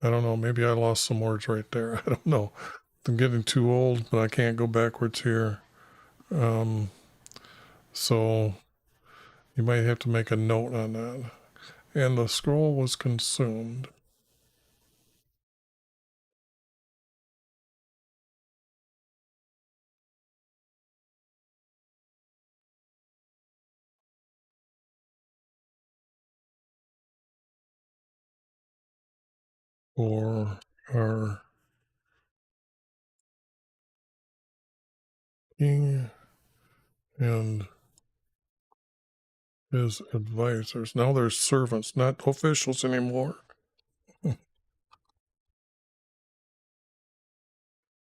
I don't know. Maybe I lost some words right there. I don't know. I'm getting too old, but I can't go backwards here. So you might have to make a note on that. And the scroll was consumed. For our king and his advisors. Now they're servants, not officials anymore.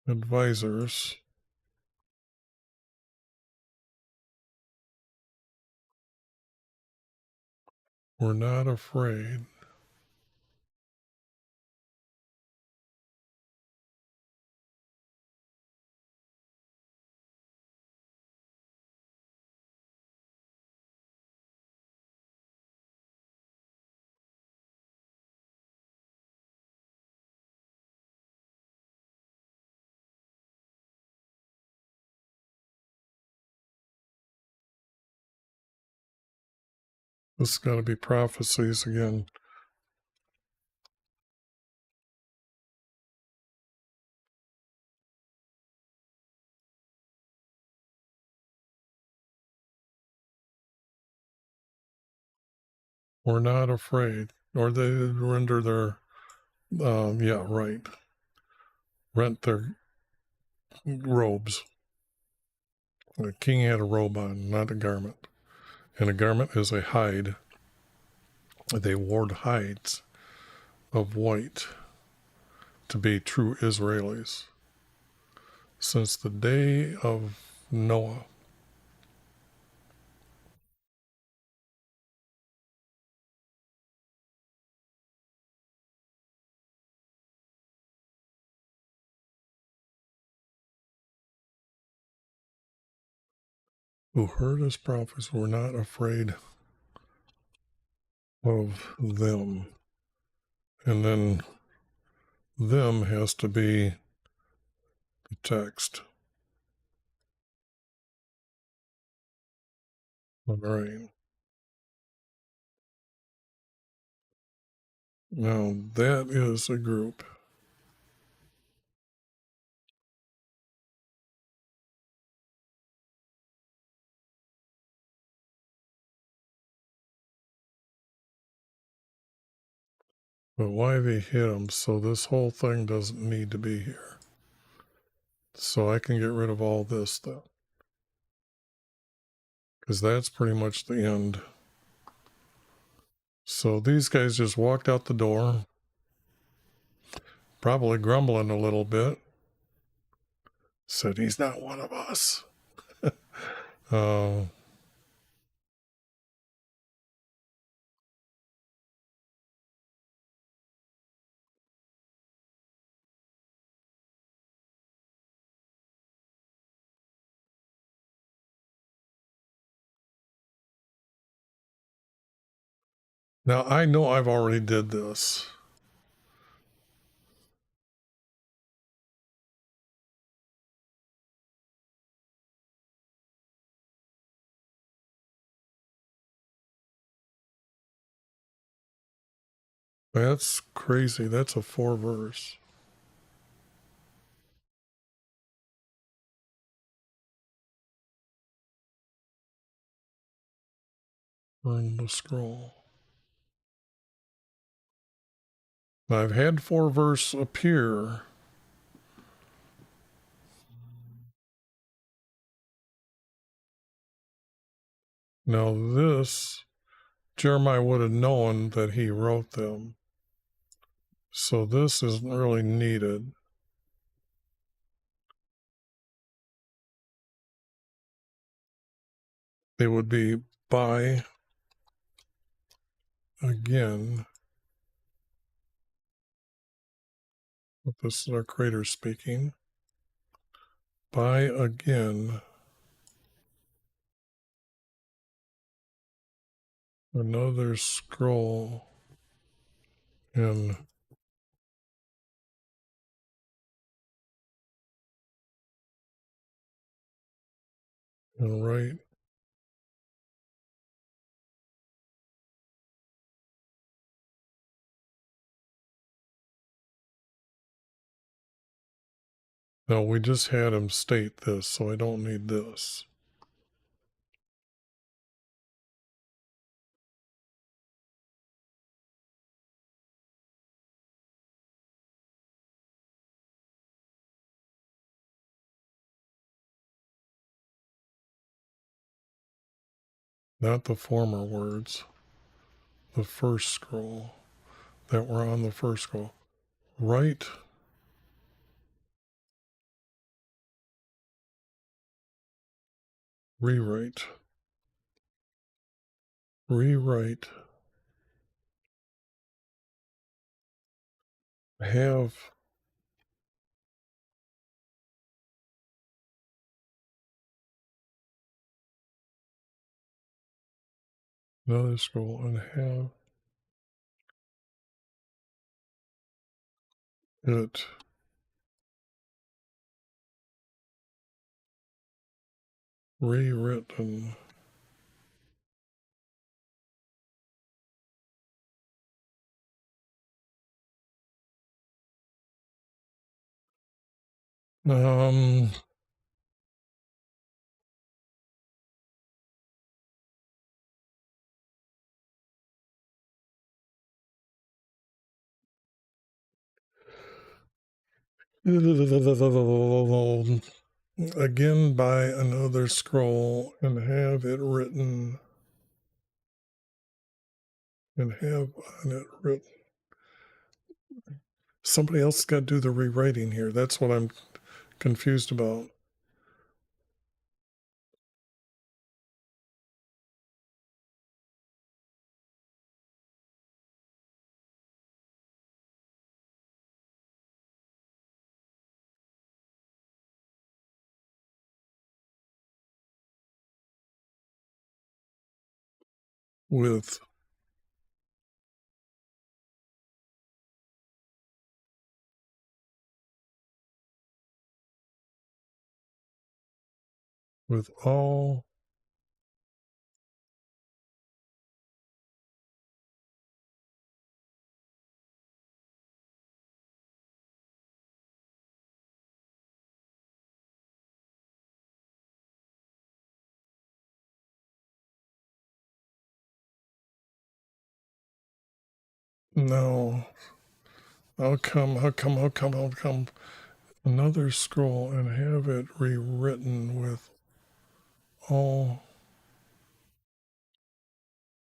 Advisors were not afraid. This has got to be prophecies again. Were not afraid, or they render their, yeah, right, rent their robes. The king had a robe on, not a garment. And a garment is a hide. They wore hides of white to be true Israelis. Since the day of Noah, who heard his prophets were not afraid of them. And then them has to be the text. All right. Now that is a group. But why they hit them? So this whole thing doesn't need to be here. So I can get rid of all this stuff. Because that's pretty much the end. So these guys just walked out the door. Probably grumbling a little bit. Said he's not one of us. uh, Now I know I've already did this. That's crazy. That's a 4 verse. Burn the scroll. Now I've had 4 verse appear. Now this, Jeremiah would have known that he wrote them. So this isn't really needed. It would be by again. This is our creator speaking. By again another scroll and write. No, we just had him state this, so I don't need this. Not the former words, the first scroll that were on the first scroll. Write rewrite, have another scroll and have it rewritten. Um, again by another scroll and have it written and have on it written. Somebody else got to do the rewriting here. That's what I'm confused about. With all no. How come another scroll and have it rewritten with all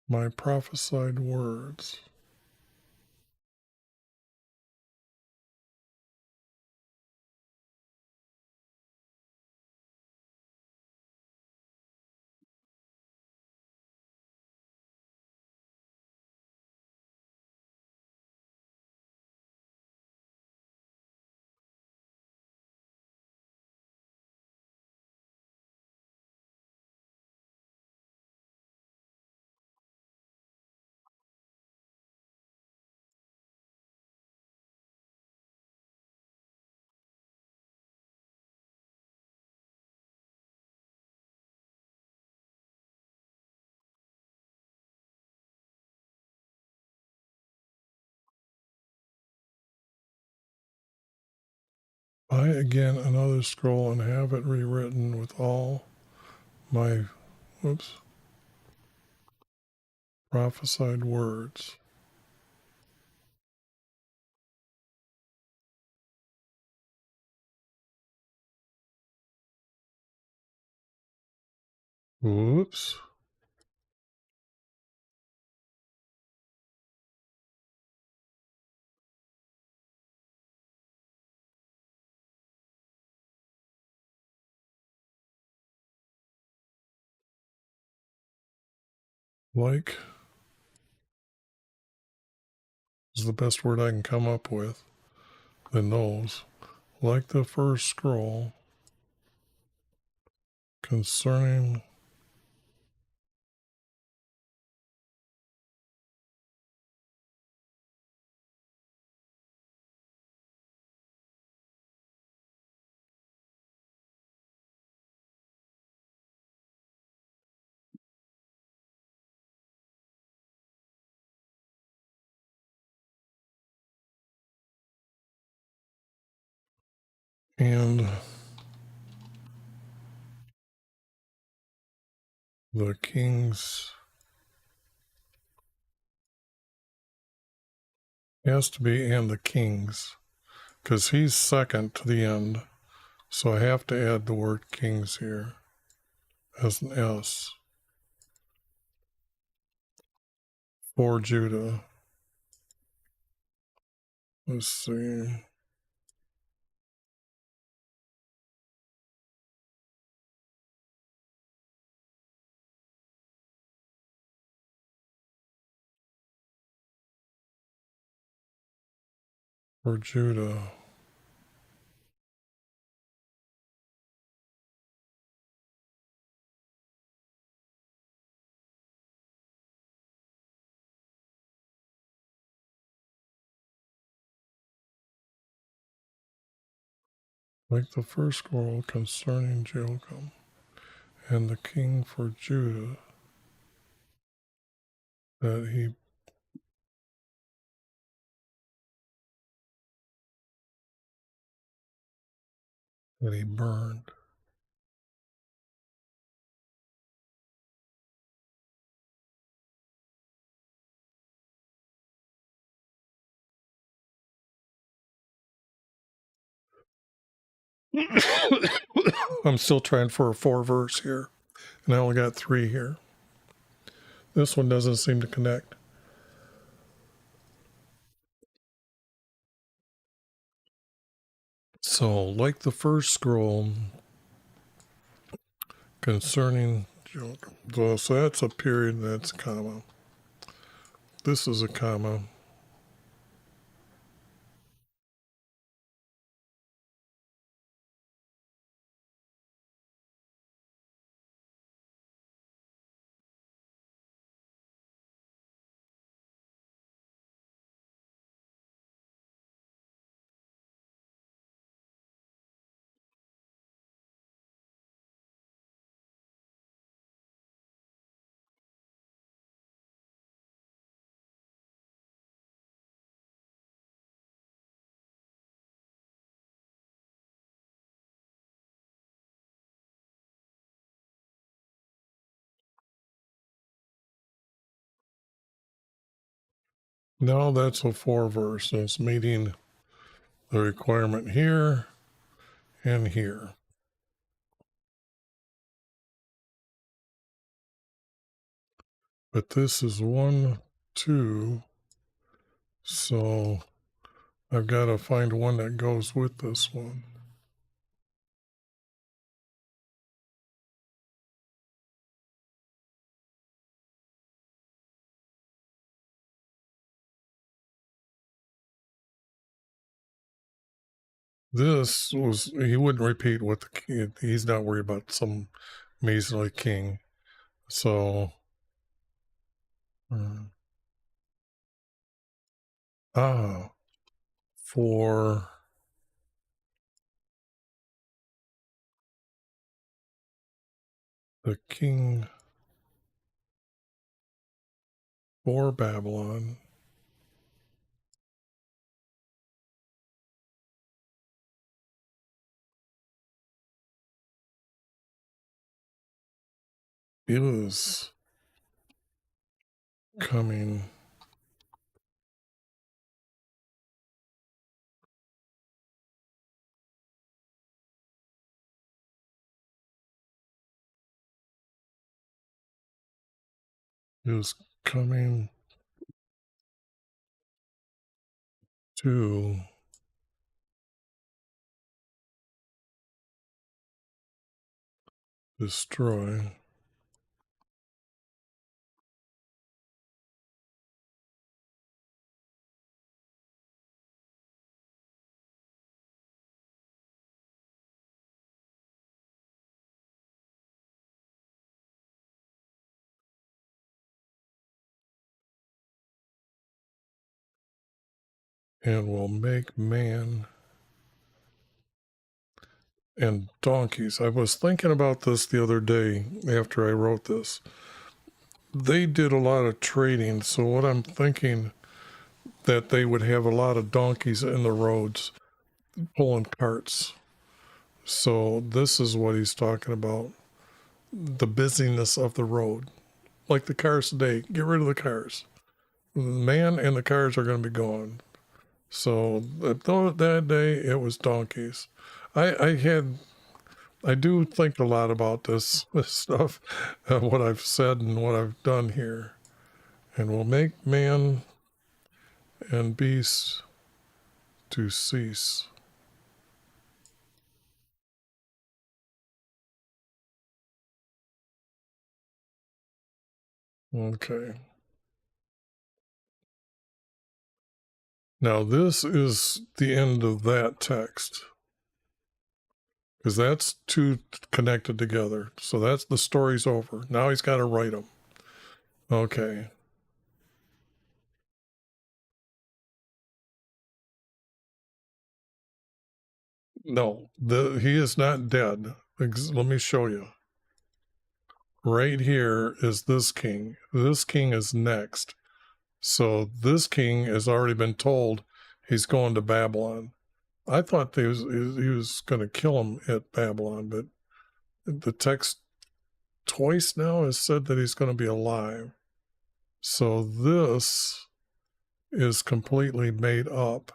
my prophesied words. buy again another scroll and have it rewritten with all my prophesied words. Whoops. Like is the best word I can come up with than those. Like the first scroll concerning and the king's has to be and the king's because he's second to the end. So I have to add the word kings here as an S for Judah. Let's see. For Judah. Like the first scroll concerning Joachim and the king for Judah, that he burned. I'm still trying for a 4 verse here, and I only got 3 here. This one doesn't seem to connect. So, like the first scroll concerning Joachim. So that's a period, that's a comma. This is a comma. Now that's a 4 verse. It's meeting the requirement here and here. But this is 1, 2. So I've got to find one that goes with this one. This was, he wouldn't repeat what the king, he's not worried about some measly king. So, for the king for Babylon, is coming is coming to destroy and will make man and donkeys. I was thinking about this the other day after I wrote this. They did a lot of trading, so what I'm thinking that they would have a lot of donkeys in the roads pulling carts. So this is what he's talking about. The busyness of the road. Like the cars today. Get rid of the cars. The man and the cars are going to be gone. So that day it was donkeys. I do think a lot about this stuff, what I've said and what I've done here. And will make man and beast to cease. Okay. Now this is the end of that text. Because that's two connected together. So that's the story's over. Now he's got to write them. Okay. No, he is not dead. Let me show you. Right here is this king. This king is next. So this king has already been told he's going to Babylon. I thought he was going to kill him at Babylon, but the text twice now has said that he's going to be alive. So this is completely made up.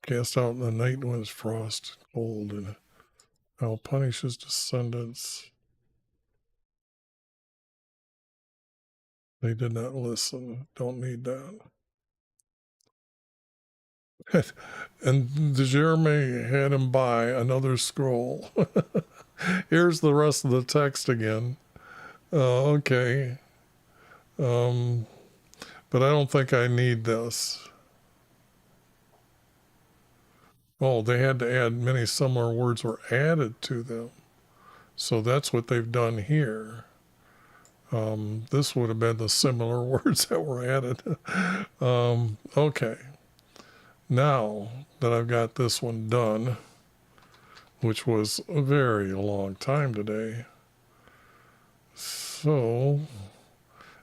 Cast out in the night when it's frost, cold, and I'll punish his descendants. They did not listen. Don't need that. And Jeremy had him buy another scroll. Here's the rest of the text again. Okay. But I don't think I need this. Oh, they had to add many similar words were added to them. So that's what they've done here. This would have been the similar words that were added. Okay. Now that I've got this one done, which was a very long time today. So,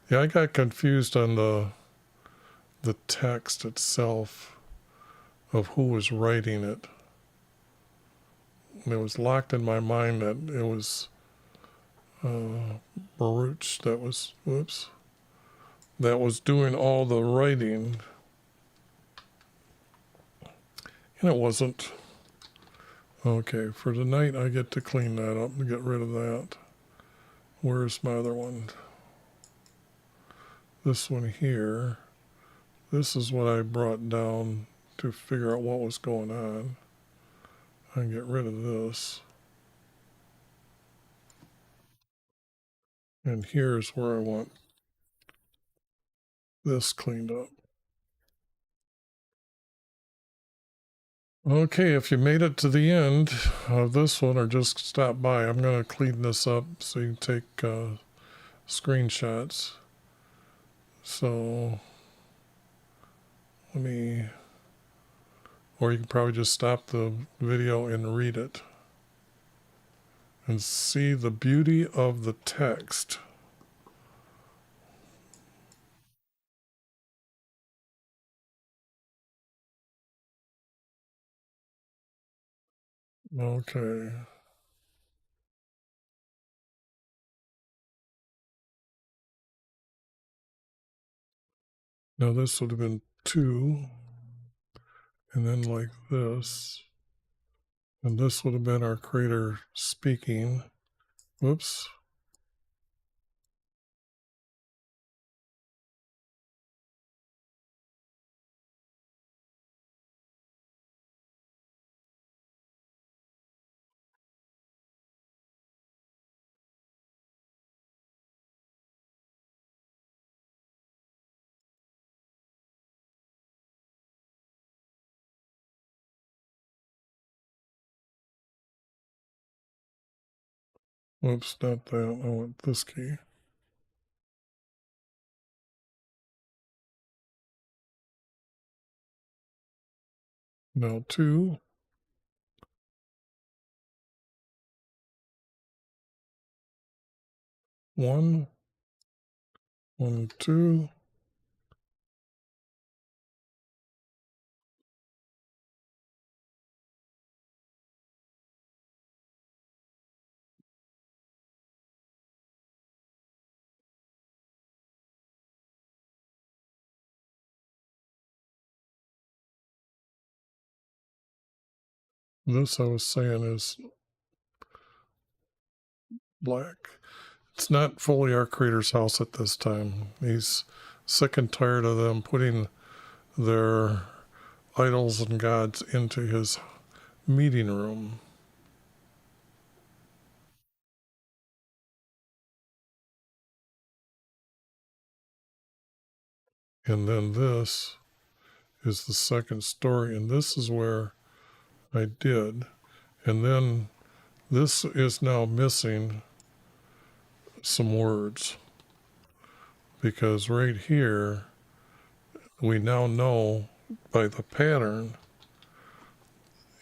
yeah, I got confused on the text itself of who was writing it. And it was locked in my mind that it was Baruch that was doing all the writing. And it wasn't. Okay, for tonight I get to clean that up and get rid of that. Where's my other one? This one here. This is what I brought down to figure out what was going on. I can get rid of this. And here's where I want this cleaned up. Okay, if you made it to the end of this one or just stop by, I'm going to clean this up so you can take screenshots. So let me, or you can probably just stop the video and read it and see the beauty of the text. Okay. Now this would have been 2, and then like this, and this would have been our creator speaking. Whoops. Whoops, not that. I want this key. Now 2. 1, 1, 2. This I was saying is black. It's not fully our creator's house at this time. He's sick and tired of them putting their idols and gods into his meeting room. And then this is the second story, and this is where I did. And then this is now missing some words, because right here we now know by the pattern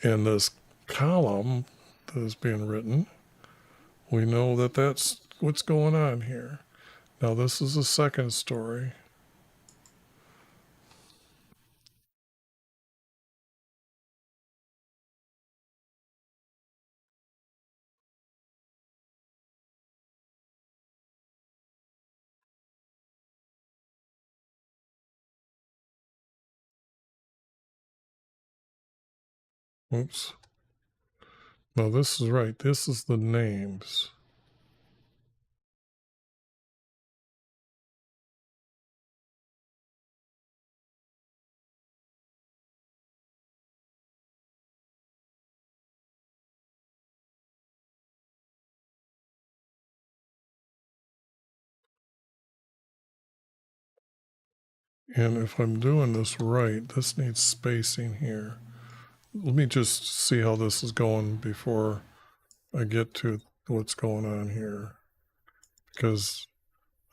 in this column that is being written, we know that that's what's going on here. Now this is the second story. Oops. No, this is right. This is the names. And if I'm doing this right, this needs spacing here. Let me just see how this is going before I get to what's going on here, because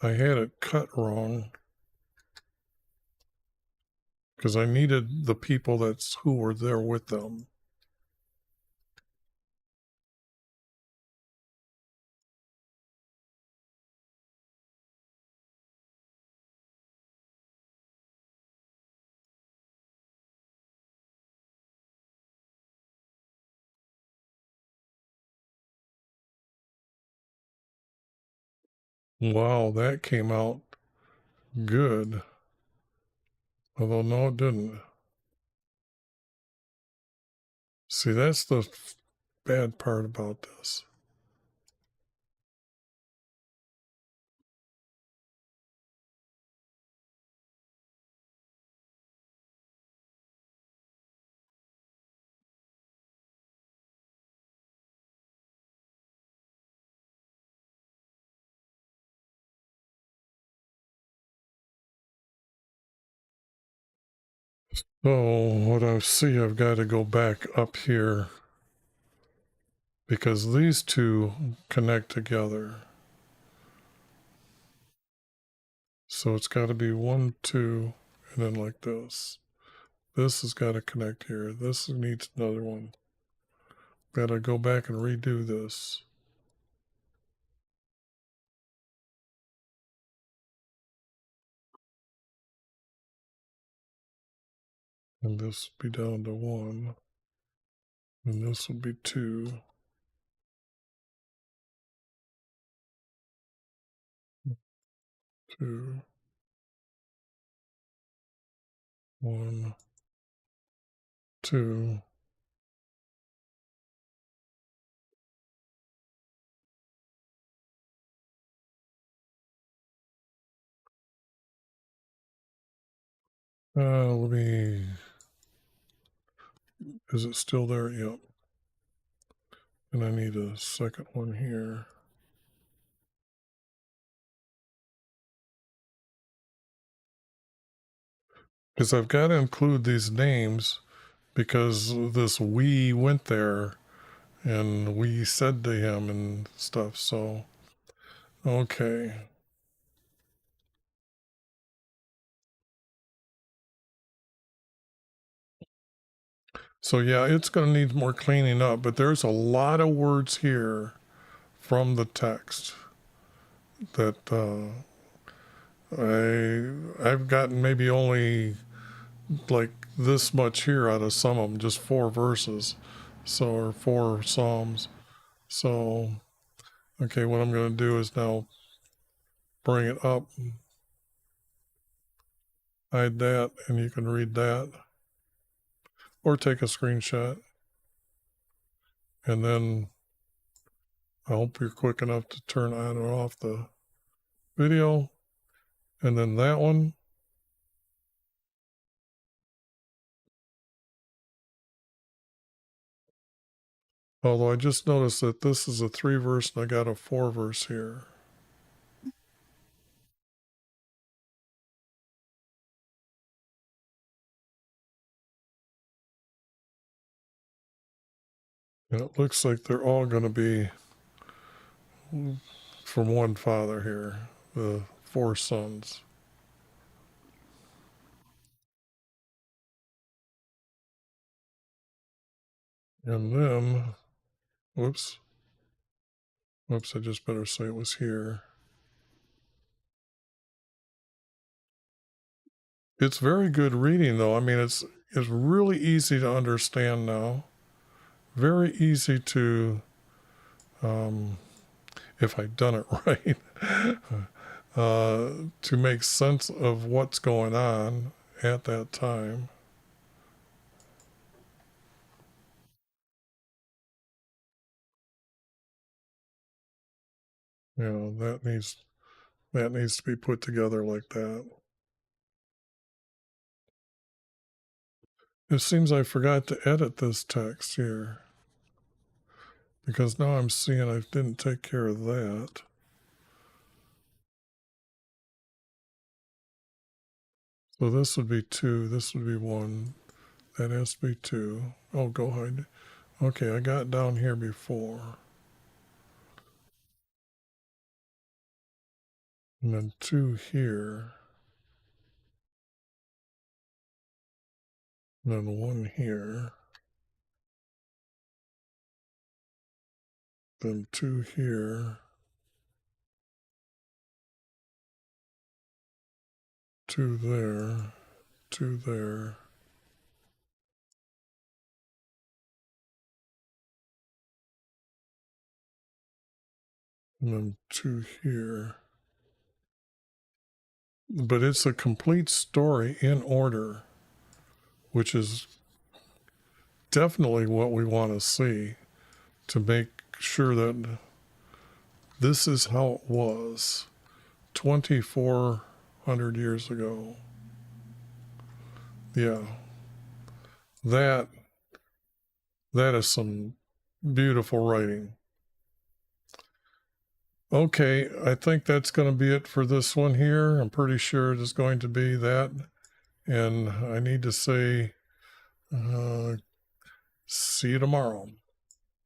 I had it cut wrong, because I needed the people who were there with them. Wow, that came out good. Although, no, it didn't. See, that's the bad part about this. So, what I see, I've got to go back up here, because these two connect together. So it's got to be 1, 2, and then like this. This has got to connect here. This needs another one. Got to go back and redo this. And this will be down to 1. And this will be 2. 2. 1, 2. Let me, is it still there? Yep. And I need a second one here. Because I've got to include these names because this we went there and we said to him and stuff. So, okay. So yeah, it's going to need more cleaning up, but there's a lot of words here from the text that I've gotten maybe only like this much here out of some of them, just 4 verses, so, or 4 psalms. So, okay, what I'm going to do is now bring it up, hide that, and you can read that, or take a screenshot, and then I hope you're quick enough to turn on or off the video, and then that one. Although I just noticed that this is a 3 verse and I got a 4 verse here. And it looks like they're all going to be from one father here, the 4 sons. And then, whoops, I just better say it was here. It's very good reading though. I mean, it's really easy to understand now. Very easy to, if I'd done it right, to make sense of what's going on at that time. You know, that needs to be put together like that. It seems I forgot to edit this text here, because now I'm seeing I didn't take care of that. So this would be 2, this would be 1, that has to be 2. Oh, go hide. Okay, I got down here before. And then 2 here. And then 1 here. Then 2 here. 2 there. 2 there. And then 2 here. But it's a complete story in order, which is definitely what we want to see, to make sure that this is how it was 2,400 years ago. Yeah, that is some beautiful writing. Okay, I think that's going to be it for this one here. I'm pretty sure it is going to be that. And I need to say, see you tomorrow.